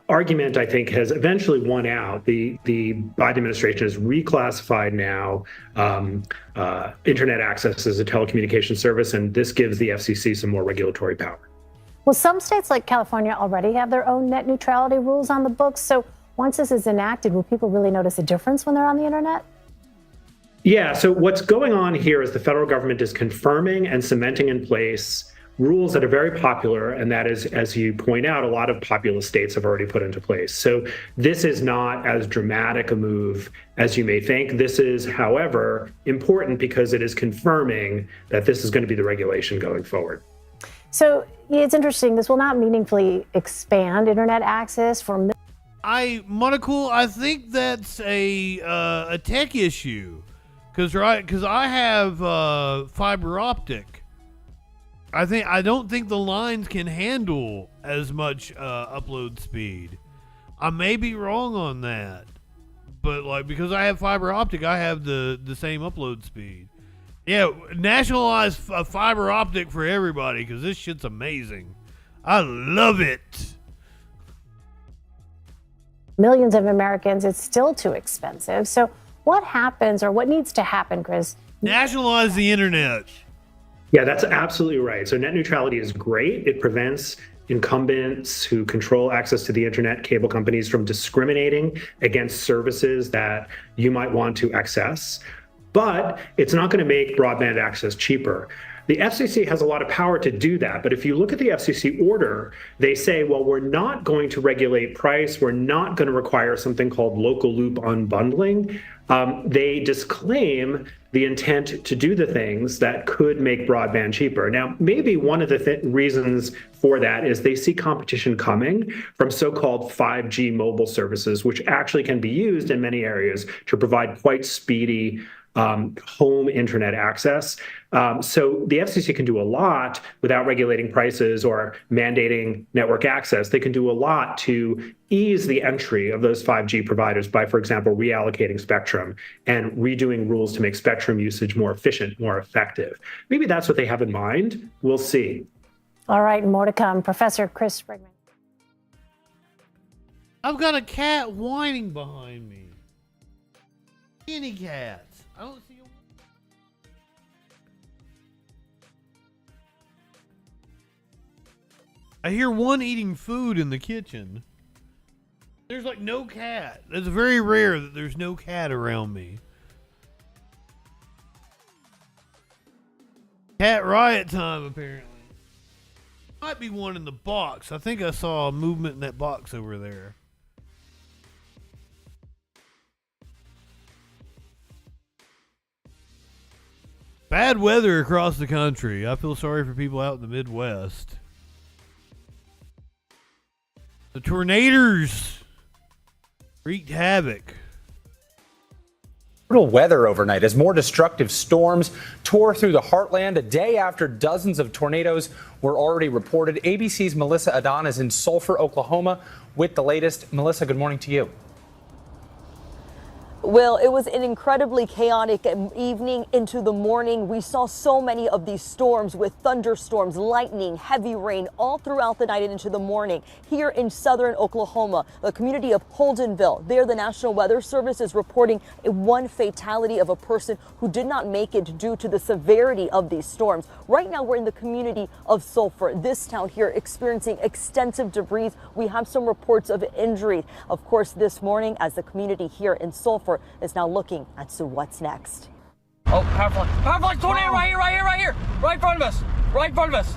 Argument, I think, has eventually won out. The Biden administration has reclassified now internet access as a telecommunications service, and this gives the FCC some more regulatory power. Well, some states like California already have their own net neutrality rules on the books. So once this is enacted, will people really notice a difference when they're on the internet? Yeah, so what's going on here is the federal government is confirming and cementing in place rules that are very popular, and that is, as you point out, a lot of populous states have already put into place. So this is not as dramatic a move as you may think. This is, however, important because it is confirming that this is going to be the regulation going forward. So it's interesting. This will not meaningfully expand internet access for. Monocle, I think that's a tech issue, because I have fiber optic. I don't think the lines can handle as much upload speed. I may be wrong on that, but because I have fiber optic, I have the same upload speed. Yeah, nationalize fiber optic for everybody, because this shit's amazing. I love it. Millions of Americans, it's still too expensive. So what happens, or what needs to happen, Chris? Nationalize the internet. Yeah, that's absolutely right. So net neutrality is great. It prevents incumbents who control access to the internet, cable companies, from discriminating against services that you might want to access. But it's not going to make broadband access cheaper. The FCC has a lot of power to do that. But if you look at the FCC order, they say, well, we're not going to regulate price. We're not going to require something called local loop unbundling. They disclaim the intent to do the things that could make broadband cheaper. Now, maybe one of the reasons for that is they see competition coming from so-called 5G mobile services, which actually can be used in many areas to provide quite speedy home internet access. So the FCC can do a lot without regulating prices or mandating network access. They can do a lot to ease the entry of those 5G providers by, for example, reallocating spectrum and redoing rules to make spectrum usage more efficient, more effective. Maybe that's what they have in mind. We'll see. All right, more to come. Professor Chris Sprigman. I've got a cat whining behind me. Any cats? I don't see a... I hear one eating food in the kitchen. There's no cat. It's very rare that there's no cat around me. Cat riot time, apparently. Might be one in the box. I think I saw a movement in that box over there. Bad weather across the country. I feel sorry for people out in the Midwest. The tornadoes wreaked havoc. Brutal weather overnight as more destructive storms tore through the heartland a day after dozens of tornadoes were already reported. ABC's Melissa Adon is in Sulphur, Oklahoma with the latest. Melissa, good morning to you. Well, it was an incredibly chaotic evening into the morning. We saw so many of these storms with thunderstorms, lightning, heavy rain all throughout the night and into the morning. Here in southern Oklahoma, the community of Holdenville, there the National Weather Service is reporting one fatality of a person who did not make it due to the severity of these storms. Right now, we're in the community of Sulphur, this town here experiencing extensive debris. We have some reports of injury. Of course, this morning, as the community here in Sulphur is now looking at what's next. Oh, powerful tornado right here, right in front of us.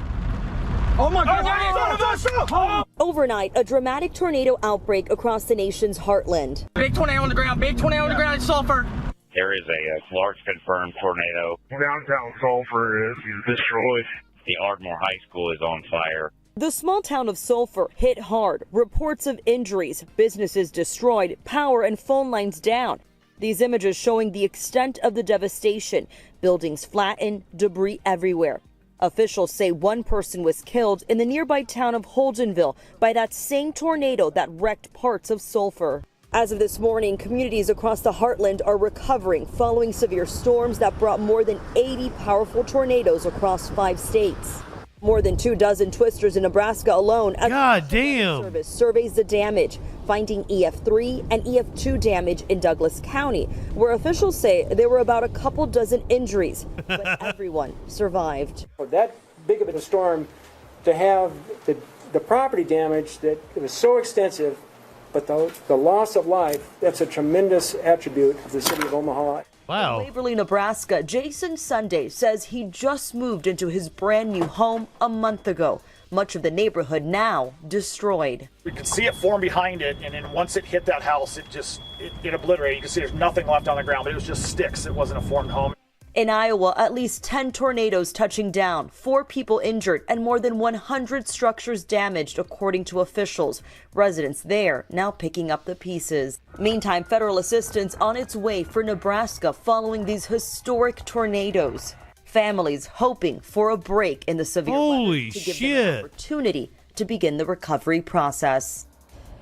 Oh my God! Overnight, a dramatic tornado outbreak across the nation's heartland. Big tornado on the ground in Sulphur. There is a large confirmed tornado. Downtown Sulphur is destroyed. The Ardmore High School is on fire. The small town of Sulphur hit hard. Reports of injuries, businesses destroyed, power and phone lines down. These images showing the extent of the devastation. Buildings flattened, debris everywhere. Officials say one person was killed in the nearby town of Holdenville by that same tornado that wrecked parts of Sulphur. As of this morning, communities across the heartland are recovering following severe storms that brought more than 80 powerful tornadoes across 5 states. More than 24 twisters in Nebraska alone. God damn. Service surveys the damage, finding EF3 and EF2 damage in Douglas County, where officials say there were about a couple dozen injuries, but everyone survived. For that big of a storm, to have the property damage that it was so extensive, but the loss of life, that's a tremendous attribute of the city of Omaha. Wow. In Waverly, Nebraska, Jason Sunday says he just moved into his brand new home a month ago. Much of the neighborhood now destroyed. We could see it form behind it, and then once it hit that house, it obliterated. You can see there's nothing left on the ground, but it was just sticks. It wasn't a formed home. In Iowa, at least 10 tornadoes touching down, 4 people injured, and more than 100 structures damaged, according to officials. Residents there now picking up the pieces. Meantime, federal assistance on its way for Nebraska following these historic tornadoes. Families hoping for a break in the severe weather to give them an opportunity to begin the recovery process.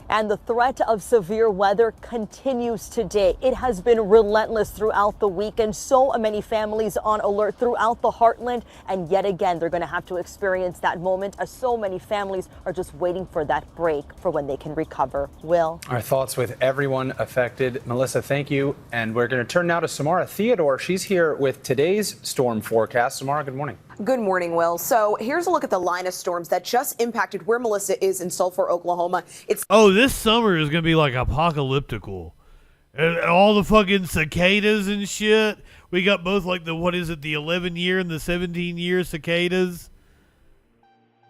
And the threat of severe weather continues today. It has been relentless throughout the week, and so many families on alert throughout the heartland. And yet again, they're going to have to experience that moment, as so many families are just waiting for that break for when they can recover. Will? Our thoughts with everyone affected. Melissa, thank you. And we're going to turn now to Samara Theodore. She's here with today's storm forecast. Samara, good morning. Good morning, Will. So here's a look at the line of storms that just impacted where Melissa is in Sulphur, Oklahoma. This summer is going to be like apocalyptical. And all the fucking cicadas and shit. We got both like the 11-year and the 17-year cicadas.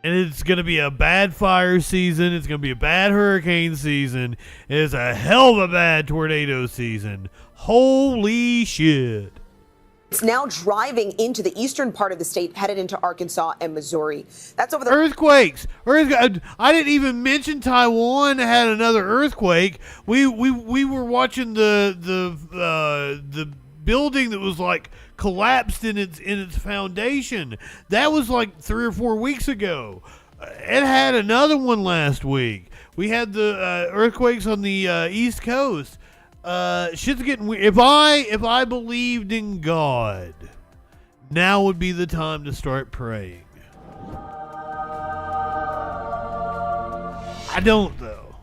And it's going to be a bad fire season. It's going to be a bad hurricane season. And it's a hell of a bad tornado season. Holy shit. It's now driving into the eastern part of the state, headed into Arkansas and Missouri. That's over the earthquakes. I didn't even mention Taiwan had another earthquake. We were watching the building that was like collapsed in its foundation. That was like 3 or 4 weeks ago. It had another one last week. We had the earthquakes on the East Coast. Shit's getting weird. If I believed in God, now would be the time to start praying. I don't, though.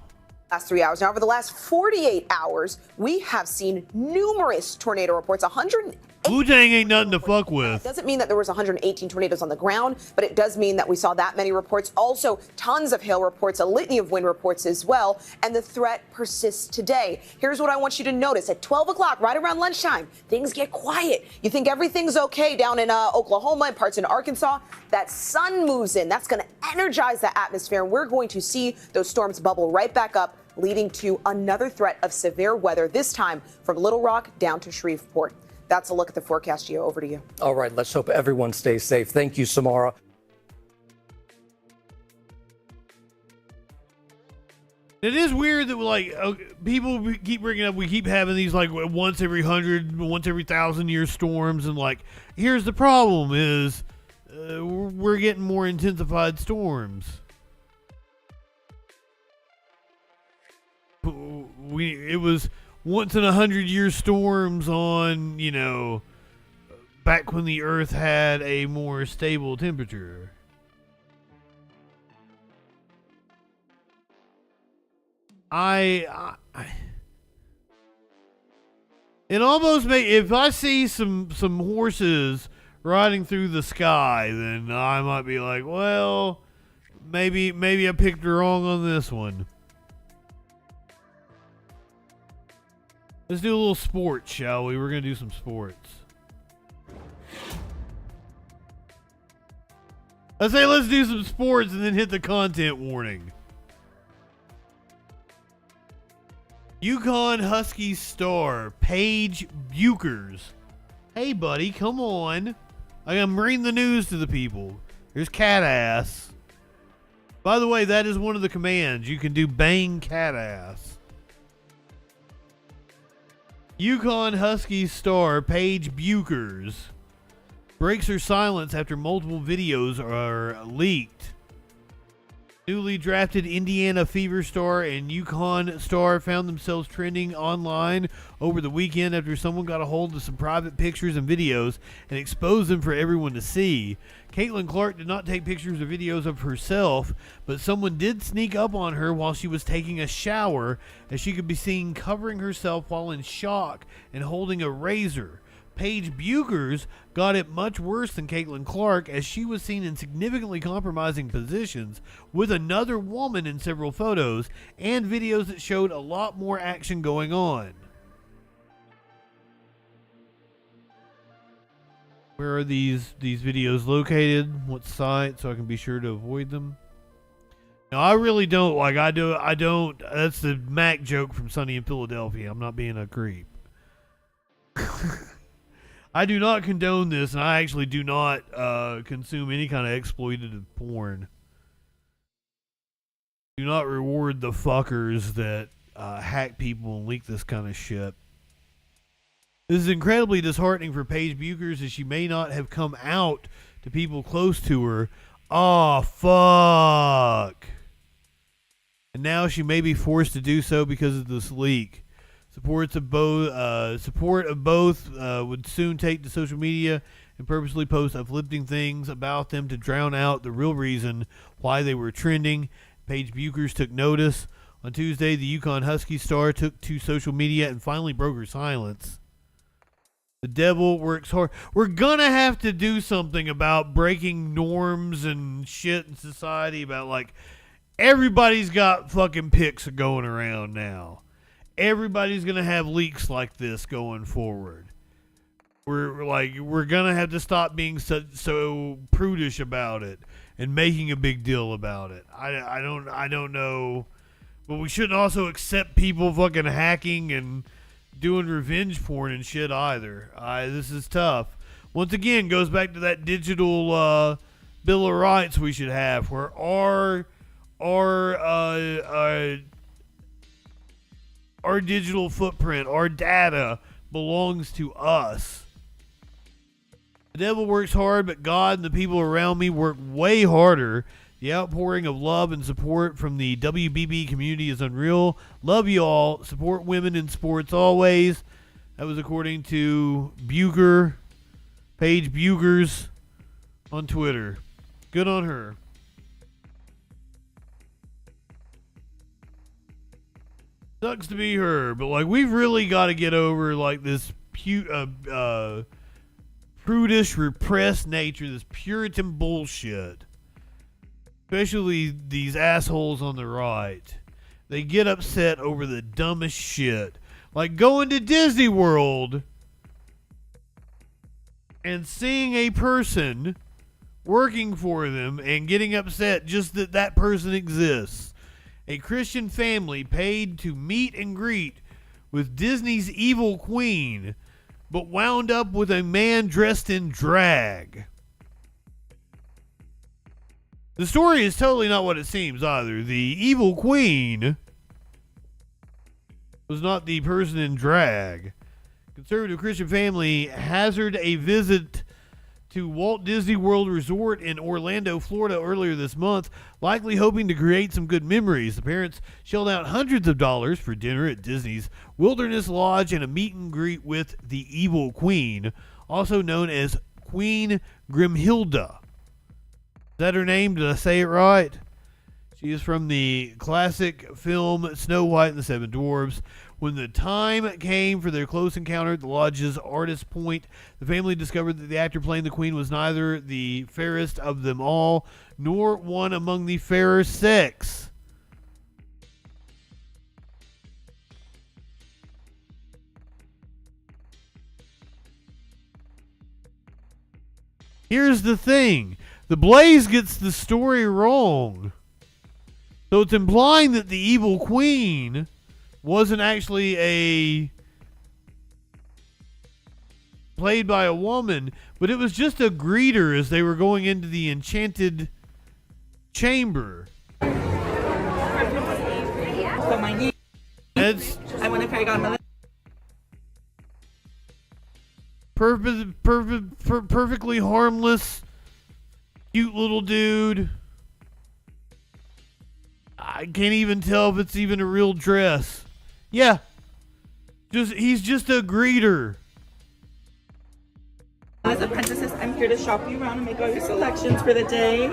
Last 3 hours. Now, over the last 48 hours, we have seen numerous tornado reports. 108. Wu-Tang ain't nothing to fuck with. It doesn't mean that there was 118 tornadoes on the ground, but it does mean that we saw that many reports. Also, tons of hail reports, a litany of wind reports as well, and the threat persists today. Here's what I want you to notice. At 12 o'clock, right around lunchtime, things get quiet. You think everything's okay down in Oklahoma and parts in Arkansas. That sun moves in. That's going to energize the atmosphere, and we're going to see those storms bubble right back up, leading to another threat of severe weather, this time from Little Rock down to Shreveport. That's a look at the forecast, Gio. Over to you. All right, let's hope everyone stays safe. Thank you, Samara. It is weird that people keep bringing up, we keep having these like once every 100, once every 1,000-year storms, and like here's the problem is we're getting more intensified storms. It was once in 100-year storms on, you know, back when the Earth had a more stable temperature. It almost if I see some horses riding through the sky, then I might be like, well, maybe I picked wrong on this one. Let's do a little sports, shall we? We're gonna do some sports. I say let's do some sports and then hit the content warning. Yukon Huskies star Paige Buchers. Hey, buddy, come on. I'm reading the news to the people. There's cat ass. By the way, that is one of the commands. You can do bang cat ass. Yukon Huskies star Paige Buchers breaks her silence after multiple videos are leaked. Newly drafted Indiana Fever star and Yukon star found themselves trending online over the weekend after someone got a hold of some private pictures and videos and exposed them for everyone to see. Caitlin Clark did not take pictures or videos of herself, but someone did sneak up on her while she was taking a shower, as she could be seen covering herself while in shock and holding a razor. Paige Buchers got it much worse than Caitlin Clark, as she was seen in significantly compromising positions with another woman in several photos and videos that showed a lot more action going on. Where are these videos located? What site, so I can be sure to avoid them? No, I really don't. I don't. That's the Mac joke from Sunny in Philadelphia. I'm not being a creep. I do not condone this, and I actually do not consume any kind of exploitative porn. Do not reward the fuckers that hack people and leak this kind of shit. This is incredibly disheartening for Paige Buchers, as she may not have come out to people close to her. Oh, fuck. And now she may be forced to do so because of this leak. Support of both would soon take to social media and purposely post uplifting things about them to drown out the real reason why they were trending. Paige Buchers took notice. On Tuesday, the Yukon Husky star took to social media and finally broke her silence. The devil works hard. We're gonna have to do something about breaking norms and shit in society, about like everybody's got fucking pics going around now. Everybody's gonna have leaks like this going forward. We're gonna have to stop being so prudish about it and making a big deal about it. I don't know, but we shouldn't also accept people fucking hacking and doing revenge porn and shit either. This is tough. Once again, goes back to that digital Bill of Rights we should have, where our digital footprint, our data belongs to us. The devil works hard, but God and the people around me work way harder. The outpouring of love and support from the WBB community is unreal. Love you all. Support women in sports always. That was according to Paige Buchers on Twitter. Good on her. Sucks to be her, but like we've really got to get over like this prudish, repressed nature, this Puritan bullshit. Especially these assholes on the right. They get upset over the dumbest shit. Like going to Disney World and seeing a person working for them and getting upset just that that person exists. A Christian family paid to meet and greet with Disney's evil queen, but wound up with a man dressed in drag. The story is totally not what it seems either. The evil queen was not the person in drag. Conservative Christian family hazarded a visit to Walt Disney World Resort in Orlando, Florida earlier this month, likely hoping to create some good memories. The parents shelled out hundreds of dollars for dinner at Disney's Wilderness Lodge and a meet and greet with the Evil Queen, also known as Queen Grimhilda. Is that her name? Did I say it right? She is from the classic film Snow White and the Seven Dwarfs. When the time came for their close encounter at the lodge's Artist Point, the family discovered that the actor playing the queen was neither the fairest of them all, nor one among the fairer sex. Here's the thing. The Blaze gets the story wrong. So it's implying that the evil queen wasn't actually played by a woman, but it was just a greeter as they were going into the enchanted chamber. It's perfectly harmless, cute little dude. I can't even tell if it's even a real dress. Yeah. He's just a greeter. As apprentices, I'm here to shop you around and make all your selections for the day.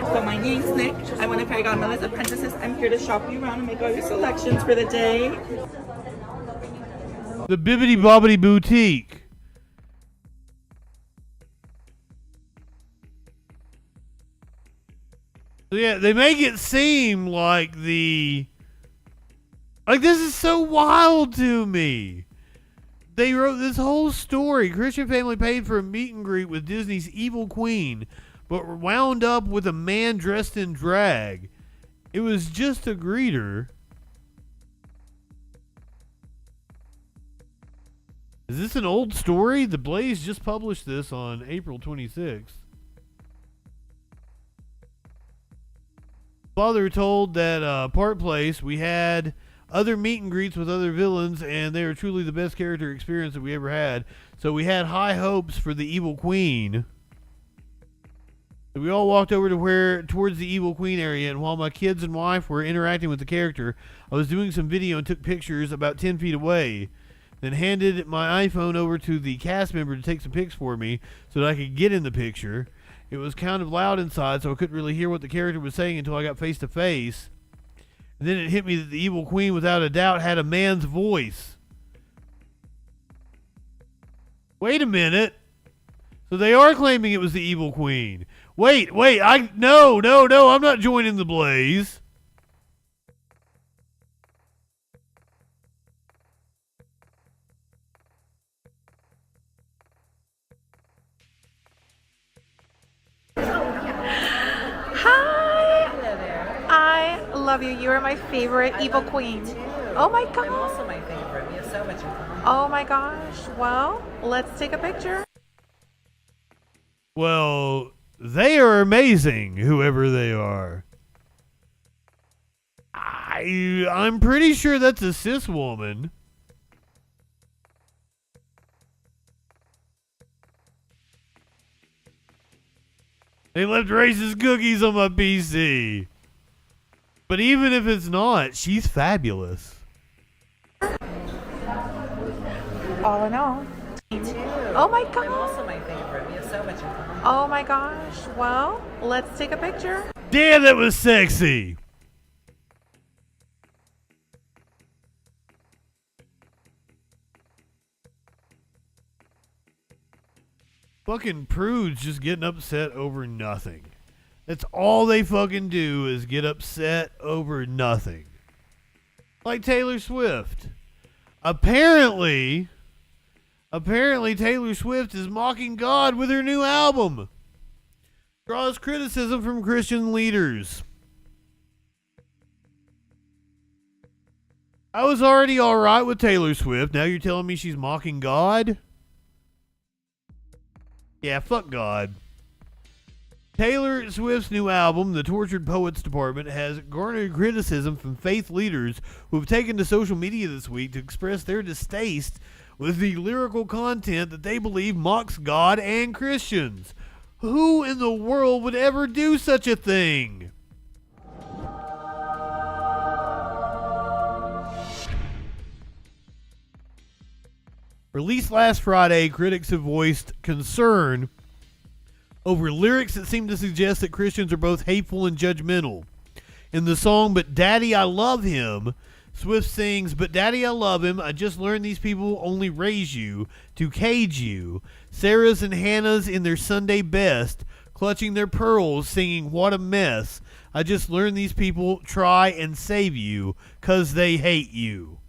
So my name's Nick. I'm one of Godmother's apprentices. I'm here to shop you around and make all your selections for the day. The Bibbidi Bobbidi Boutique. So yeah, they make it seem like this is so wild to me. They wrote this whole story. Christian family paid for a meet and greet with Disney's evil queen, but wound up with a man dressed in drag. It was just a greeter. Is this an old story? The Blaze just published this on April 26th. Father told that Park Place, we had other meet and greets with other villains, and they were truly the best character experience that we ever had. So we had high hopes for the evil queen. So we all walked over towards the evil queen area, and while my kids and wife were interacting with the character, I was doing some video and took pictures about 10 feet away. Then handed my iPhone over to the cast member to take some pics for me so that I could get in the picture. It was kind of loud inside, so I couldn't really hear what the character was saying until I got face to face. And then it hit me that the evil queen, without a doubt, had a man's voice. Wait a minute. So they are claiming it was the evil queen. Wait, no, I'm not joining the Blaze. I love you. You are my favorite evil queen. Oh my god. I'm also my favorite. We have so much in common. Oh my gosh. Well, let's take a picture. Well, they are amazing, whoever they are. I'm pretty sure that's a cis woman. They left racist cookies on my PC. But even if it's not, she's fabulous. All in all. Me too. Oh my god. I'm also my favorite. We have so much in common. Oh my gosh. Well, let's take a picture. Damn, that was sexy. Fucking prudes just getting upset over nothing. That's all they fucking do is get upset over nothing. Like Taylor Swift. Apparently Taylor Swift is mocking God with her new album. Draws criticism from Christian leaders. I was already alright with Taylor Swift. Now you're telling me she's mocking God? Yeah, fuck God. Taylor Swift's new album, The Tortured Poets Department, has garnered criticism from faith leaders who have taken to social media this week to express their distaste with the lyrical content that they believe mocks God and Christians. Who in the world would ever do such a thing? Released last Friday, critics have voiced concern over lyrics that seem to suggest that Christians are both hateful and judgmental. In the song But Daddy I Love Him, Swift sings, "But Daddy I love him, I just learned these people only raise you to cage you. Sarah's and Hannah's in their Sunday best, clutching their pearls, singing what a mess. I just learned these people try and save you, 'cause they hate you."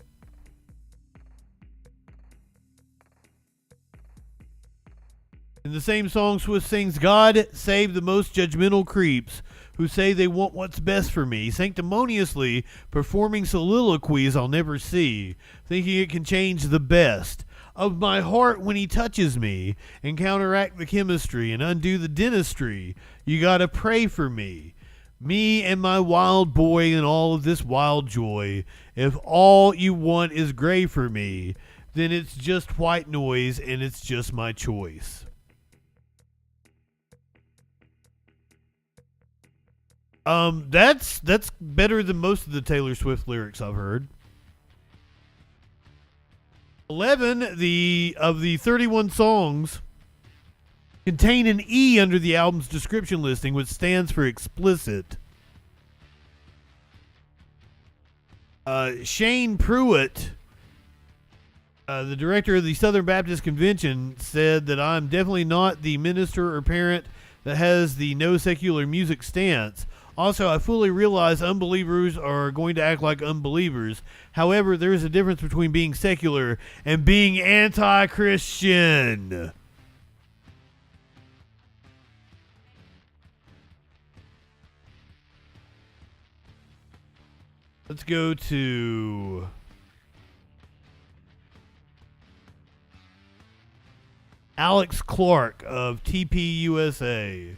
In the same song, Swift sings, "God save the most judgmental creeps who say they want what's best for me, sanctimoniously performing soliloquies I'll never see, thinking it can change the best of my heart when he touches me and counteract the chemistry and undo the dentistry. You gotta pray for me and my wild boy and all of this wild joy. If all you want is gray for me, then it's just white noise and it's just my choice." That's better than most of the Taylor Swift lyrics I've heard. 11 of the 31 songs contain an E under the album's description listing, which stands for explicit. Shane Pruitt, the director of the Southern Baptist Convention, said that I'm definitely not the minister or parent that has the no secular music stance. Also, I fully realize unbelievers are going to act like unbelievers. However, there is a difference between being secular and being anti-Christian. Let's go to Alex Clark of TPUSA.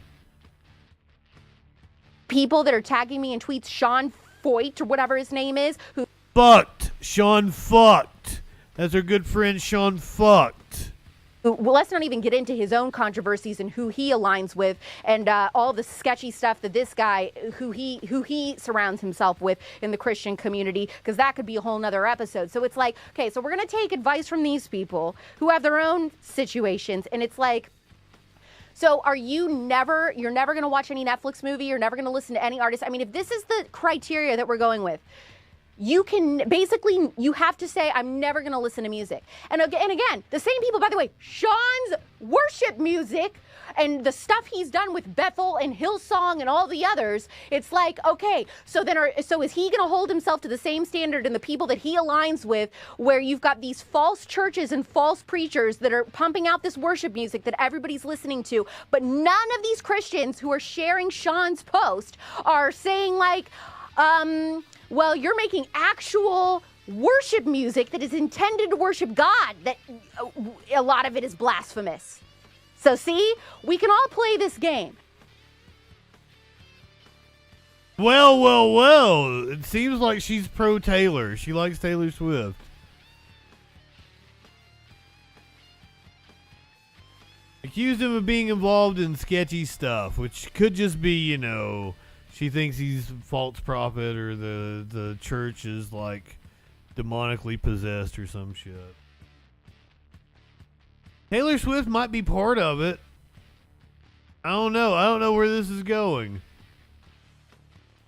People that are tagging me in tweets, Sean Foyt or whatever his name is, who fucked. Sean fucked. That's our good friend Sean fucked. Well, let's not even get into his own controversies and who he aligns with and all the sketchy stuff that this guy, who he surrounds himself with in the Christian community, because that could be a whole nother episode. So it's like, okay, so we're going to take advice from these people who have their own situations, and it's like, so you're never going to watch any Netflix movie, you're never going to listen to any artist. I mean, if this is the criteria that we're going with, you have to say, I'm never going to listen to music. And again, the same people, by the way, Sean's worship music and the stuff he's done with Bethel and Hillsong and all the others, it's like, okay, so is he going to hold himself to the same standard and the people that he aligns with, where you've got these false churches and false preachers that are pumping out this worship music that everybody's listening to, but none of these Christians who are sharing Sean's post are saying like, well, you're making actual worship music that is intended to worship God, that a lot of it is blasphemous. So see, we can all play this game. Well. It seems like she's pro Taylor. She likes Taylor Swift. Accused him of being involved in sketchy stuff, which could just be, she thinks he's a false prophet or the church is like demonically possessed or some shit. Taylor Swift might be part of it. I don't know where this is going.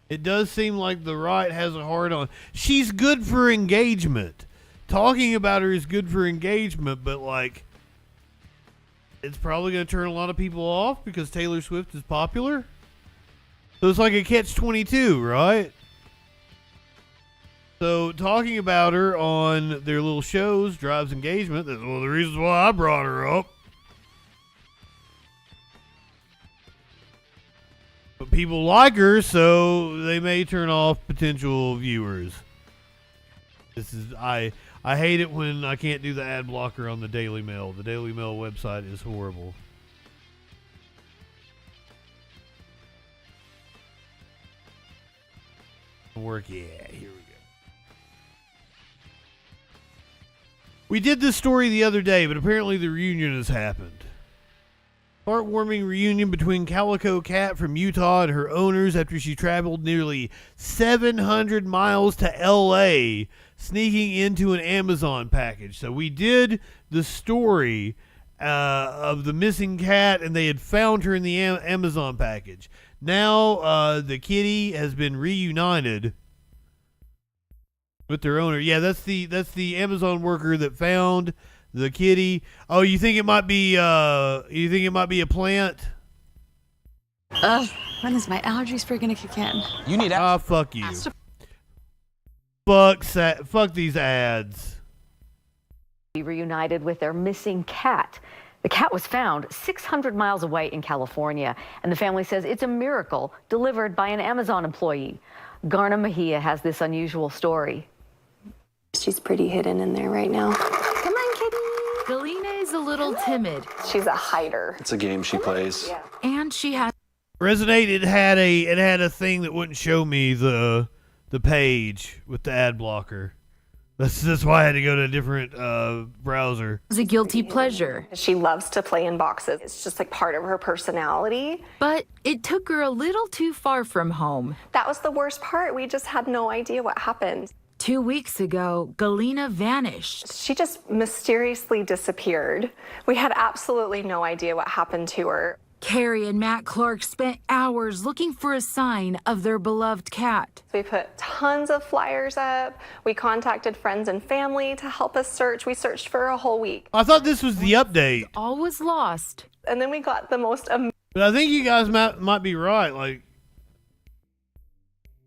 It does seem like the right has a hard on. She's good for engagement. Talking about her is good for engagement, but like, it's probably going to turn a lot of people off because Taylor Swift is popular. So it's like a catch-22, right? So talking about her on their little shows drives engagement. That's one of the reasons why I brought her up. But people like her, so they may turn off potential viewers. I hate it when I can't do the ad blocker on the Daily Mail. The Daily Mail website is horrible. Work, yeah, here we go. We did this story the other day, but apparently the reunion has happened. Heartwarming reunion between Calico Cat from Utah and her owners after she traveled nearly 700 miles to L.A. sneaking into an Amazon package. So we did the story of the missing cat, and they had found her in the Amazon package. Now the kitty has been reunited with their owner. Yeah, that's the Amazon worker that found the kitty. Oh, you think it might be a plant? When is my allergies freaking to kick in? You need fuck you. Fuck these ads. Be reunited with their missing cat. The cat was found 600 miles away in California, and the family says it's a miracle delivered by an Amazon employee. Garna Mejia has this unusual story. She's pretty hidden in there right now. Come on, kitty. Galena is a little timid. She's a hider. It's a game she plays. Yeah. And she has Resonate. It had a thing that wouldn't show me the page with the ad blocker. That's why I had to go to a different browser. a guilty pleasure. She loves to play in boxes. It's just like part of her personality. But it took her a little too far from home. That was the worst part. We just had no idea what happened. 2 weeks ago, Galena vanished. She just mysteriously disappeared. We had absolutely no idea what happened to her. Carrie and Matt Clark spent hours looking for a sign of their beloved cat. We put tons of flyers up. We contacted friends and family to help us search. We searched for a whole week. I thought this was the update. All was lost. And then we got the most amazing. But I think you guys might be right. Like,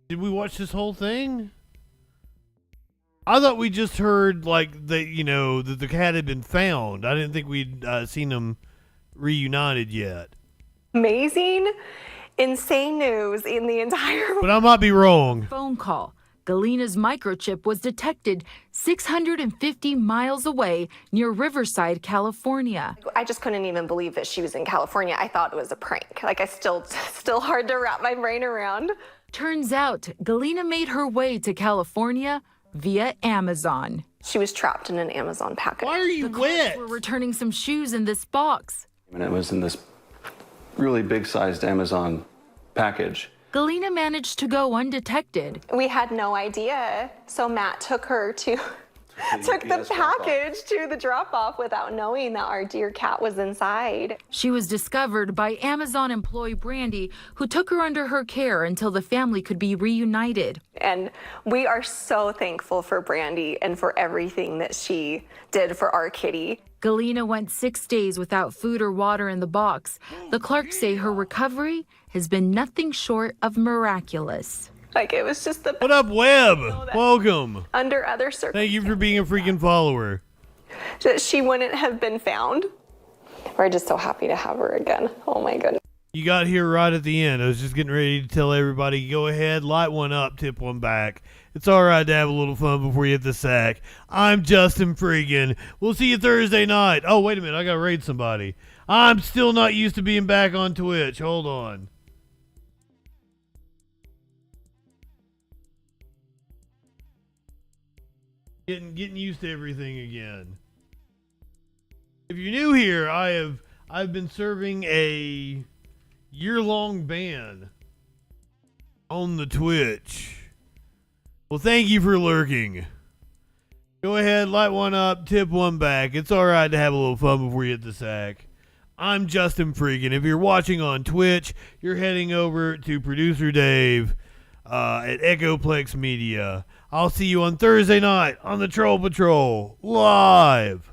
did we watch this whole thing? I thought we just heard like that the cat had been found. I didn't think we'd seen them reunited yet. Insane news in the entire world. But I might be wrong. Phone call. Galena's microchip was detected 650 miles away near Riverside, California. I just couldn't even believe that she was in California. I thought it was a prank. Like, I still hard to wrap my brain around. Turns out Galena made her way to California via Amazon. She was trapped in an Amazon package. Why are you wet? We're returning some shoes in this box. And it was in this really big-sized Amazon package. Galena managed to go undetected. We had no idea, so Matt took her to took the package to the drop-off without knowing that our dear cat was inside. She was discovered by Amazon employee Brandy, who took her under her care until the family could be reunited. And we are so thankful for Brandy and for everything that she did for our kitty. Galena went 6 days without food or water in the box. The Clarks say her recovery has been nothing short of miraculous. Like, it was just the... What up, Webb? Welcome. Under other circumstances. Thank you for being a freaking follower. That she wouldn't have been found. We're just so happy to have her again. Oh my goodness. You got here right at the end. I was just getting ready to tell everybody, go ahead, light one up, tip one back. It's all right to have a little fun before you hit the sack. I'm JustinFREAKIN. We'll see you Thursday night. Oh, wait a minute. I got to raid somebody. I'm still not used to being back on Twitch. Hold on. Getting used to everything again. If you're new here, I've been serving a year-long ban on the Twitch. Well, thank you for lurking. Go ahead, light one up, tip one back. It's all right to have a little fun before you hit the sack. I'm JustinFREAKIN. If you're watching on Twitch, you're heading over to Producer Dave at Echoplex Media. I'll see you on Thursday night on the Troll Patrol live.